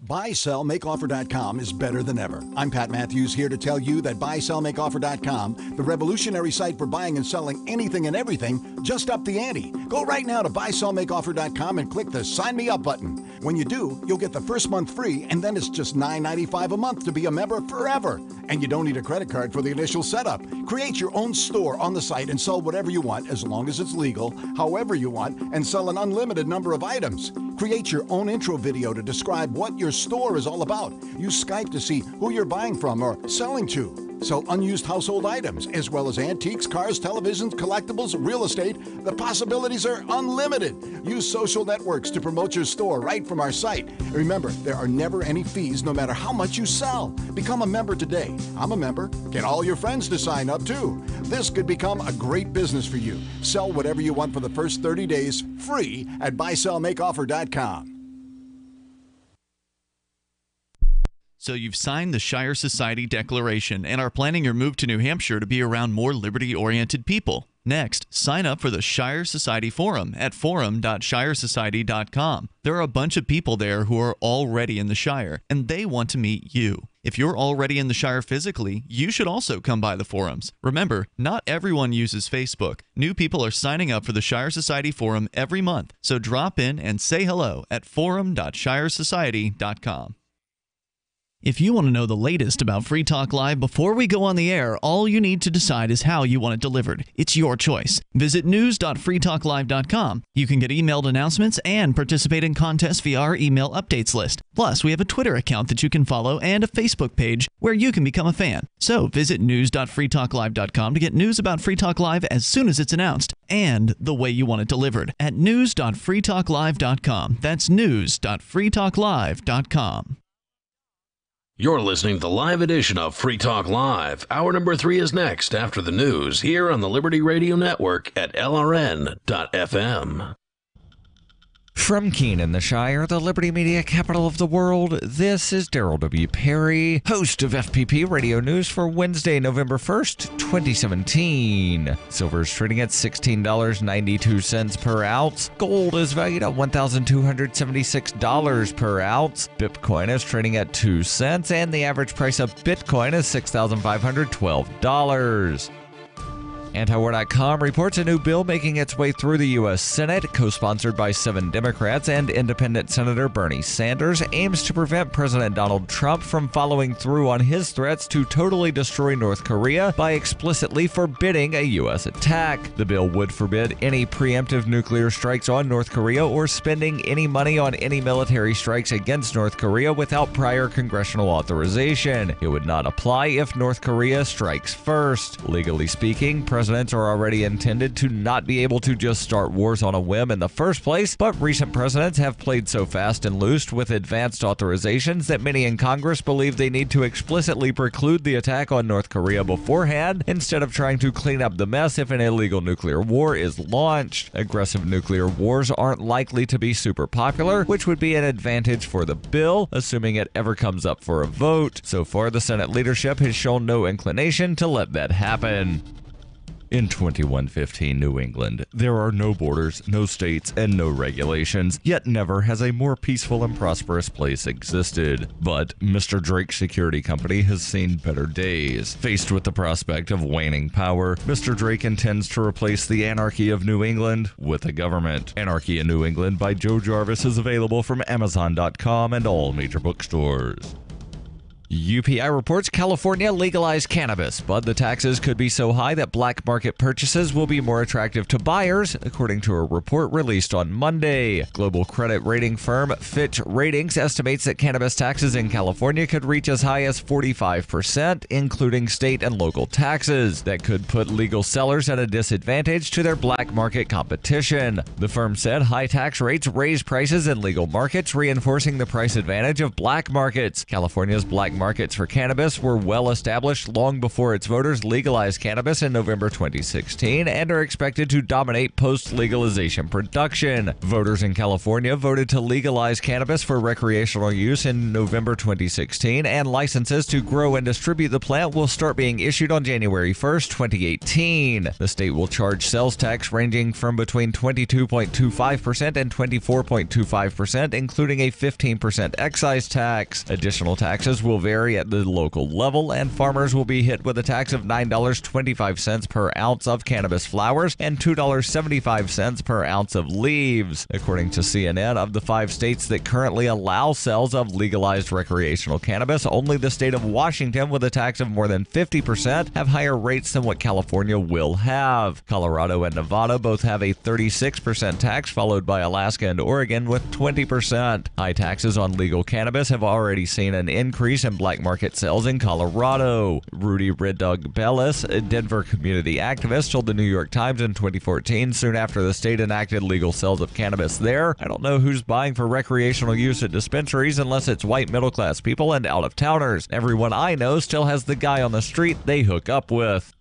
BuySellMakeOffer.com is better than ever. I'm Pat Matthews here to tell you that BuySellMakeOffer.com, the revolutionary site for buying and selling anything and everything, just upped the ante. Go right now to BuySellMakeOffer.com and click the Sign Me Up button. When you do, you'll get the first month free, and then it's just $9.95 a month to be a member forever. And you don't need a credit card for the initial setup. Create your own store on the site and sell whatever you want, as long as it's legal, however you want, and sell an unlimited number of items. Create your own intro video to describe what your store is all about. Use Skype to see who you're buying from or selling to. Sell unused household items, as well as antiques, cars, televisions, collectibles, real estate. The possibilities are unlimited. Use social networks to promote your store right from our site. Remember, there are never any fees, no matter how much you sell. Become a member today. I'm a member. Get all your friends to sign up, too. This could become a great business for you. Sell whatever you want for the first 30 days, free at BuySellMakeOffer.com. So you've signed the Shire Society Declaration and are planning your move to New Hampshire to be around more liberty-oriented people. Next, sign up for the Shire Society Forum at forum.shiresociety.com. There are a bunch of people there who are already in the Shire, and they want to meet you. If you're already in the Shire physically, you should also come by the forums. Remember, not everyone uses Facebook. New people are signing up for the Shire Society Forum every month, so drop in and say hello at forum.shiresociety.com. If you want to know the latest about Free Talk Live before we go on the air, all you need to decide is how you want it delivered. It's your choice. Visit news.freetalklive.com. You can get emailed announcements and participate in contests via our email updates list. Plus, we have a Twitter account that you can follow and a Facebook page where you can become a fan. So visit news.freetalklive.com to get news about Free Talk Live as soon as it's announced and the way you want it delivered at news.freetalklive.com. That's news.freetalklive.com. You're listening to the live edition of Free Talk Live. Hour number 3 is next after the news here on the Liberty Radio Network at LRN.FM. From Keene in the Shire, the Liberty Media capital of the world, this is Daryl W. Perry, host of FPP Radio News for Wednesday, November 1st, 2017. Silver is trading at $16.92 per ounce. Gold is valued at $1,276 per ounce. Bitcoin is trading at 2 cents, and the average price of Bitcoin is $6,512. Antiwar.com reports a new bill making its way through the U.S. Senate, co-sponsored by 7 Democrats and independent Senator Bernie Sanders, aims to prevent President Donald Trump from following through on his threats to totally destroy North Korea by explicitly forbidding a U.S. attack. The bill would forbid any preemptive nuclear strikes on North Korea or spending any money on any military strikes against North Korea without prior congressional authorization. It would not apply if North Korea strikes first. Legally speaking, presidents are already intended to not be able to just start wars on a whim in the first place, but recent presidents have played so fast and loose with advanced authorizations that many in Congress believe they need to explicitly preclude the attack on North Korea beforehand instead of trying to clean up the mess if an illegal nuclear war is launched. Aggressive nuclear wars aren't likely to be super popular, which would be an advantage for the bill, assuming it ever comes up for a vote. So far, the Senate leadership has shown no inclination to let that happen. In 2115 New England, there are no borders, no states, and no regulations, yet never has a more peaceful and prosperous place existed. But Mr. Drake's security company has seen better days. Faced with the prospect of waning power, Mr. Drake intends to replace the anarchy of New England with a government. Anarchy in New England by Joe Jarvis is available from Amazon.com and all major bookstores. UPI reports California legalized cannabis, but the taxes could be so high that black market purchases will be more attractive to buyers, according to a report released on Monday. Global credit rating firm Fitch Ratings estimates that cannabis taxes in California could reach as high as 45%, including state and local taxes. That could put legal sellers at a disadvantage to their black market competition. The firm said high tax rates raise prices in legal markets, reinforcing the price advantage of black markets. California's black markets for cannabis were well established long before its voters legalized cannabis in November 2016 and are expected to dominate post-legalization production. Voters in California voted to legalize cannabis for recreational use in November 2016, and licenses to grow and distribute the plant will start being issued on January 1st, 2018. The state will charge sales tax ranging from between 22.25% and 24.25%, including a 15% excise tax. Additional taxes will vary at the local level, and farmers will be hit with a tax of $9.25 per ounce of cannabis flowers and $2.75 per ounce of leaves. According to CNN, of the 5 states that currently allow sales of legalized recreational cannabis, only the state of Washington, with a tax of more than 50%, have higher rates than what California will have. Colorado and Nevada both have a 36% tax, followed by Alaska and Oregon with 20%. High taxes on legal cannabis have already seen an increase in black market sales in Colorado. Rudy Red Dog Bellis, a Denver community activist, told the New York Times in 2014, soon after the state enacted legal sales of cannabis there, "I don't know who's buying for recreational use at dispensaries unless it's white middle-class people and out-of-towners. Everyone I know still has the guy on the street they hook up with."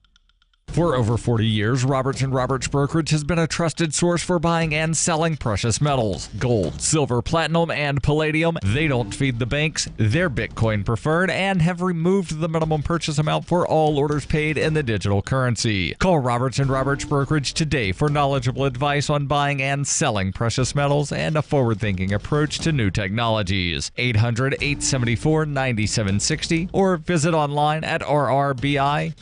For over 40 years, Roberts & Roberts Brokerage has been a trusted source for buying and selling precious metals. Gold, silver, platinum, and palladium. They don't feed the banks. They're Bitcoin preferred and have removed the minimum purchase amount for all orders paid in the digital currency. Call Roberts & Roberts Brokerage today for knowledgeable advice on buying and selling precious metals and a forward-thinking approach to new technologies. 800-874-9760 or visit online at rrbi.co.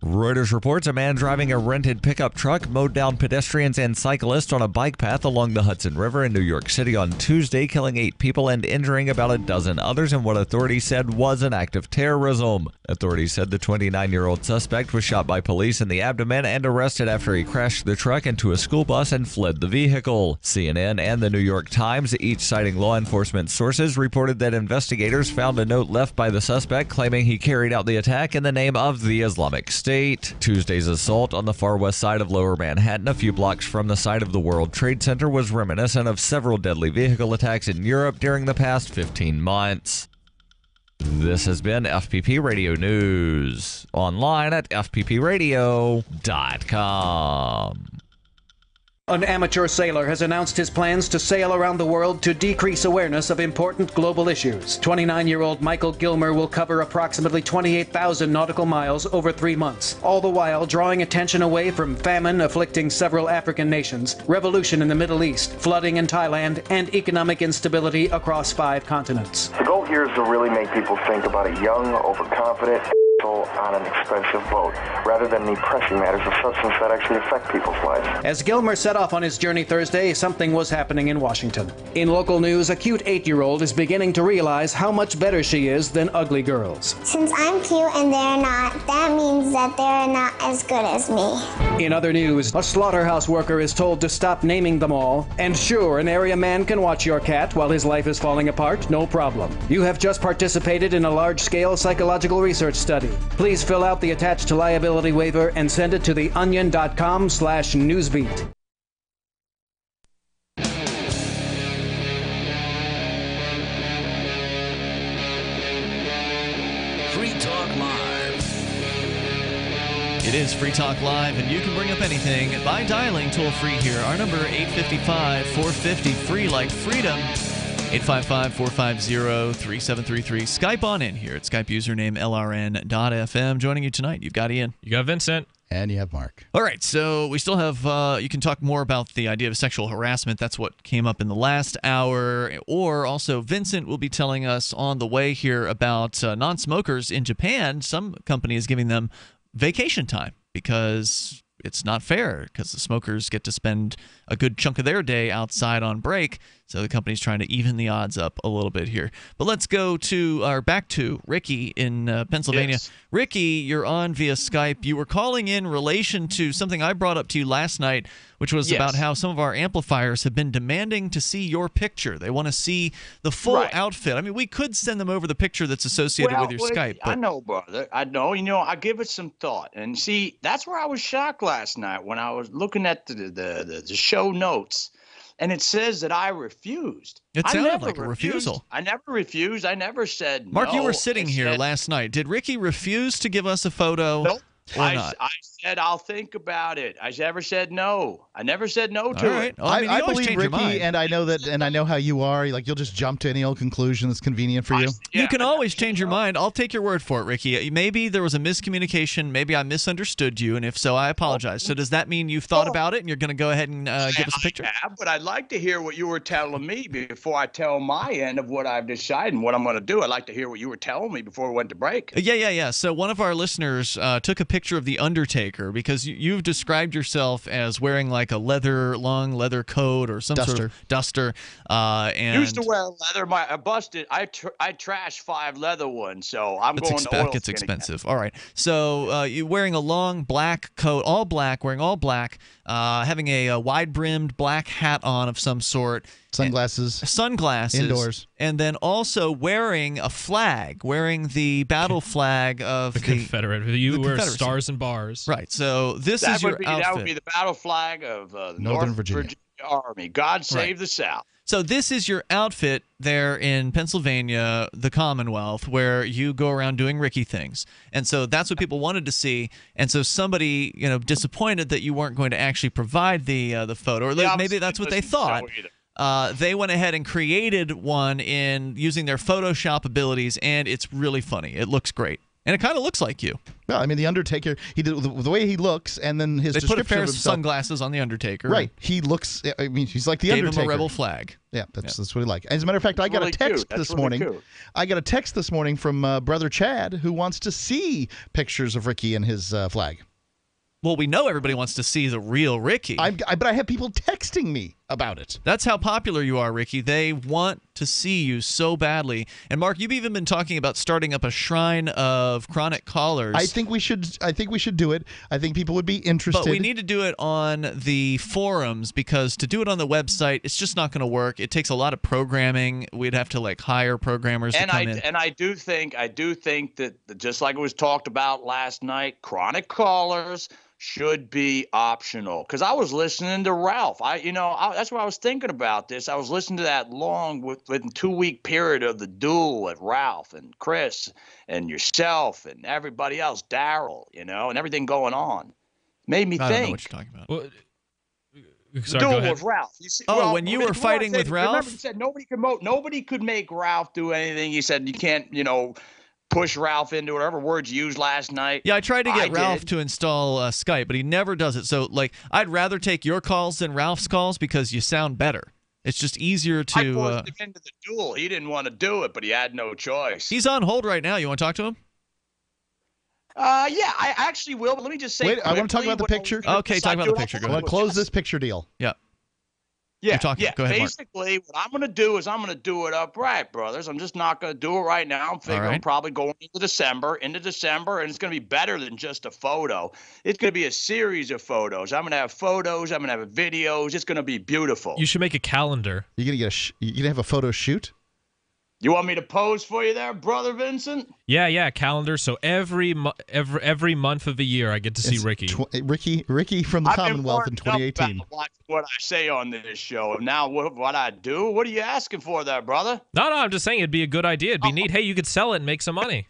Reuters reports a man driving a rented pickup truck mowed down pedestrians and cyclists on a bike path along the Hudson River in New York City on Tuesday, killing 8 people and injuring about a dozen others in what authorities said was an act of terrorism. Authorities said the 29-year-old suspect was shot by police in the abdomen and arrested after he crashed the truck into a school bus and fled the vehicle. CNN and the New York Times, each citing law enforcement sources, reported that investigators found a note left by the suspect claiming he carried out the attack in the name of the Islamic State. State. Tuesday's assault on the far west side of Lower Manhattan, a few blocks from the site of the World Trade Center, was reminiscent of several deadly vehicle attacks in Europe during the past 15 months. This has been FPP Radio News, online at fppradio.com. An amateur sailor has announced his plans to sail around the world to decrease awareness of important global issues. 29-year-old Michael Gilmer will cover approximately 28,000 nautical miles over 3 months, all the while drawing attention away from famine afflicting several African nations, revolution in the Middle East, flooding in Thailand, and economic instability across 5 continents. The goal here is to really make people think about a young, overconfident on an expensive boat, rather than the pressing matters of substance that actually affect people's lives. As Gilmer set off on his journey Thursday, something was happening in Washington. In local news, a cute 8-year-old is beginning to realize how much better she is than ugly girls. Since I'm cute and they're not, that means that they're not as good as me. In other news, a slaughterhouse worker is told to stop naming them all. And sure, an area man can watch your cat while his life is falling apart, no problem. You have just participated in a large-scale psychological research study. Please fill out the attached liability waiver and send it to theonion.com/newsbeat. Free Talk Live. It is Free Talk Live, and you can bring up anything by dialing toll-free here. Our number, 855-450-FREE, like freedom. 855-450-3733. Skype on in here at Skype username LRN.FM. Joining you tonight, you've got Ian. You got Vincent. And you have Mark. All right, so we still have, you can talk more about the idea of sexual harassment. That's what came up in the last hour. Or also, Vincent will be telling us on the way here about non-smokers in Japan. Some company is giving them vacation time because it's not fair, because the smokers get to spend a good chunk of their day outside on break. So the company's trying to even the odds up a little bit here. But let's go to back to Ricky in Pennsylvania. Yes. Ricky, you're on via Skype. You were calling in relation to something I brought up to you last night, which was about how some of our amplifiers have been demanding to see your picture. They want to see the full outfit. I mean, we could send them over the picture that's associated with your Skype. But... I know, brother. I know. You know, I give it some thought. And see, that's where I was shocked last night when I was looking at the show notes. And it says that I refused. It sounded like a refusal. I never refused. I never said Mark, no. You were sitting here last night. Did Ricky refuse to give us a photo? Nope. Or not? I said I'll think about it. I never said no. I never said no to it. Well, I believe Ricky, and I know that, and I know how you are. Like, you'll just jump to any old conclusion that's convenient for you. You can always change your mind. I'll take your word for it, Ricky. Maybe there was a miscommunication. Maybe I misunderstood you, and if so, I apologize. So does that mean you've thought about it and you're going to go ahead and give us a picture? Yeah, but I'd like to hear what you were telling me before I tell my end of what I've decided and what I'm going to do. I'd like to hear what you were telling me before we went to break. Yeah. So one of our listeners took a picture of the Undertaker, because you've described yourself as wearing like a long leather coat or some sort of duster. And used to wear leather. I busted. I trashed 5 leather ones, so I'm going to oil. It's expensive. All right. So you're wearing a long black coat, all black, wearing all black, having a wide-brimmed black hat on of some sort. Sunglasses. Indoors. And then also wearing a flag, wearing the battle flag of the Confederate. You wear stars and bars. Right. So this is your outfit. That would be the battle flag of the Northern Virginia Army. God save the South. So this is your outfit there in Pennsylvania, the Commonwealth, where you go around doing Ricky things. And so that's what people wanted to see. And so somebody, disappointed that you weren't going to actually provide the photo, or maybe that's what they thought. They went ahead and created one in using their Photoshop abilities, and it's really funny. It looks great. And it kind of looks like you. Well, I mean, the Undertaker, he did the way he looks, and then his description put a pair of himself, sunglasses on the Undertaker. Right. He looks. I mean, he's like the Undertaker. Gave him a rebel flag. Yeah, that's what he like. As a matter of fact, I got a text this morning. I got a text this morning from brother Chad, who wants to see pictures of Ricky and his flag. Well, we know everybody wants to see the real Ricky. But I have people texting me about it. That's how popular you are, Ricky. They want to see you so badly. And Mark, you've even been talking about starting up a shrine of chronic callers. I think we should do it. I think people would be interested. But we need to do it on the forums, because to do it on the website, it's just not going to work. It takes a lot of programming. We'd have to hire programmers to come in. And I do think that just like it was talked about last night, chronic callers should be optional. Because I was listening to Ralph. That's what I was thinking about this. I was listening to that long within 2-week period of the duel with Ralph and Chris and yourself and everybody else, Daryl, and everything going on. Made me think. I don't know what you're talking about. Well, the duel with Ralph. You see, when you were fighting with Ralph? Remember, you said nobody could make Ralph do anything. You said you can't, push Ralph into whatever words you used last night. Yeah, I tried to get Ralph to install Skype, but he never does it. So, I'd rather take your calls than Ralph's calls because you sound better. It's just easier to. I forced him into the duel. He didn't want to do it, but he had no choice. He's on hold right now. You want to talk to him? Yeah, I actually will. But let me just say. Wait, I want to talk about the picture. Okay, talk about the picture. Go I want to close this picture deal. Yeah. Yeah, Go ahead, basically, what I'm going to do is I'm going to do it upright, brothers. I'm just not going to do it right now. I'm figuring I'm probably going into December, and it's going to be better than just a photo. It's going to be a series of photos. I'm going to have photos. I'm going to have videos. It's going to be beautiful. You should make a calendar. You're going to have a photo shoot? You want me to pose for you there, brother Vincent? Yeah, calendar. So every month of the year, I get to see Ricky. Ricky from the Commonwealth in 2018. Watch what I say on this show. Now, what I do? What are you asking for there, brother? No, I'm just saying it'd be a good idea. It'd be neat. Hey, you could sell it and make some money.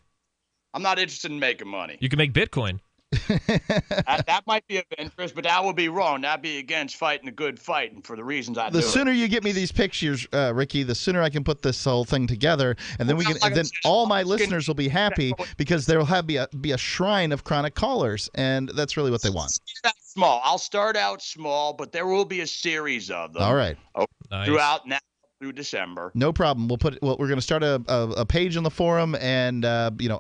I'm not interested in making money. You can make Bitcoin. That might be of interest, but that would be wrong. That'd be against fighting a good fight, and for the reasons I do. The sooner you get me these pictures, Ricky, the sooner I can put this whole thing together, and then then all my listeners will be happy because there will be a shrine of chronic callers, and that's really what they want. Small. I'll start out small, but there will be a series of them. All right. Throughout now through December. No problem. We're going to start a page on the forum, and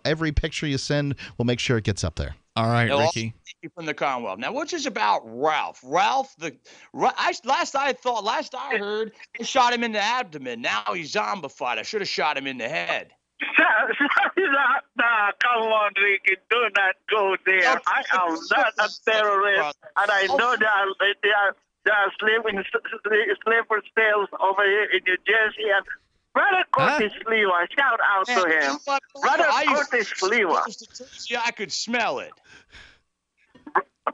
every picture you send, we'll make sure it gets up there. All right, Ricky. From the Commonwealth. Now, which is about Ralph. Last I heard, I shot him in the abdomen. Now he's zombified. I should have shot him in the head. Come on, Ricky. Do not go there. I am not a terrorist, and I know there are sleeper cells over here in New Jersey, and Brother Curtis Lewa, shout out to him. Brother Curtis Lewa. Yeah, I could smell it.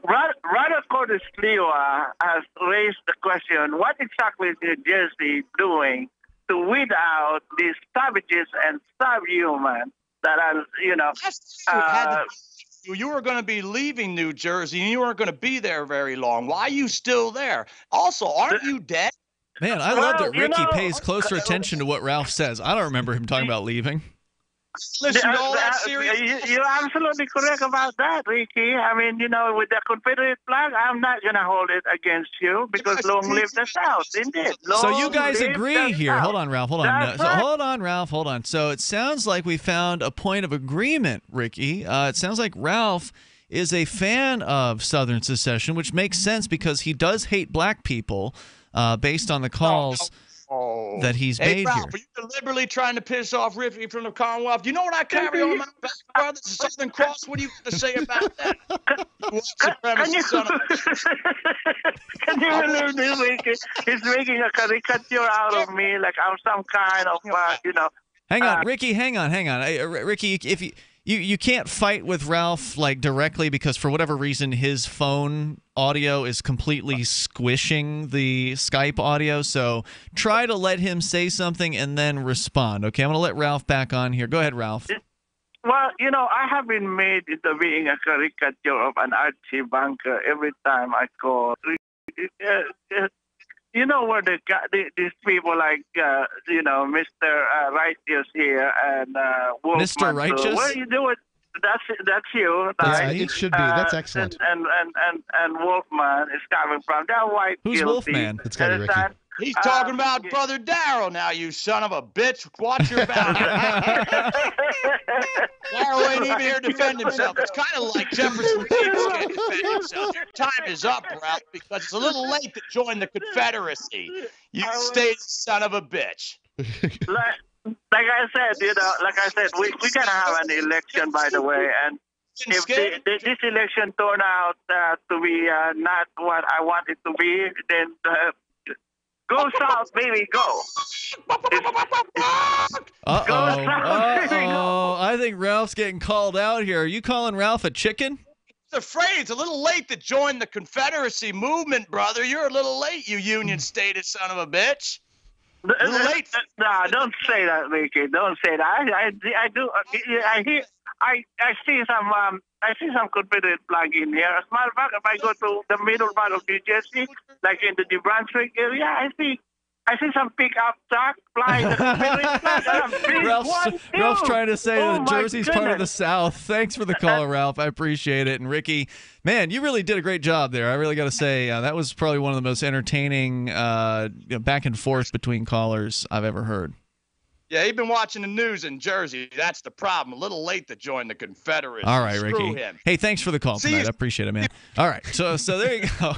Brother Curtis Lewa has raised the question, what exactly is New Jersey doing to weed out these savages and subhumans that are, you were going to be leaving New Jersey, and you weren't going to be there very long. Why are you still there? Also, aren't you dead? Man, I love that Ricky pays closer attention to what Ralph says. I don't remember him talking about leaving. Listen to all that serious. You're absolutely correct about that, Ricky. I mean, with the Confederate flag, I'm not going to hold it against you because long live the South, indeed. So you guys agree here. Hold on, Ralph. Hold on. Hold on, Ralph. Hold on. So it sounds like we found a point of agreement, Ricky. It sounds like Ralph is a fan of Southern secession, which makes sense because he does hate black people based on the calls that he's made Ralph, here. Are you deliberately trying to piss off Ricky from the Commonwealth? You know what I carry on my back, brother? The Southern Cross. What do you have to say about that? Can you believe this, Ricky? He's making a caricature out of me like I'm some kind of, Hang on, Ricky. Hang on. Ricky, if you can't fight with Ralph directly because for whatever reason his phone audio is completely squishing the Skype audio. So try to let him say something and then respond. Okay, I'm going to let Ralph back on here. Go ahead, Ralph. Well, I have been made into being a caricature of an Archie banker every time I call. Where these people like, Mr. Righteous here and Wolfman. Mr. Righteous? Where you do it? That's you. Right? It should be. That's excellent. And Wolfman is coming from that white. Who's guilty. Wolfman? It's got to be Ricky. He's talking about Brother Darrell now, you son of a bitch. Watch your back. Darrell ain't even here to defend himself. It's kind of like Jefferson Davis can't defend himself. Your time is up, Ralph, because it's a little late to join the Confederacy. You stay son of a bitch. Like I said, we gotta have an election, by the way, and if this election turned out to be not what I want it to be, then go south, baby, go. Uh-oh. I think Ralph's getting called out here. Are you calling Ralph a chicken? He's afraid. It's a little late to join the Confederacy movement, brother. You're a little late, you Union Stated son of a bitch. No, don't say that, Mickey. Don't say that. I see some Confederate flag in here. As a matter of fact, if I go to the middle part of New Jersey, like in the New Brunswick area, I see some pickup truck flying the Confederate flag. Ralph's trying to say that Jersey's part of the South. Thanks for the call, Ralph. I appreciate it. And Ricky, man, you really did a great job there. I really got to say that was probably one of the most entertaining back and forth between callers I've ever heard. Yeah, he's been watching the news in Jersey. That's the problem. A little late to join the Confederacy. All right, Screw Ricky. him. Hey, thanks for the call tonight. I appreciate it, man. All right, so there you go.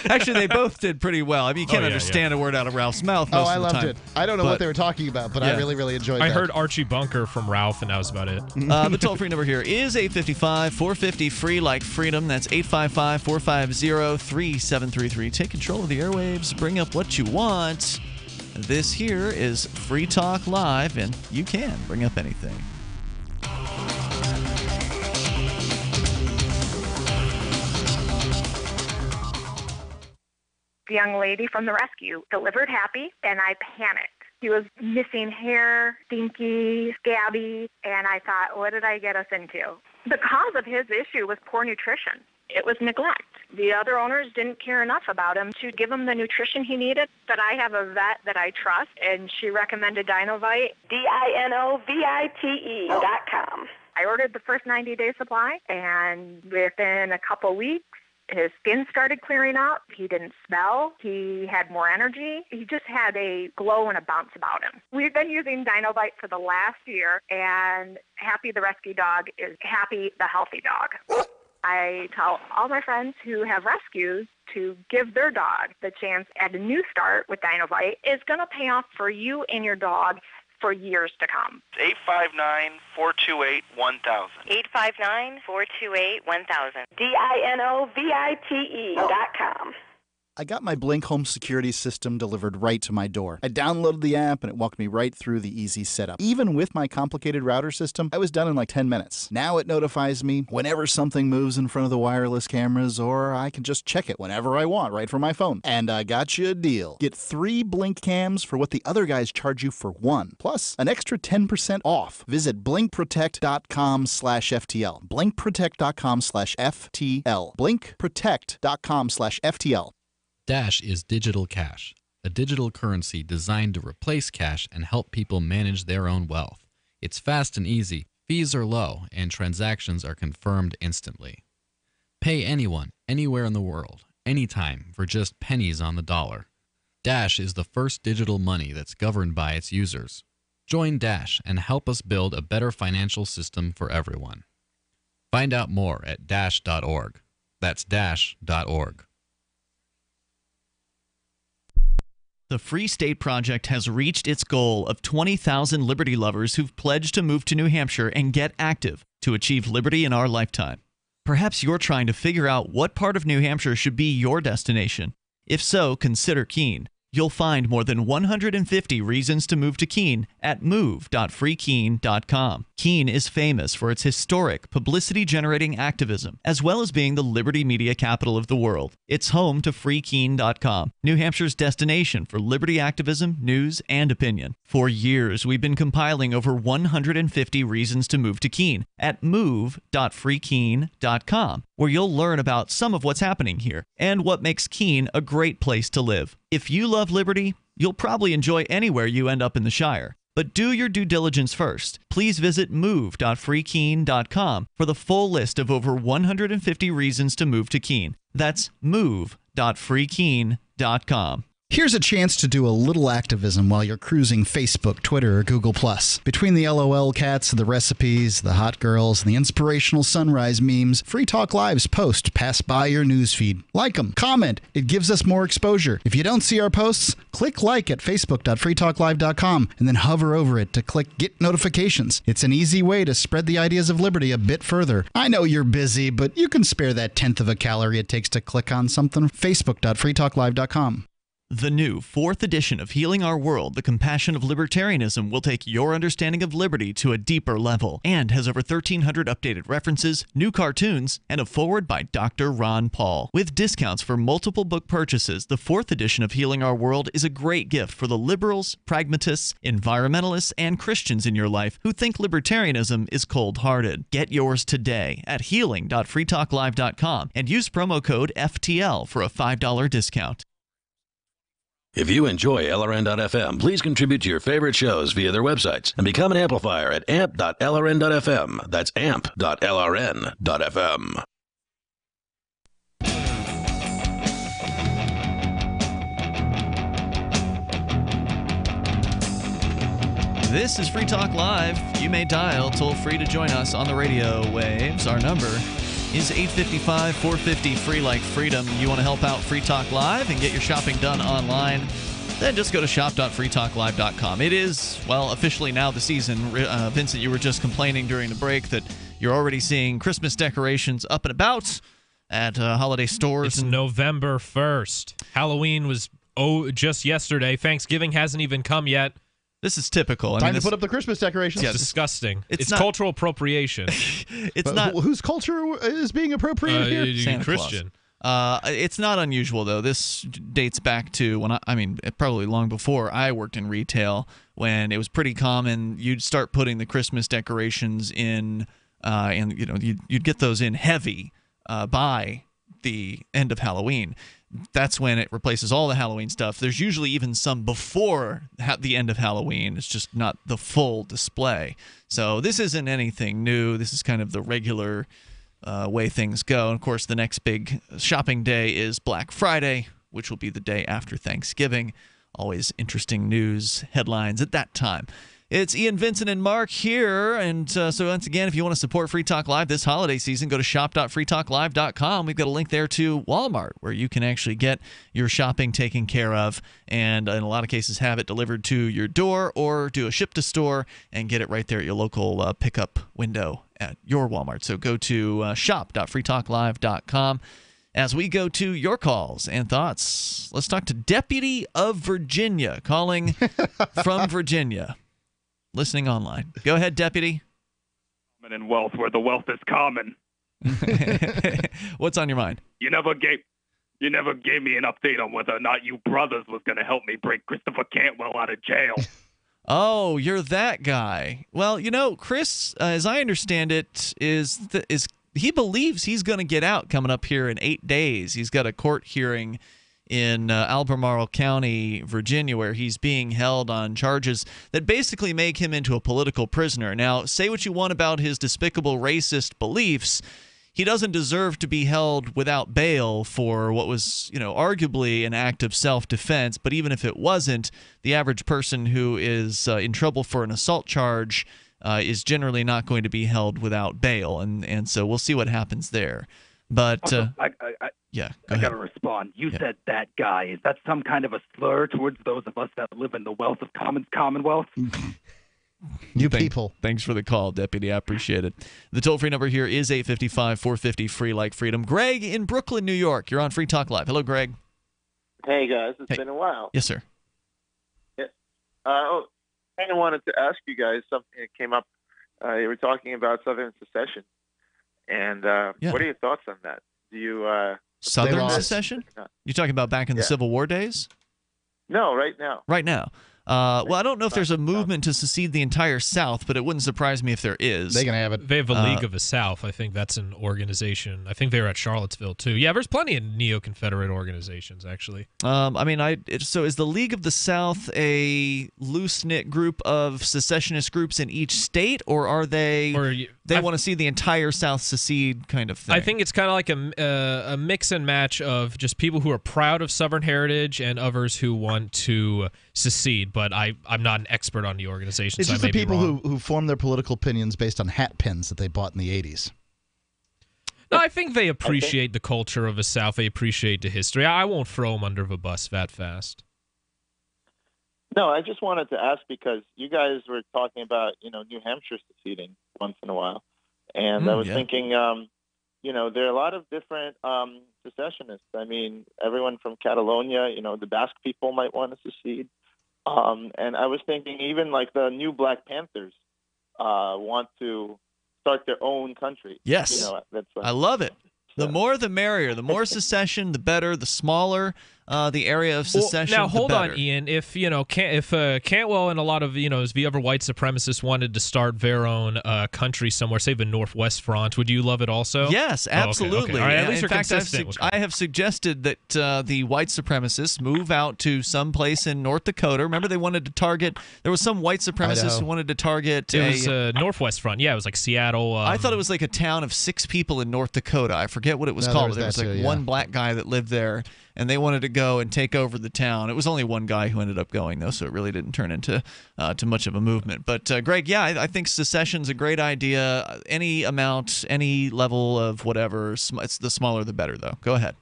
Actually, they both did pretty well. I mean, you can't understand a word out of Ralph's mouth most of the time. I loved it. I don't know what they were talking about, but I really, really enjoyed that. I heard Archie Bunker from Ralph, and that was about it. The toll-free number here is 855-450 free like freedom. That's 855-450-3733. Take control of the airwaves. Bring up what you want. This here is Free Talk Live, and you can bring up anything. The young lady from the rescue delivered happy, and I panicked. He was missing hair, stinky, scabby, and I thought, what did I get us into? The cause of his issue was poor nutrition. It was neglect. The other owners didn't care enough about him to give him the nutrition he needed. But I have a vet that I trust, and she recommended Dinovite, DINOVITE.com. I ordered the first 90-day supply, and within a couple weeks, his skin started clearing up. He didn't smell. He had more energy. He just had a glow and a bounce about him. We've been using Dinovite for the last year, and Happy the rescue dog is Happy the healthy dog. I tell all my friends who have rescues to give their dog the chance at a new start with Dinovite. It's going to pay off for you and your dog for years to come. 859-428-1000. 859-428-1000. DINOVITE.com. I got my Blink home security system delivered right to my door. I downloaded the app and it walked me right through the easy setup. Even with my complicated router system, I was done in like 10 minutes. Now it notifies me whenever something moves in front of the wireless cameras, or I can just check it whenever I want right from my phone. And I got you a deal. Get 3 Blink cams for what the other guys charge you for 1, plus an extra 10% off. Visit blinkprotect.com/FTL. blinkprotect.com/FTL. blinkprotect.com/FTL. Dash is digital cash, a digital currency designed to replace cash and help people manage their own wealth. It's fast and easy, fees are low, and transactions are confirmed instantly. Pay anyone, anywhere in the world, anytime, for just pennies on the dollar. Dash is the first digital money that's governed by its users. Join Dash and help us build a better financial system for everyone. Find out more at dash.org. That's dash.org. The Free State Project has reached its goal of 20,000 liberty lovers who've pledged to move to New Hampshire and get active to achieve liberty in our lifetime. Perhaps you're trying to figure out what part of New Hampshire should be your destination. If so, consider Keene. You'll find more than 150 reasons to move to Keene at move.freekeene.com. Keene is famous for its historic, publicity-generating activism, as well as being the liberty media capital of the world. It's home to freekeene.com, New Hampshire's destination for liberty activism, news, and opinion. For years, we've been compiling over 150 reasons to move to Keene at move.freekeene.com, where you'll learn about some of what's happening here and what makes Keene a great place to live. If you love liberty, you'll probably enjoy anywhere you end up in the Shire. But do your due diligence first. Please visit move.freekeene.com for the full list of over 150 reasons to move to Keene. That's move.freekeene.com. Here's a chance to do a little activism while you're cruising Facebook, Twitter, or Google+. Between the LOL cats, the recipes, the hot girls, and the inspirational sunrise memes, Free Talk Live's posts pass by your newsfeed. Like them, comment. It gives us more exposure. If you don't see our posts, click like at facebook.freetalklive.com and then hover over it to click Get Notifications. It's an easy way to spread the ideas of liberty a bit further. I know you're busy, but you can spare that 1/10 of a calorie it takes to click on something. facebook.freetalklive.com. The new 4th edition of Healing Our World, The Compassion of Libertarianism, will take your understanding of liberty to a deeper level and has over 1,300 updated references, new cartoons, and a foreword by Dr. Ron Paul. With discounts for multiple book purchases, the 4th edition of Healing Our World is a great gift for the liberals, pragmatists, environmentalists, and Christians in your life who think libertarianism is cold-hearted. Get yours today at healing.freetalklive.com and use promo code FTL for a $5 discount. If you enjoy LRN.FM, please contribute to your favorite shows via their websites and become an amplifier at amp.lrn.fm. That's amp.lrn.fm. This is Free Talk Live. You may dial toll-free to join us on the radio waves. Our number is 855-450-FREE like freedom. You want to help out Free Talk Live and get your shopping done online? Then just go to shop.freetalklive.com. It is, well, officially now the season. Vincent, you were just complaining during the break that you're already seeing Christmas decorations up and about at holiday stores. It's November 1st. Halloween was just yesterday. Thanksgiving hasn't even come yet. This is typical. Time to put up the Christmas decorations. It's disgusting. It's not cultural appropriation. It's not whose culture is being appropriated here? Santa Christian. It's not unusual though. This dates back to when I mean probably long before I worked in retail, when it was pretty common you'd start putting the Christmas decorations in, and you'd get those in heavy by the end of Halloween. That's when it replaces all the Halloween stuff. There's usually even some before the end of Halloween. It's just not the full display. So this isn't anything new. This is kind of the regular way things go. And of course, the next big shopping day is Black Friday, which will be the day after Thanksgiving. Always interesting news headlines at that time. It's Ian, Vincent, and Mark here, and so once again, if you want to support Free Talk Live this holiday season, go to shop.freetalklive.com. We've got a link there to Walmart, where you can actually get your shopping taken care of, and in a lot of cases have it delivered to your door, or do a ship-to-store and get it right there at your local pickup window at your Walmart. So go to shop.freetalklive.com. As we go to your calls and thoughts, let's talk to Deputy of Virginia, calling from Virginia. Listening online. Go ahead, Deputy. Common in wealth, where the wealth is common. What's on your mind? You never gave me an update on whether or not you brothers was going to help me break Christopher Cantwell out of jail. Oh, you're that guy. Well, Chris, as I understand it, is he believes he's going to get out coming up here in 8 days. He's got a court hearing in Albemarle County, Virginia, where he's being held on charges that basically make him into a political prisoner. Now, say what you want about his despicable racist beliefs, he doesn't deserve to be held without bail for what was, arguably an act of self-defense. But even if it wasn't, the average person who is in trouble for an assault charge is generally not going to be held without bail. And so we'll see what happens there. But yeah, I got to respond. You said that guy. Is that some kind of a slur towards those of us that live in the wealth of Commonwealth? People. Thanks for the call, Deputy. I appreciate it. The toll-free number here is 855-450-FREE like freedom. Greg in Brooklyn, New York. You're on Free Talk Live. Hello, Greg. Hey, guys. It's been a while. Yes, sir. Yeah. I kind of wanted to ask you guys something that came up. You were talking about Southern secession. And what are your thoughts on that? Do you Southern secession? You're talking about back in the Civil War days? No, right now. Right now. Well, I don't know if there's a movement to secede the entire South, but it wouldn't surprise me if there is. They can have it. They have a League of the South. I think that's an organization. I think they were at Charlottesville, too. Yeah, there's plenty of neo-Confederate organizations, actually. So is the League of the South a loose-knit group of secessionist groups in each state, or are they they want to see the entire South secede kind of thing. I think it's kind of like a mix and match of just people who are proud of Southern heritage and others who want to secede. But I'm not an expert on the organization. It's so just I may the people be wrong. who form their political opinions based on hat pins that they bought in the 80s. No, I think they appreciate the culture of the South. They appreciate the history. I won't throw them under the bus that fast. No, I just wanted to ask because you guys were talking about, New Hampshire seceding once in a while. And I was thinking, there are a lot of different secessionists. I mean, everyone from Catalonia, the Basque people might want to secede. And I was thinking even like the new Black Panthers want to start their own country. Yes. I love it. The more the merrier. The more secession, the better. The smaller the area of secession, now hold the better. on, Ian. If Cantwell and a lot of the other white supremacists wanted to start their own country somewhere, say the Northwest Front, would you love it also? Yes, absolutely. Okay. All right, at least in you're fact, consistent. I have suggested that the white supremacists move out to some place in North Dakota. Remember, they wanted to target. There was some white supremacists who wanted to target. It was Northwest Front. Yeah, it was like Seattle. I thought it was like a town of 6 people in North Dakota. I forget what it was called. There was like one black guy that lived there. And they wanted to go and take over the town. It was only one guy who ended up going, though, so it really didn't turn into too much of a movement. But, Greg, yeah, I think secession's a great idea. Any amount, any level of whatever, it's the smaller the better, though. Go ahead.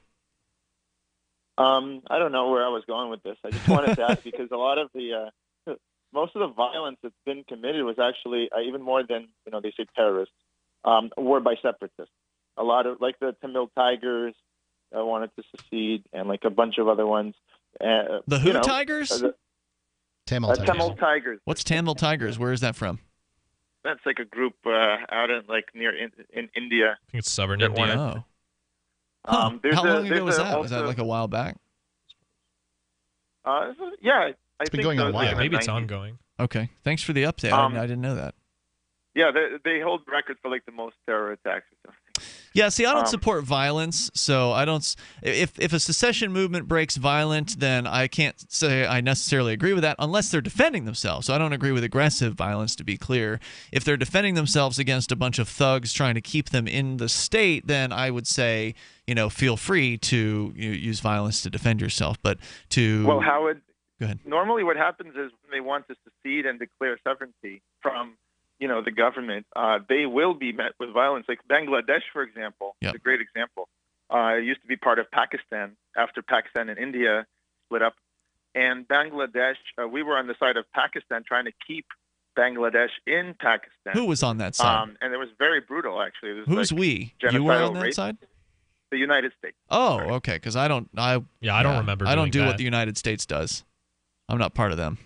I don't know where I was going with this. I just wanted to ask because a lot of the most of the violence that's been committed was actually even more than they say terrorists were by separatists. A lot of like the Tamil Tigers. Wanted to secede, and like a bunch of other ones. The who Tigers? Tamil Tigers. What's Tamil Tigers? Where is that from? That's like a group out in near in India. I think it's southern India. How long ago was that? Was that like a while back? Yeah, it's been going on a while. Yeah, maybe it's ongoing. Okay, thanks for the update. I didn't know that. Yeah, they hold records for like the most terror attacks or something. Yeah, see, I don't support violence, so I don't. If a secession movement breaks violent, then I can't say I necessarily agree with that unless they're defending themselves. So I don't agree with aggressive violence, to be clear. If they're defending themselves against a bunch of thugs trying to keep them in the state, then I would say, feel free to use violence to defend yourself. But well, Howard, go ahead. Normally, what happens is when they want to secede and declare sovereignty from the government, they will be met with violence. Like Bangladesh, for example, is a great example. It used to be part of Pakistan after Pakistan and India split up. And Bangladesh, we were on the side of Pakistan trying to keep Bangladesh in Pakistan. Who was on that side? And it was very brutal, actually. It was Who's we? You were on that side? The United States. Oh, okay, because I don't remember I don't do that. what the United States does. I'm not part of them.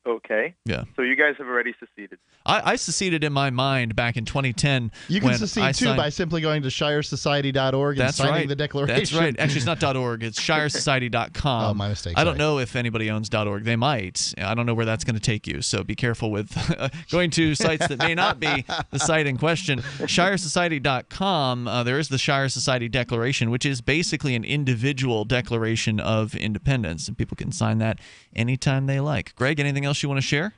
Okay. Yeah. So you guys have already seceded. I seceded in my mind back in 2010. You can secede too by simply going to shiresociety.org and signing the declaration. That's right. Actually, it's not .org. It's shiresociety.com. Oh, my mistake. I don't know if anybody owns .org. They might. I don't know where that's going to take you. So be careful with going to sites that may not be the site in question. Shiresociety.com. There is the Shire Society Declaration, which is basically an individual declaration of independence, and people can sign that anytime they like. Greg, anything else you want to share?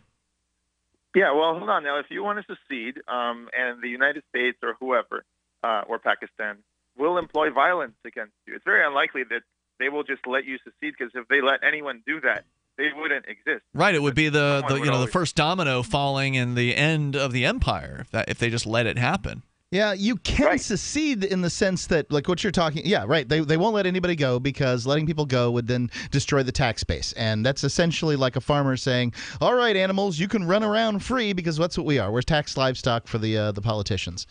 Yeah, well, hold on now. If you want to secede, and the United States or whoever, or Pakistan, will employ violence against you, it's very unlikely that they will just let you secede, because if they let anyone do that, they wouldn't exist. Right, it would be the first domino falling in the end of the empire if they just let it happen. Yeah, you can secede in the sense that, like what you're talking, yeah, right. They won't let anybody go because letting people go would then destroy the tax base. And that's essentially like a farmer saying, all right, animals, you can run around free because that's what we are. We're taxed livestock for the politicians.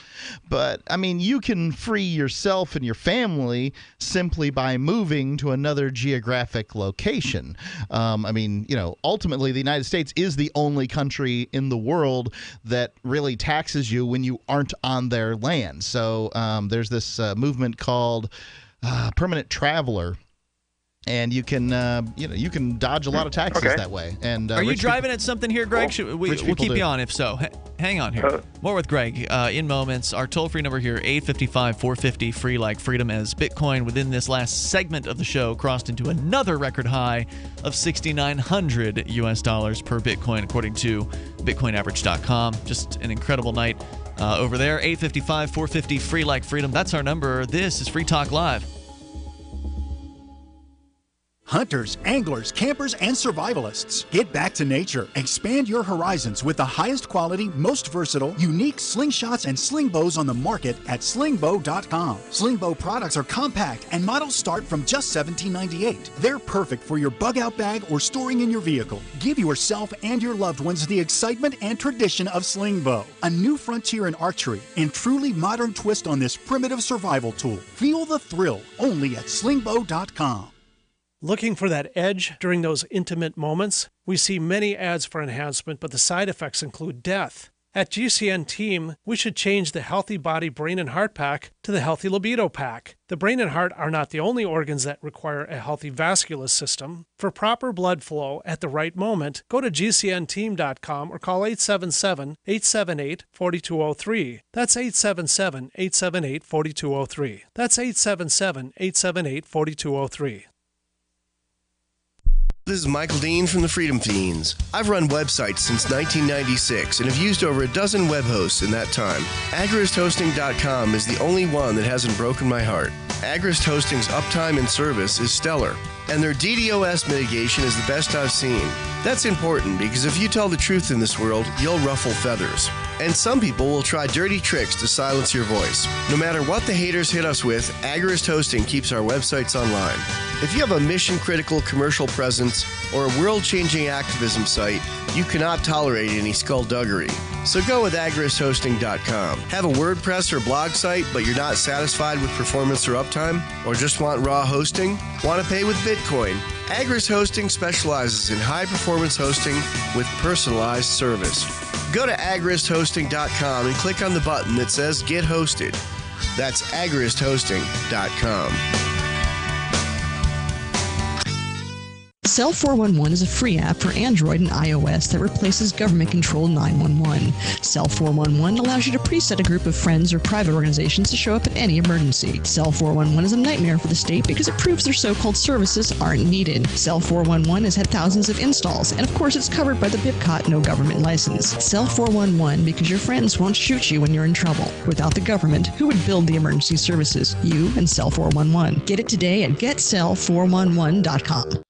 But, I mean, you can free yourself and your family simply by moving to another geographic location. I mean, ultimately the United States is the only country in the world that really taxes you when you aren't on their land. So there's this movement called Permanent Traveler And you can, you can dodge a lot of taxes that way. And are you driving at something here, Greg? We'll keep you on if so. Hang on here. More with Greg in moments. Our toll-free number here, 855-450, free like freedom, as Bitcoin within this last segment of the show crossed into another record high of $6,900 US per Bitcoin, according to BitcoinAverage.com. Just an incredible night over there. 855-450, free like freedom. That's our number. This is Free Talk Live. Hunters, anglers, campers, and survivalists. Get back to nature. Expand your horizons with the highest quality, most versatile, unique slingshots and sling bows on the market at slingbow.com. Slingbow products are compact and models start from just $17.98. They're perfect for your bug-out bag or storing in your vehicle. Give yourself and your loved ones the excitement and tradition of Slingbow, a new frontier in archery and truly modern twist on this primitive survival tool. Feel the thrill only at slingbow.com. Looking for that edge during those intimate moments? We see many ads for enhancement, but the side effects include death. At GCN Team, we should change the Healthy Body, Brain, and Heart Pack to the Healthy Libido Pack. The brain and heart are not the only organs that require a healthy vascular system. For proper blood flow at the right moment, go to GCNteam.com or call 877-878-4203. That's 877-878-4203. That's 877-878-4203. This is Michael Dean from the Freedom Fiends. I've run websites since 1996 and have used over a dozen web hosts in that time. AgristHosting.com is the only one that hasn't broken my heart. Agrist Hosting's uptime and service is stellar, and their DDoS mitigation is the best I've seen. That's important because if you tell the truth in this world, you'll ruffle feathers. And some people will try dirty tricks to silence your voice. No matter what the haters hit us with, Agrist Hosting keeps our websites online. If you have a mission-critical commercial presence or a world-changing activism site, you cannot tolerate any skullduggery. So go with agristhosting.com. Have a WordPress or blog site, but you're not satisfied with performance or uptime? Or just want raw hosting? Want to pay with Bitcoin? Agrist Hosting specializes in high-performance hosting with personalized service. Go to agristhosting.com and click on the button that says Get Hosted. That's agristhosting.com. Cell 411 is a free app for Android and iOS that replaces government-controlled 911. Cell 411 allows you to preset a group of friends or private organizations to show up at any emergency. Cell 411 is a nightmare for the state because it proves their so-called services aren't needed. Cell 411 has had thousands of installs, and of course it's covered by the BIPCOT no government license. Cell 411 because your friends won't shoot you when you're in trouble. Without the government, who would build the emergency services? You and Cell 411. Get it today at getcell411.com.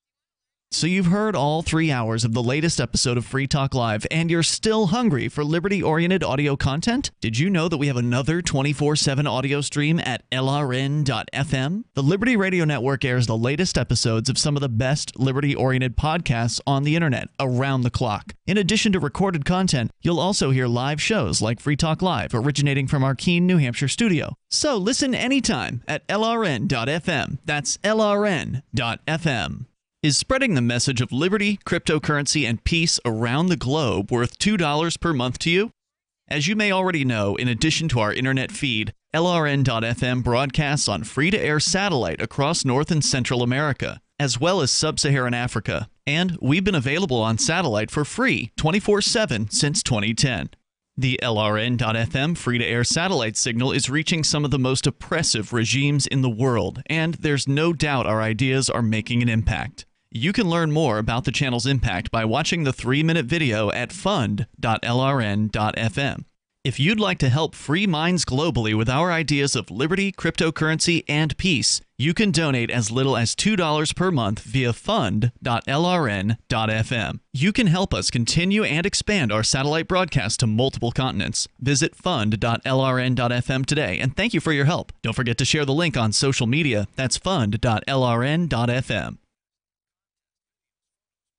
So you've heard all 3 hours of the latest episode of Free Talk Live, and you're still hungry for liberty-oriented audio content? Did you know that we have another 24/7 audio stream at LRN.FM? The Liberty Radio Network airs the latest episodes of some of the best liberty-oriented podcasts on the internet around the clock. In addition to recorded content, you'll also hear live shows like Free Talk Live, originating from our Keene, New Hampshire studio. So listen anytime at LRN.FM. That's LRN.FM. Is spreading the message of liberty, cryptocurrency, and peace around the globe worth $2 per month to you? As you may already know, in addition to our internet feed, LRN.FM broadcasts on free-to-air satellite across North and Central America, as well as Sub-Saharan Africa. And we've been available on satellite for free 24/7 since 2010. The LRN.FM free-to-air satellite signal is reaching some of the most oppressive regimes in the world, and there's no doubt our ideas are making an impact. You can learn more about the channel's impact by watching the 3-minute video at fund.lrn.fm. If you'd like to help free minds globally with our ideas of liberty, cryptocurrency, and peace, you can donate as little as $2 per month via fund.lrn.fm. You can help us continue and expand our satellite broadcast to multiple continents. Visit fund.lrn.fm today, and thank you for your help. Don't forget to share the link on social media. That's fund.lrn.fm.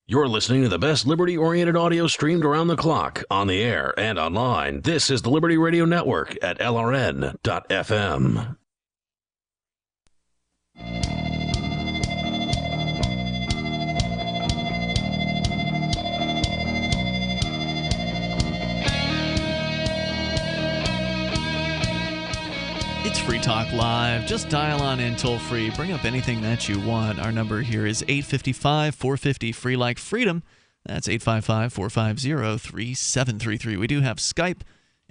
You're listening to the best liberty-oriented audio streamed around the clock, on the air, and online. This is the Liberty Radio Network at LRN.FM. It's Free Talk Live. Just dial on in toll free. Bring up anything that you want. Our number here is 855-450-FREE like freedom. That's 855-450-3733. We do have Skype,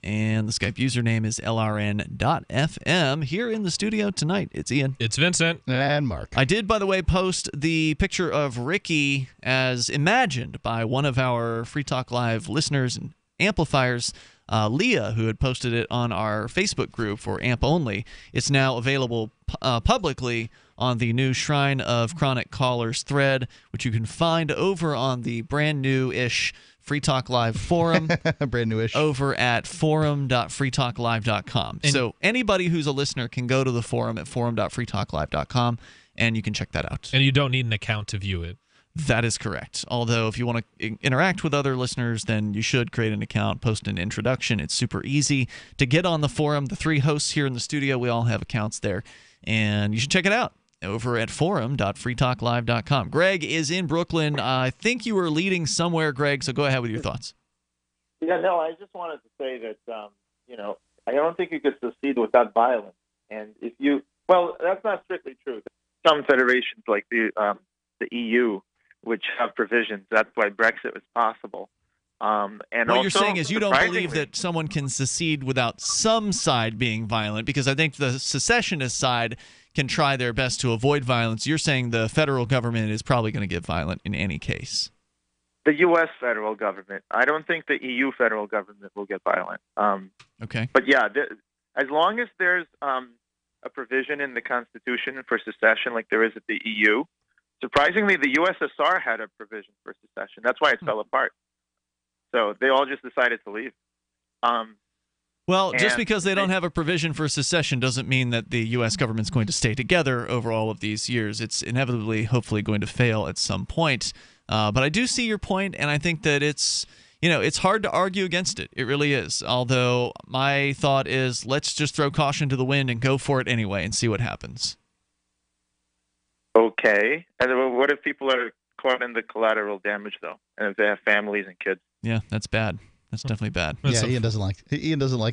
and the Skype username is lrn.fm. Here in the studio tonight, it's Ian. It's Vincent. And Mark. I did, by the way, post the picture of Ricky as imagined by one of our Free Talk Live listeners and amplifiers, Leah, who had posted it on our Facebook group for AMP only. It's now available publicly on the new Shrine of Chronic Callers thread, which you can find over on the brand new-ish Free Talk Live forum. Brand newish. Over at forum.freetalklive.com. So anybody who's a listener can go to the forum at forum.freetalklive.com, and you can check that out. And you don't need an account to view it. That is correct. Although if you want to interact with other listeners, then you should create an account, post an introduction. It's super easy to get on the forum. The three hosts here in the studio, we all have accounts there, and you should check it out over at forum.freetalklive.com. Greg is in Brooklyn. I think you were leading somewhere, Greg, so go ahead with your thoughts. Yeah, no, I just wanted to say that, I don't think you could succeed without violence. And that's not strictly true. Some federations like the EU, which have provisions, that's why Brexit was possible. And what you're saying is you don't believe that someone can secede without some side being violent, because I think the secessionist side can try their best to avoid violence. You're saying the federal government is probably going to get violent in any case. The U.S. federal government. I don't think the EU federal government will get violent. Okay. But yeah, as long as there's a provision in the Constitution for secession like there is at the EU, surprisingly, the USSR had a provision for secession. That's why it fell apart. So they all just decided to leave. Well, just because they don't have a provision for secession doesn't mean that the U.S. government's going to stay together over all of these years. It's inevitably, hopefully, going to fail at some point. But I do see your point, and I think that it's hard to argue against it. It really is. Although my thought is let's just throw caution to the wind and go for it anyway and see what happens. Okay. And what if people are caught in the collateral damage, though, and if they have families and kids? Yeah, that's bad. That's definitely bad. Yeah, Ian doesn't like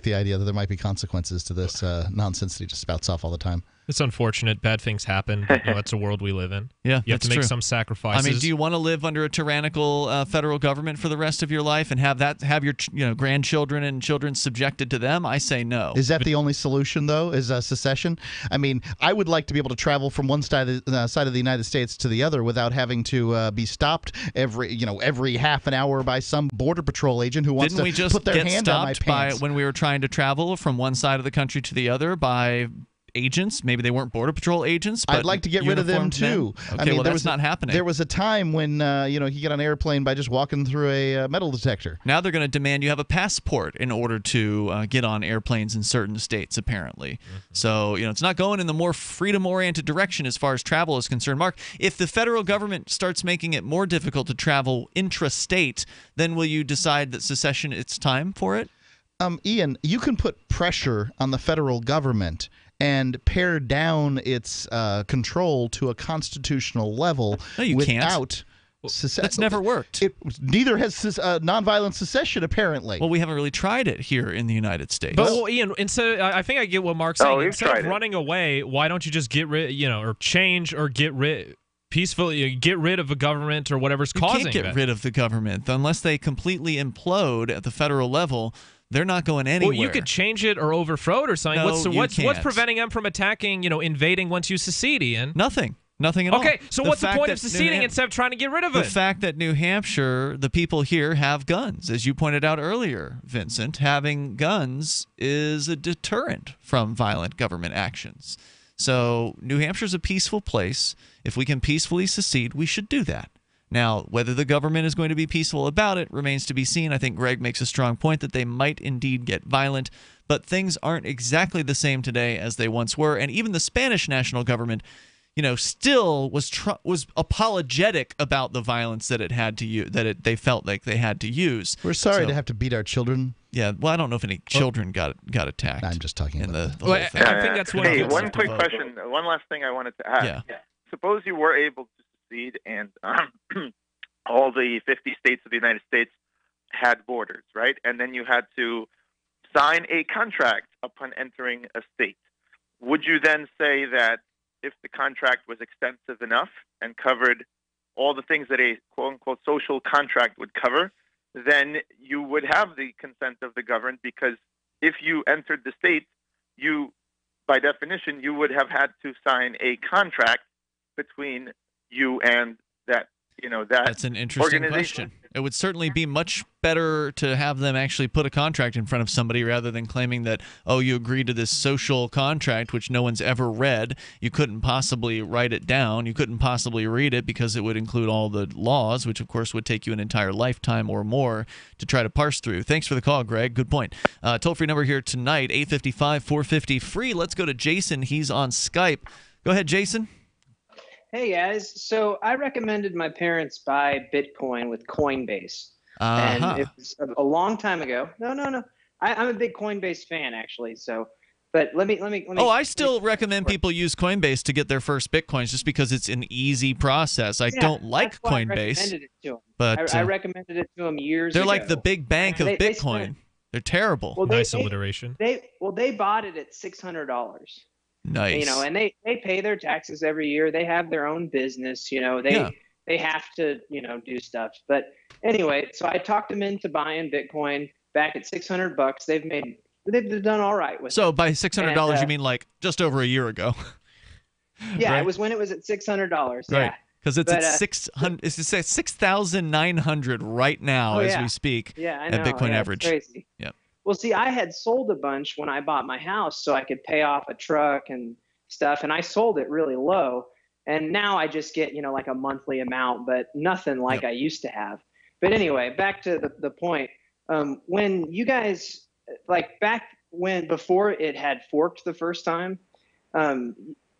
the idea that there might be consequences to this nonsense that he just spouts off all the time. It's unfortunate. Bad things happen. But, that's a world we live in. Yeah, you have to make some sacrifices. I mean, do you want to live under a tyrannical federal government for the rest of your life and have your grandchildren and children subjected to them? I say no. Is that the only solution, though? Is secession? I mean, I would like to be able to travel from one side of the United States to the other without having to be stopped every half an hour by some border patrol agent who wants to put their hand on my pants. When we were trying to travel from one side of the country to the other by agents? Maybe they weren't Border Patrol agents, but I'd like to get rid of them too. Okay, I mean, that's not happening. There was a time when you get on an airplane by just walking through a metal detector. Now they're going to demand you have a passport in order to get on airplanes in certain states, apparently. Mm-hmm. So it's not going in the more freedom-oriented direction as far as travel is concerned. Mark, if the federal government starts making it more difficult to travel intrastate, then will you decide that secession, it's time for it? Ian, you can put pressure on the federal government and pare down its control to a constitutional level without secession. That's never worked. Neither has nonviolent secession, apparently. Well, we haven't really tried it here in the United States. But, Ian, I think I get what Mark's saying. Instead of running away, why don't you just get rid, or change or get rid peacefully, get rid of a government or whatever's causing it? You can't get rid of the government unless they completely implode at the federal level. They're not going anywhere. Well, you could change it or overthrow it or something. No, what's preventing them from attacking, invading once you secede, Ian? Nothing at all. Okay, so what's the point of seceding instead of trying to get rid of it? The fact that New Hampshire, the people here have guns, as you pointed out earlier, Vincent, having guns is a deterrent from violent government actions. So New Hampshire's a peaceful place. If we can peacefully secede, we should do that. Now, whether the government is going to be peaceful about it remains to be seen. I think Greg makes a strong point that they might indeed get violent, but things aren't exactly the same today as they once were. And even the Spanish national government, still was apologetic about the violence that it had to use, they felt like they had to use. We're sorry to have to beat our children. Yeah, well, I don't know if any children got attacked. I'm just talking about the whole thing. I think that's one quick question. One last thing I wanted to add. Yeah. Suppose you were able to secede and all the 50 states of the United States had borders, right? And then you had to sign a contract upon entering a state. would you then say that if the contract was extensive enough and covered all the things that a quote-unquote social contract would cover, then you would have the consent of the governed, because if you entered the state, you, by definition, you would have had to sign a contract between you and that, That's an interesting question. It would certainly be much better to have them actually put a contract in front of somebody rather than claiming that, oh, you agreed to this social contract, which no one's ever read. You couldn't possibly write it down. You couldn't possibly read it because it would include all the laws, which, of course, would take you an entire lifetime or more to try to parse through. Thanks for the call, Greg. Good point. Toll-free number here tonight, 855-450-FREE. Let's go to Jason. He's on Skype. Go ahead, Jason. Hey guys, so I recommended my parents buy Bitcoin with Coinbase, and it was a long time ago. No, I'm a big Coinbase fan actually. So, but let me. I still recommend people use Coinbase to get their first Bitcoins, just because it's an easy process. I don't like Coinbase, but I recommended it to them years ago. They're like the big bank of Bitcoin. They're terrible. Well, nice alliteration. They bought it at $600. Nice. And they pay their taxes every year. They have their own business, they have to, do stuff. But anyway, so I talked them into buying Bitcoin back at $600. They've done all right with it. So by $600, you mean like just over a year ago? Yeah, right? It was when it was at $600. Yeah. Right. Because it's at 600. It's 6,900 right now as we speak. Yeah, I know. At Bitcoin average. It's crazy. Yeah. Well, see, I had sold a bunch when I bought my house so I could pay off a truck and stuff, and I sold it really low. And now I just get, like a monthly amount, but nothing like I used to have. But anyway, back to the point. When you guys, before it had forked the first time,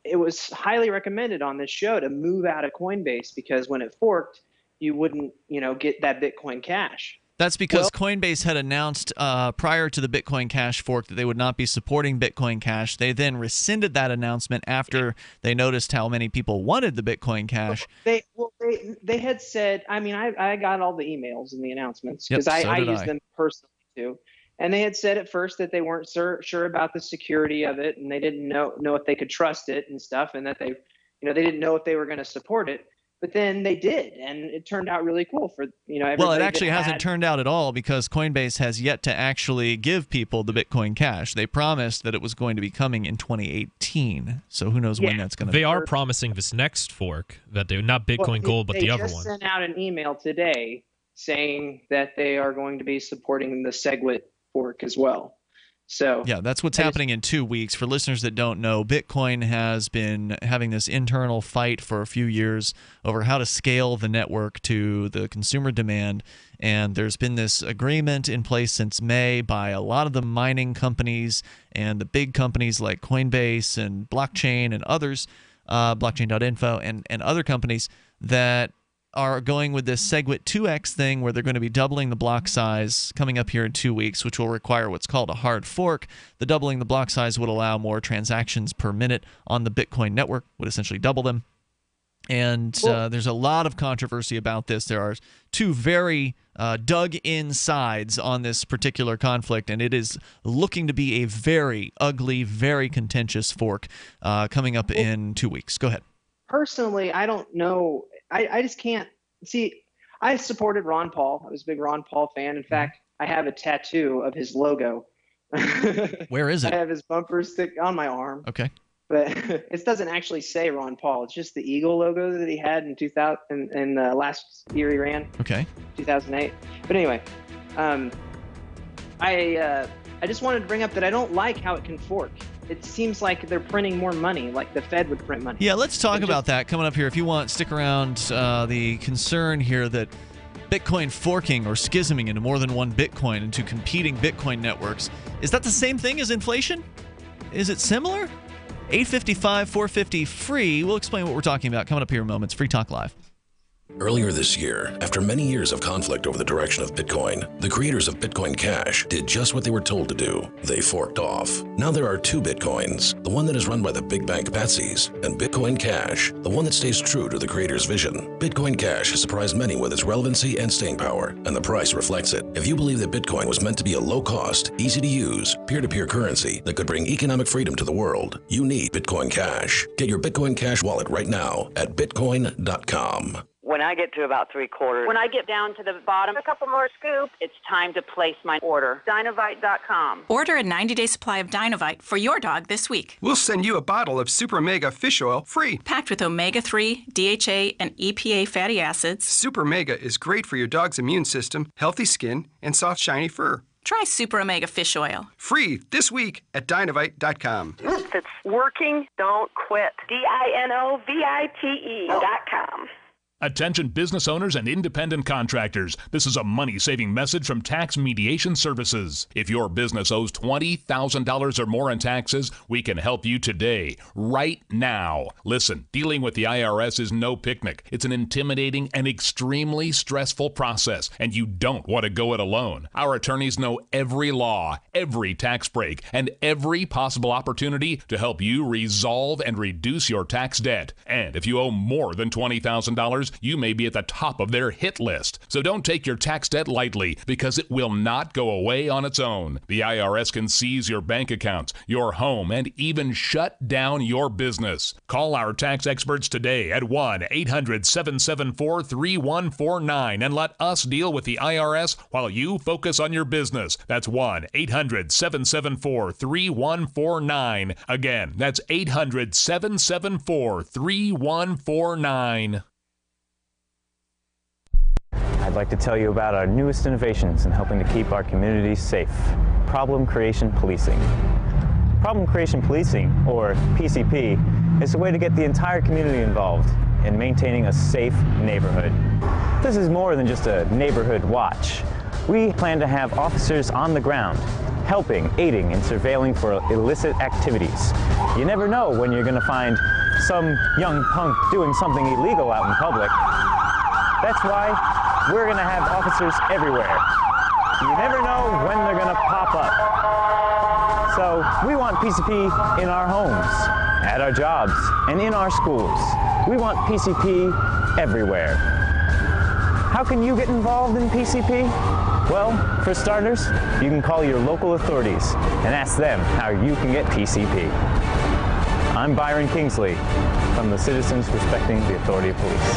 it was highly recommended on this show to move out of Coinbase, because when it forked, you wouldn't, get that Bitcoin Cash. That's because Coinbase had announced prior to the Bitcoin Cash fork that they would not be supporting Bitcoin Cash. They then rescinded that announcement after they noticed how many people wanted the Bitcoin Cash. They had said, I got all the emails and the announcements, because I use them personally too. And they had said at first that they weren't sure about the security of it, and they didn't know if they could trust it and stuff, and that they didn't know if they were going to support it. But then they did, and it turned out really cool for everybody. Well, it actually hasn't turned out at all, because Coinbase has yet to actually give people the Bitcoin Cash. They promised that it was going to be coming in 2018, so who knows when that's going to be. They are promising this next fork, that they're not Bitcoin Gold, but the other one. They just sent out an email today saying that they are going to be supporting the SegWit fork as well. So yeah, that's what's happening in 2 weeks. For listeners that don't know, Bitcoin has been having this internal fight for a few years over how to scale the network to the consumer demand. And there's been this agreement in place since May by a lot of the mining companies and the big companies like Coinbase and Blockchain and others, blockchain.info and other companies that are going with this SegWit 2x thing, where they're going to be doubling the block size coming up here in 2 weeks, which will require what's called a hard fork. The doubling the block size would allow more transactions per minute on the Bitcoin network, would essentially double them. And there's a lot of controversy about this. There are two very dug-in sides on this particular conflict, and it is looking to be a very ugly, very contentious fork coming up in 2 weeks. Go ahead. Personally, I don't know. I just can't see. I supported Ron Paul. I was a big Ron Paul fan. In fact, I have a tattoo of his logo. Where is it? I have his bumper stick on my arm. Okay. But it doesn't actually say Ron Paul. It's just the eagle logo that he had in 2000 in last year he ran. Okay. 2008. But anyway, I just wanted to bring up that I don't like how it can fork. It seems like they're printing more money, like the Fed would print money. Yeah, let's talk about that coming up here. If you want, stick around. The concern here that Bitcoin forking or schisming into more than one Bitcoin into competing Bitcoin networks, is that the same thing as inflation? Is it similar? 855-450-FREE. We'll explain what we're talking about coming up here in moments. Free Talk Live. Earlier this year, after many years of conflict over the direction of Bitcoin, the creators of Bitcoin Cash did just what they were told to do. They forked off. Now there are two Bitcoins, the one that is run by the big bank patsies, and Bitcoin Cash, the one that stays true to the creator's vision. Bitcoin Cash has surprised many with its relevancy and staying power, and the price reflects it. If you believe that Bitcoin was meant to be a low-cost, easy-to-use, peer-to-peer currency that could bring economic freedom to the world, you need Bitcoin Cash. Get your Bitcoin Cash wallet right now at bitcoin.com. When I get to about 3/4, when I get down to the bottom, a couple more scoops, it's time to place my order. Dinovite.com. Order a 90-day supply of Dinovite for your dog this week. We'll send you a bottle of Super Mega Fish Oil free. Packed with omega-3, DHA, and EPA fatty acids. Super Mega is great for your dog's immune system, healthy skin, and soft, shiny fur. Try Super Omega Fish Oil. Free this week at Dinovite.com. If it's working, don't quit. DINOVITE.com. Attention business owners and independent contractors. This is a money-saving message from Tax Mediation Services. If your business owes $20,000 or more in taxes, we can help you today, right now. Listen, dealing with the IRS is no picnic. It's an intimidating and extremely stressful process, and you don't want to go it alone. Our attorneys know every law, every tax break, and every possible opportunity to help you resolve and reduce your tax debt. And if you owe more than $20,000, you may be at the top of their hit list. So don't take your tax debt lightly, because it will not go away on its own. The IRS can seize your bank accounts, your home, and even shut down your business. Call our tax experts today at 1-800-774-3149 and let us deal with the IRS while you focus on your business. That's 1-800-774-3149. Again, that's 800-774-3149. I'd like to tell you about our newest innovations in helping to keep our communities safe. Problem Creation Policing. Problem Creation Policing, or PCP, is a way to get the entire community involved in maintaining a safe neighborhood. This is more than just a neighborhood watch. We plan to have officers on the ground, helping, aiding, and surveilling for illicit activities. You never know when you're going to find some young punk doing something illegal out in public. That's why we're going to have officers everywhere. You never know when they're going to pop up. So we want PCP in our homes, at our jobs, and in our schools. We want PCP everywhere. How can you get involved in PCP? Well, for starters, you can call your local authorities and ask them how you can get PCP. I'm Byron Kingsley from the Citizens Respecting the Authority of Police.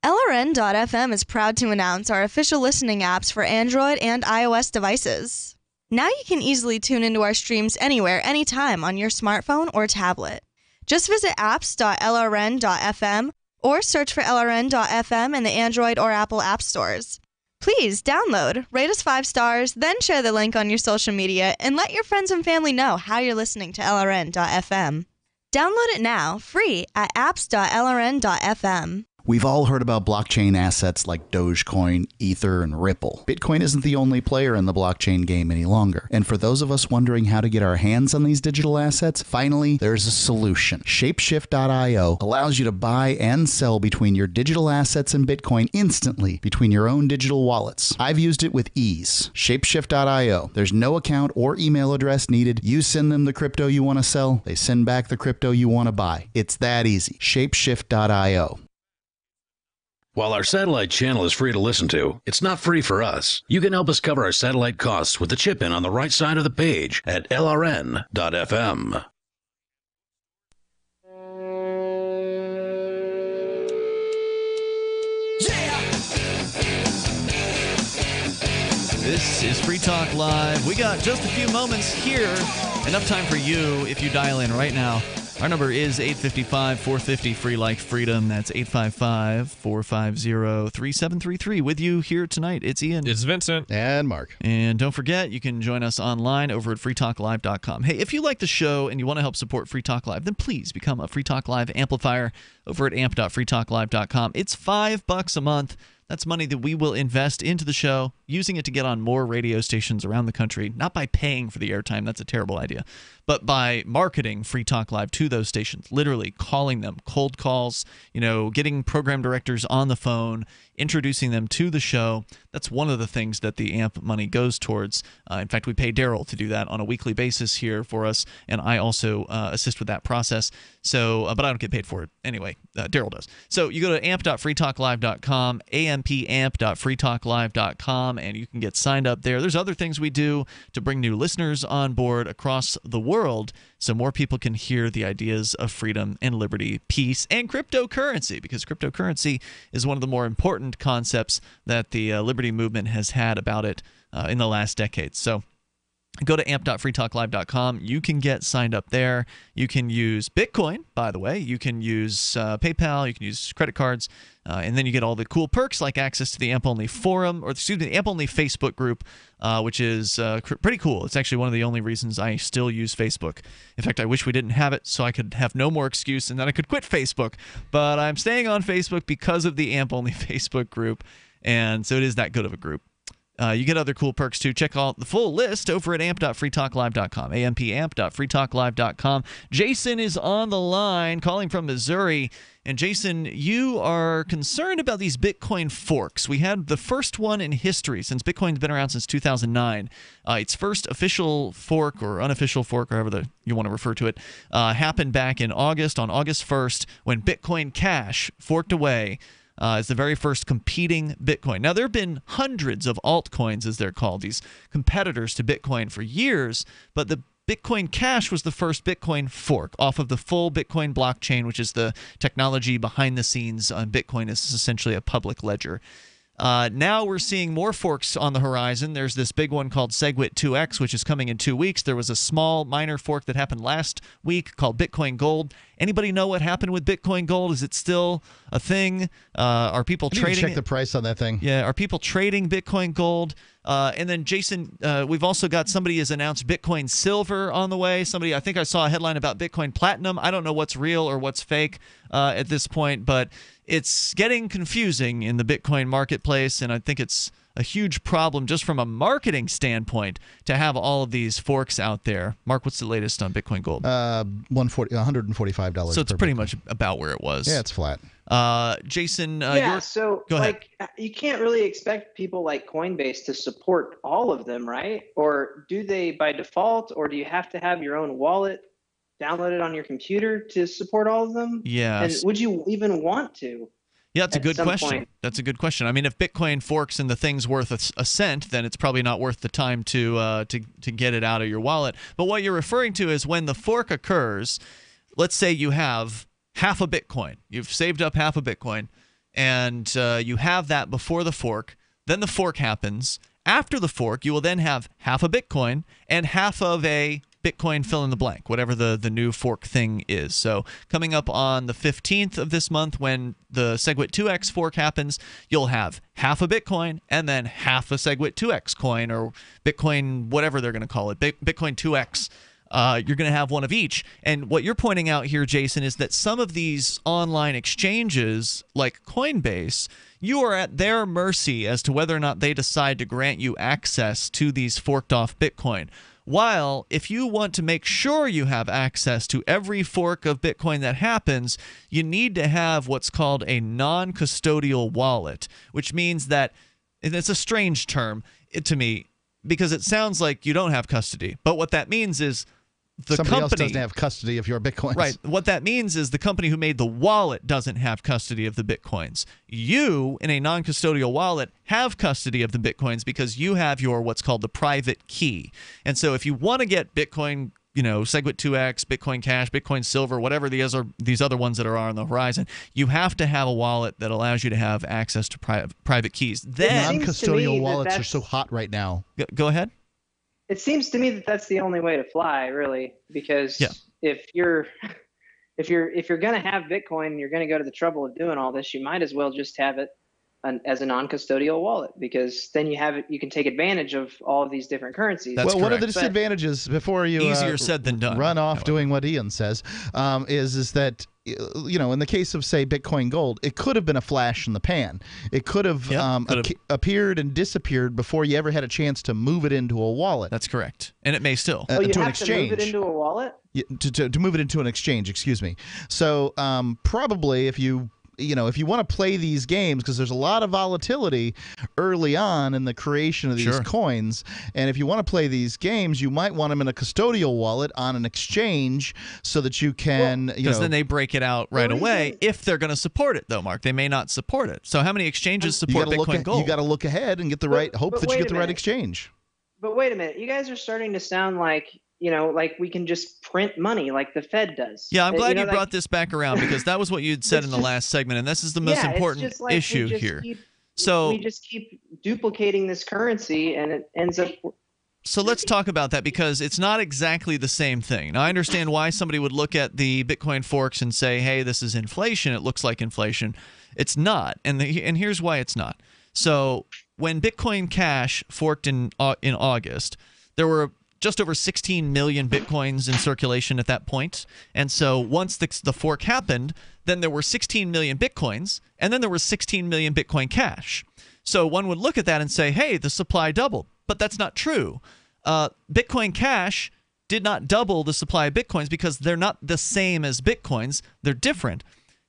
LRN.FM is proud to announce our official listening apps for Android and iOS devices. Now you can easily tune into our streams anywhere, anytime on your smartphone or tablet. Just visit apps.lrn.fm or search for LRN.FM in the Android or Apple app stores. Please download, rate us 5 stars, then share the link on your social media and let your friends and family know how you're listening to LRN.FM. Download it now, free at apps.lrn.fm. We've all heard about blockchain assets like Dogecoin, Ether, and Ripple. Bitcoin isn't the only player in the blockchain game any longer. And for those of us wondering how to get our hands on these digital assets, finally, there's a solution. Shapeshift.io allows you to buy and sell between your digital assets and Bitcoin instantly between your own digital wallets. I've used it with ease. Shapeshift.io. There's no account or email address needed. You send them the crypto you want to sell. They send back the crypto you want to buy. It's that easy. Shapeshift.io. While our satellite channel is free to listen to, it's not free for us. You can help us cover our satellite costs with the chip-in on the right side of the page at lrn.fm. This is Free Talk Live. We got just a few moments here. Enough time for you if you dial in right now. Our number is 855-450 free like freedom. That's 855-450-3733. With you here tonight, it's Ian. It's Vincent. And Mark. And don't forget, you can join us online over at freetalklive.com. Hey, if you like the show and you want to help support Free Talk Live, then please become a Free Talk Live amplifier over at amp.freetalklive.com. It's $5 a month. That's money that we will invest into the show, using it to get on more radio stations around the country, not by paying for the airtime. That's a terrible idea. But by marketing Free Talk Live to those stations, literally calling them, cold calls, getting program directors on the phone, introducing them to the show. That's one of the things that the AMP money goes towards. In fact, we pay Daryl to do that on a weekly basis here for us, and I also assist with that process. So, but I don't get paid for it anyway. Daryl does. So you go to amp.freetalklive.com, ampamp.freetalklive.com, and you can get signed up there. There's other things we do to bring new listeners on board across the world so more people can hear the ideas of freedom and liberty, peace, and cryptocurrency, because cryptocurrency is one of the more important concepts that the liberty movement has had about it in the last decade. So go to amp.freetalklive.com. You can get signed up there. You can use Bitcoin, by the way. You can use PayPal. You can use credit cards. And then you get all the cool perks like access to the AMP-only forum, or the AMP-only Facebook group, which is pretty cool. It's actually one of the only reasons I still use Facebook. In fact, I wish we didn't have it so I could have no more excuse and then I could quit Facebook. But I'm staying on Facebook because of the AMP-only Facebook group, and so it is that good of a group. You get other cool perks too. Check out the full list over at amp.freetalklive.com, ampamp.freetalklive.com. Jason is on the line calling from Missouri. And Jason, you are concerned about these Bitcoin forks. We had the first one in history, since Bitcoin's been around since 2009. Its first official fork, or unofficial fork, or however you want to refer to it, happened back in August, on August 1st, when Bitcoin Cash forked away. Is the very first competing Bitcoin. Now, there have been hundreds of altcoins, as they're called, these competitors to Bitcoin for years, but the Bitcoin Cash was the first Bitcoin fork off of the full Bitcoin blockchain, which is the technology behind the scenes on Bitcoin. It's essentially a public ledger. Now we're seeing more forks on the horizon. There's this big one called SegWit 2X, which is coming in 2 weeks. There was a small minor fork that happened last week called Bitcoin Gold. Anybody know what happened with Bitcoin Gold? Is it still a thing? Are people trading? Check the price on that thing. Yeah, are people trading Bitcoin Gold? And then, Jason, we've also got somebody has announced Bitcoin Silver on the way. I think I saw a headline about Bitcoin Platinum. I don't know what's real or what's fake at this point, but it's getting confusing in the Bitcoin marketplace, and I think it's a huge problem just from a marketing standpoint to have all of these forks out there. Mark, what's the latest on Bitcoin Gold? $145. So it's pretty much about where it was. Yeah, it's flat. Jason, go ahead. You can't really expect people like Coinbase to support all of them, right? Or do they by default, or do you have to have your own wallet downloaded on your computer to support all of them? Yeah. And would you even want to? Yeah, that's a good question. That's a good question. I mean, if Bitcoin forks and the thing's worth a cent, then it's probably not worth the time to get it out of your wallet. But what you're referring to is when the fork occurs, let's say you have half a Bitcoin. You've saved up half a Bitcoin, and you have that before the fork. Then the fork happens. After the fork, you will then have half a Bitcoin and half of a Bitcoin fill in the blank, whatever the new fork thing is. So coming up on the 15th of this month, when the SegWit 2X fork happens, you'll have half a Bitcoin and then half a SegWit 2X coin, or Bitcoin, whatever they're going to call it, Bitcoin 2X. You're going to have one of each. And what you're pointing out here, Jason, is that some of these online exchanges, like Coinbase, you are at their mercy as to whether or not they decide to grant you access to these forked off Bitcoin. While if you want to make sure you have access to every fork of Bitcoin that happens, you need to have what's called a non-custodial wallet, which means that, and it's a strange term to me because it sounds like you don't have custody. But what that means is somebody else doesn't have custody of your Bitcoins. Right. What that means is the company who made the wallet doesn't have custody of the Bitcoins. You, in a non-custodial wallet, have custody of the Bitcoins because you have your what's called the private key. And so if you want to get Bitcoin, SegWit 2X, Bitcoin Cash, Bitcoin Silver, whatever these other ones that are on the horizon, you have to have a wallet that allows you to have access to private keys. Then non-custodial wallets are so hot right now. Go ahead. It seems to me that that's the only way to fly, really, because if you're going to have Bitcoin and you're going to go to the trouble of doing all this, you might as well just have it as a non-custodial wallet, because then you can take advantage of all of these different currencies. That's well, correct. One of the disadvantages before you easier said than done. Run off doing what Ian says is that, you know, in the case of, say, Bitcoin Gold, it could have been a flash in the pan. It could have appeared and disappeared before you ever had a chance to move it into a wallet. That's correct, and it may still. You to have an exchange. to move it into a wallet? To move it into an exchange, excuse me. So probably if you want to play these games, because there's a lot of volatility early on in the creation of these coins, and if you want to play these games, you might want them in a custodial wallet on an exchange so that you can, because then they break it out right away if they're going to support it, though, Mark. They may not support it. So how many exchanges support Bitcoin Gold? You got to look ahead and get the right, hope that you get the right exchange. But wait a minute. You guys are starting to sound like, like we can just print money like the Fed does. Yeah, I'm glad you brought this back around, because that was what you'd said in the last segment, and this is the most important issue here. We just keep duplicating this currency, and it ends up... So let's talk about that, because it's not exactly the same thing. Now, I understand why somebody would look at the Bitcoin forks and say, hey, this is inflation. It looks like inflation. It's not, and here's why it's not. So when Bitcoin Cash forked in August, there were just over 16 million Bitcoins in circulation at that point. And so once the fork happened, then there were 16 million Bitcoins, and then there was 16 million Bitcoin Cash. So one would look at that and say, hey, the supply doubled. But that's not true. Bitcoin Cash did not double the supply of Bitcoins, because they're not the same as Bitcoins. They're different.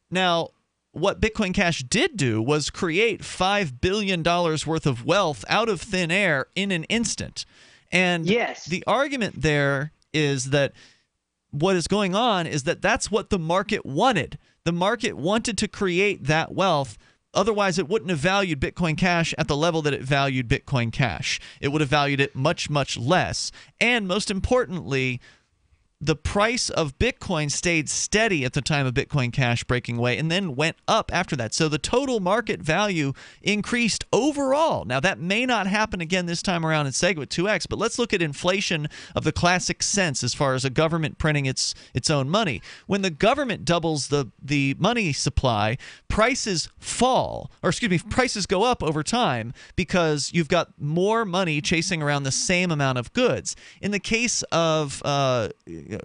Now, what Bitcoin Cash did do was create $5 billion worth of wealth out of thin air in an instant. And the argument there is that what is going on is that that's what the market wanted. The market wanted to create that wealth. Otherwise, it wouldn't have valued Bitcoin Cash at the level that it valued Bitcoin Cash. It would have valued it much, much less. And most importantly, the price of Bitcoin stayed steady at the time of Bitcoin Cash breaking away, and then went up after that. So the total market value increased overall. Now, that may not happen again this time around in SegWit 2X, but let's look at inflation of the classic sense as far as a government printing its own money. When the government doubles the money supply, prices fall, or excuse me, prices go up over time, because you've got more money chasing around the same amount of goods. In the case of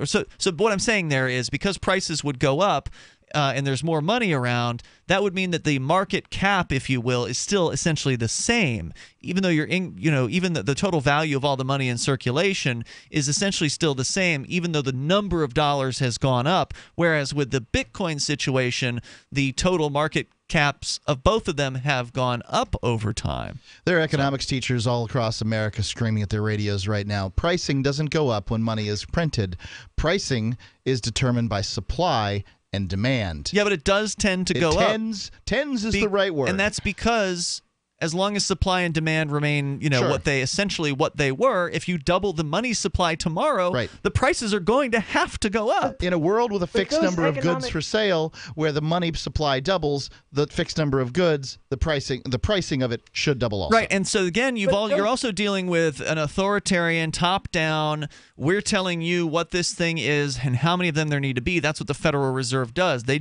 So what I'm saying there is, because prices would go up and there's more money around, that would mean that the market cap, if you will, is still essentially the same, even though even the total value of all the money in circulation is essentially still the same, even though the number of dollars has gone up. Whereas with the Bitcoin situation, the total market caps of both of them have gone up over time. There are economics teachers all across America screaming at their radios right now. Pricing doesn't go up when money is printed. Pricing is determined by supply and demand. Yeah, but it does tend to go up. Tends is the right word. And that's because as long as supply and demand remain, what they were, if you double the money supply tomorrow, the prices are going to have to go up. In a world with a fixed number of goods for sale, where the money supply doubles, the fixed number of goods, the pricing of it should double also. Right, and so again, you're also dealing with an authoritarian, top-down, we're telling you what this thing is and how many of them there need to be. That's what the Federal Reserve does. They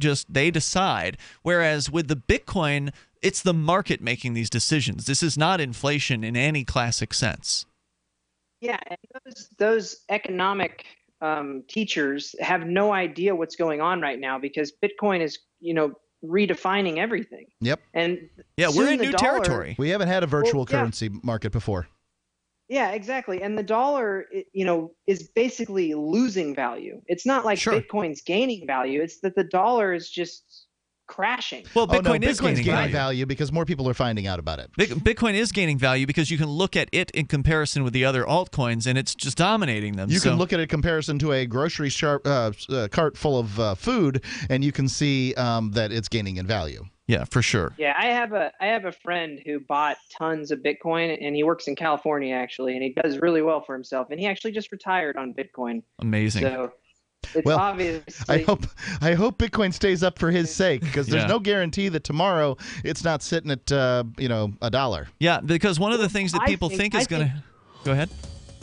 decide. Whereas with the Bitcoin, it's the market making these decisions. This is not inflation in any classic sense. Yeah, and those economic teachers have no idea what's going on right now, because Bitcoin is, redefining everything. Yep. And we're in new territory. We haven't had a virtual currency market before. Yeah, exactly. And the dollar, is basically losing value. It's not like Bitcoin's gaining value. It's that the dollar is just crashing. Well, Bitcoin is gaining value because more people are finding out about it. Bitcoin is gaining value because you can look at it in comparison with the other altcoins, and it's just dominating them. You can look at it in comparison to a grocery cart full of food, and you can see that it's gaining in value. Yeah, for sure. Yeah, I have a friend who bought tons of Bitcoin, and he works in California actually, and he does really well for himself. And he actually just retired on Bitcoin. Amazing. So it's obviously, I hope Bitcoin stays up for his sake, because there's no guarantee that tomorrow it's not sitting at $1. Yeah, because one of the things that people think is going to go ahead.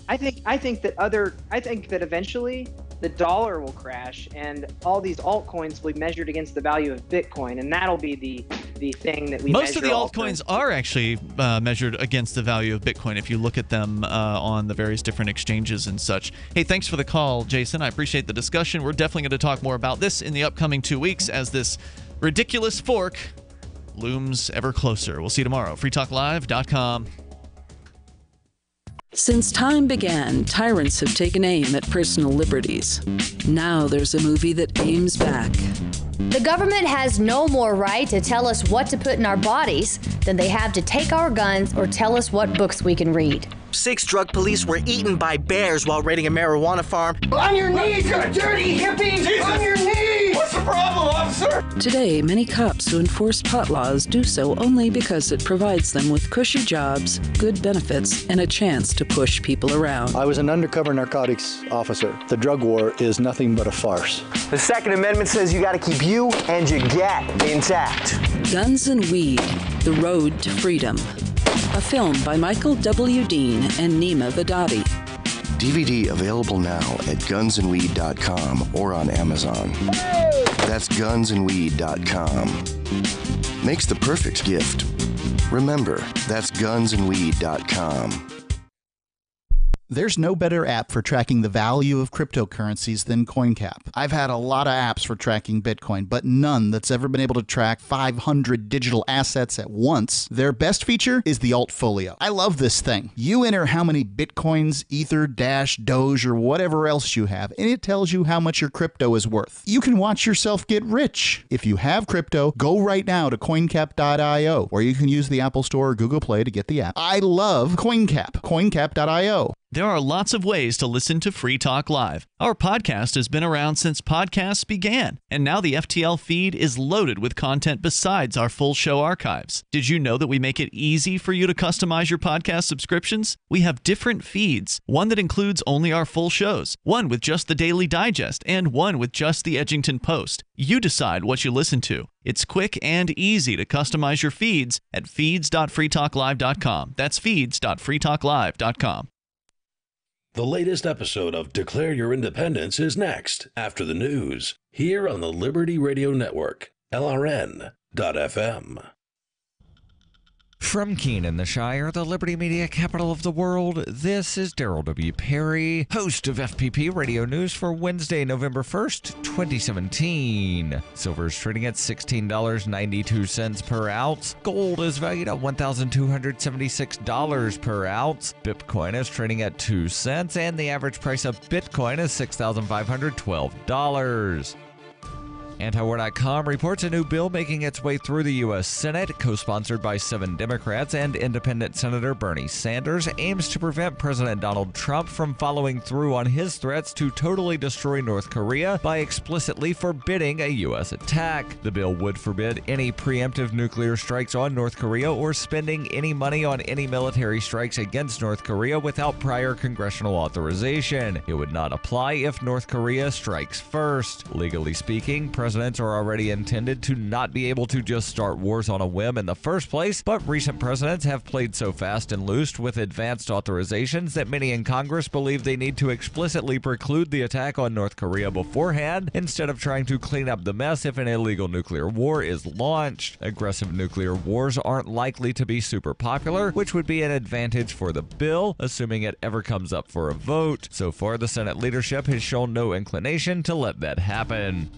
I think that eventually the dollar will crash and all these altcoins will be measured against the value of Bitcoin, and that'll be the thing that we most of the measure altcoins are actually measured against the value of Bitcoin if you look at them on the various different exchanges and such. Hey, thanks for the call, Jason. I appreciate the discussion. We're definitely going to talk more about this in the upcoming 2 weeks as this ridiculous fork looms ever closer. We'll see you tomorrow. freetalklive.com. Since time began, tyrants have taken aim at personal liberties. Now there's a movie that aims back. The government has no more right to tell us what to put in our bodies than they have to take our guns or tell us what books we can read. 6 drug police were eaten by bears while raiding a marijuana farm. On your knees, you dirty hippie! Jesus. On your knees! What's the problem, officer? Today, many cops who enforce pot laws do so only because it provides them with cushy jobs, good benefits, and a chance to push people around. I was an undercover narcotics officer. The drug war is nothing but a farce. The Second Amendment says you gotta keep you and your gat intact. Guns and Weed, The Road to Freedom. A film by Michael W. Dean and Nima Vadadi. DVD available now at gunsandweed.com or on Amazon. That's gunsandweed.com. Makes the perfect gift. Remember, that's gunsandweed.com. There's no better app for tracking the value of cryptocurrencies than CoinCap. I've had a lot of apps for tracking Bitcoin, but none that's ever been able to track 500 digital assets at once. Their best feature is the Altfolio. I love this thing. You enter how many Bitcoins, Ether, Dash, Doge, or whatever else you have, and it tells you how much your crypto is worth. You can watch yourself get rich. If you have crypto, go right now to coincap.io, or you can use the Apple Store or Google Play to get the app. I love CoinCap. coincap.io. There are lots of ways to listen to Free Talk Live. Our podcast has been around since podcasts began, and now the FTL feed is loaded with content besides our full show archives. Did you know that we make it easy for you to customize your podcast subscriptions? We have different feeds, one that includes only our full shows, one with just the Daily Digest, and one with just the Edgington Post. You decide what you listen to. It's quick and easy to customize your feeds at feeds.freetalklive.com. That's feeds.freetalklive.com. The latest episode of Declare Your Independence is next, after the news, here on the Liberty Radio Network, LRN.FM. From Keene in the Shire, the Liberty Media capital of the world, this is Daryl W. Perry, host of FPP Radio News for Wednesday, November 1st, 2017. Silver is trading at $16.92 per ounce. Gold is valued at $1,276 per ounce. Bitcoin is trading at 2 cents, and the average price of Bitcoin is $6,512. Antiwar.com reports a new bill making its way through the U.S. Senate, co-sponsored by 7 Democrats and independent Senator Bernie Sanders, aims to prevent President Donald Trump from following through on his threats to totally destroy North Korea by explicitly forbidding a U.S. attack. The bill would forbid any preemptive nuclear strikes on North Korea or spending any money on any military strikes against North Korea without prior congressional authorization. It would not apply if North Korea strikes first. Legally speaking, presidents are already intended to not be able to just start wars on a whim in the first place, but recent presidents have played so fast and loose with advanced authorizations that many in Congress believe they need to explicitly preclude the attack on North Korea beforehand, instead of trying to clean up the mess if an illegal nuclear war is launched. Aggressive nuclear wars aren't likely to be super popular, which would be an advantage for the bill, assuming it ever comes up for a vote. So far, the Senate leadership has shown no inclination to let that happen.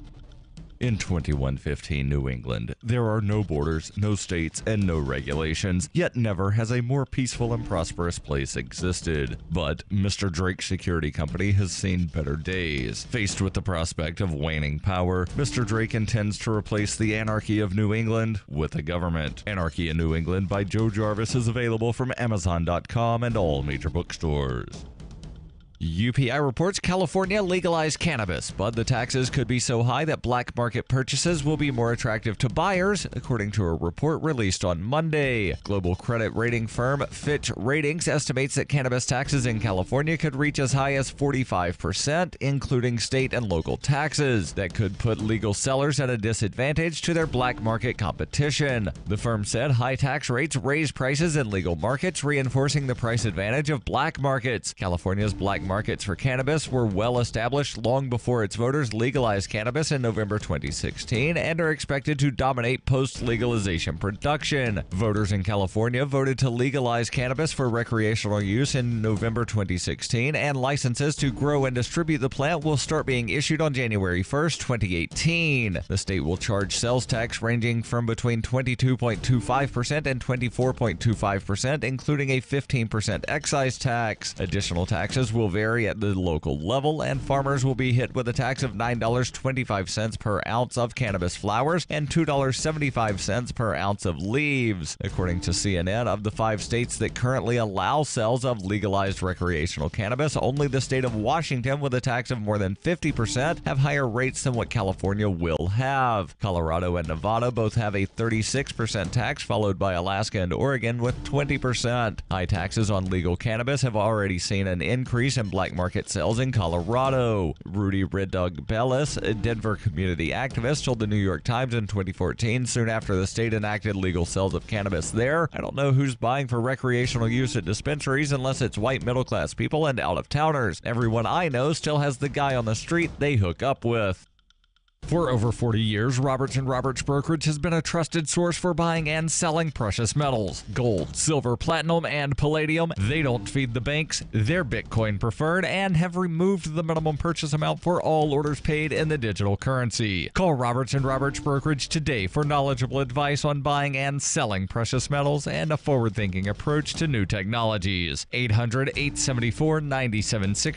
In 2115 New England, there are no borders, no states, and no regulations, yet never has a more peaceful and prosperous place existed. But Mr. Drake's security company has seen better days. Faced with the prospect of waning power, Mr. Drake intends to replace the anarchy of New England with a government. Anarchy in New England by Joe Jarvis is available from Amazon.com and all major bookstores. UPI reports California legalized cannabis, but the taxes could be so high that black market purchases will be more attractive to buyers, according to a report released on Monday. Global credit rating firm Fitch Ratings estimates that cannabis taxes in California could reach as high as 45%, including state and local taxes. That could put legal sellers at a disadvantage to their black market competition. The firm said high tax rates raise prices in legal markets, reinforcing the price advantage of black markets. California's black markets for cannabis were well established long before its voters legalized cannabis in November 2016 and are expected to dominate post-legalization production. Voters in California voted to legalize cannabis for recreational use in November 2016, and licenses to grow and distribute the plant will start being issued on January 1st, 2018. The state will charge sales tax ranging from between 22.25% and 24.25%, including a 15% excise tax. Additional taxes will vary at the local level, and farmers will be hit with a tax of $9.25 per ounce of cannabis flowers and $2.75 per ounce of leaves. According to CNN, of the 5 states that currently allow sales of legalized recreational cannabis, only the state of Washington, with a tax of more than 50%, have higher rates than what California will have. Colorado and Nevada both have a 36% tax, followed by Alaska and Oregon with 20%. High taxes on legal cannabis have already seen an increase in black market sales in Colorado. Rudy Red Dog Bellis, a Denver community activist, told the New York Times in 2014, soon after the state enacted legal sales of cannabis there, "I don't know who's buying for recreational use at dispensaries unless it's white middle-class people and out-of-towners. Everyone I know still has the guy on the street they hook up with." For over 40 years, Roberts & Roberts Brokerage has been a trusted source for buying and selling precious metals. Gold, silver, platinum, and palladium. They don't feed the banks. They're Bitcoin preferred and have removed the minimum purchase amount for all orders paid in the digital currency. Call Roberts & Roberts Brokerage today for knowledgeable advice on buying and selling precious metals and a forward-thinking approach to new technologies. 800-874-9760.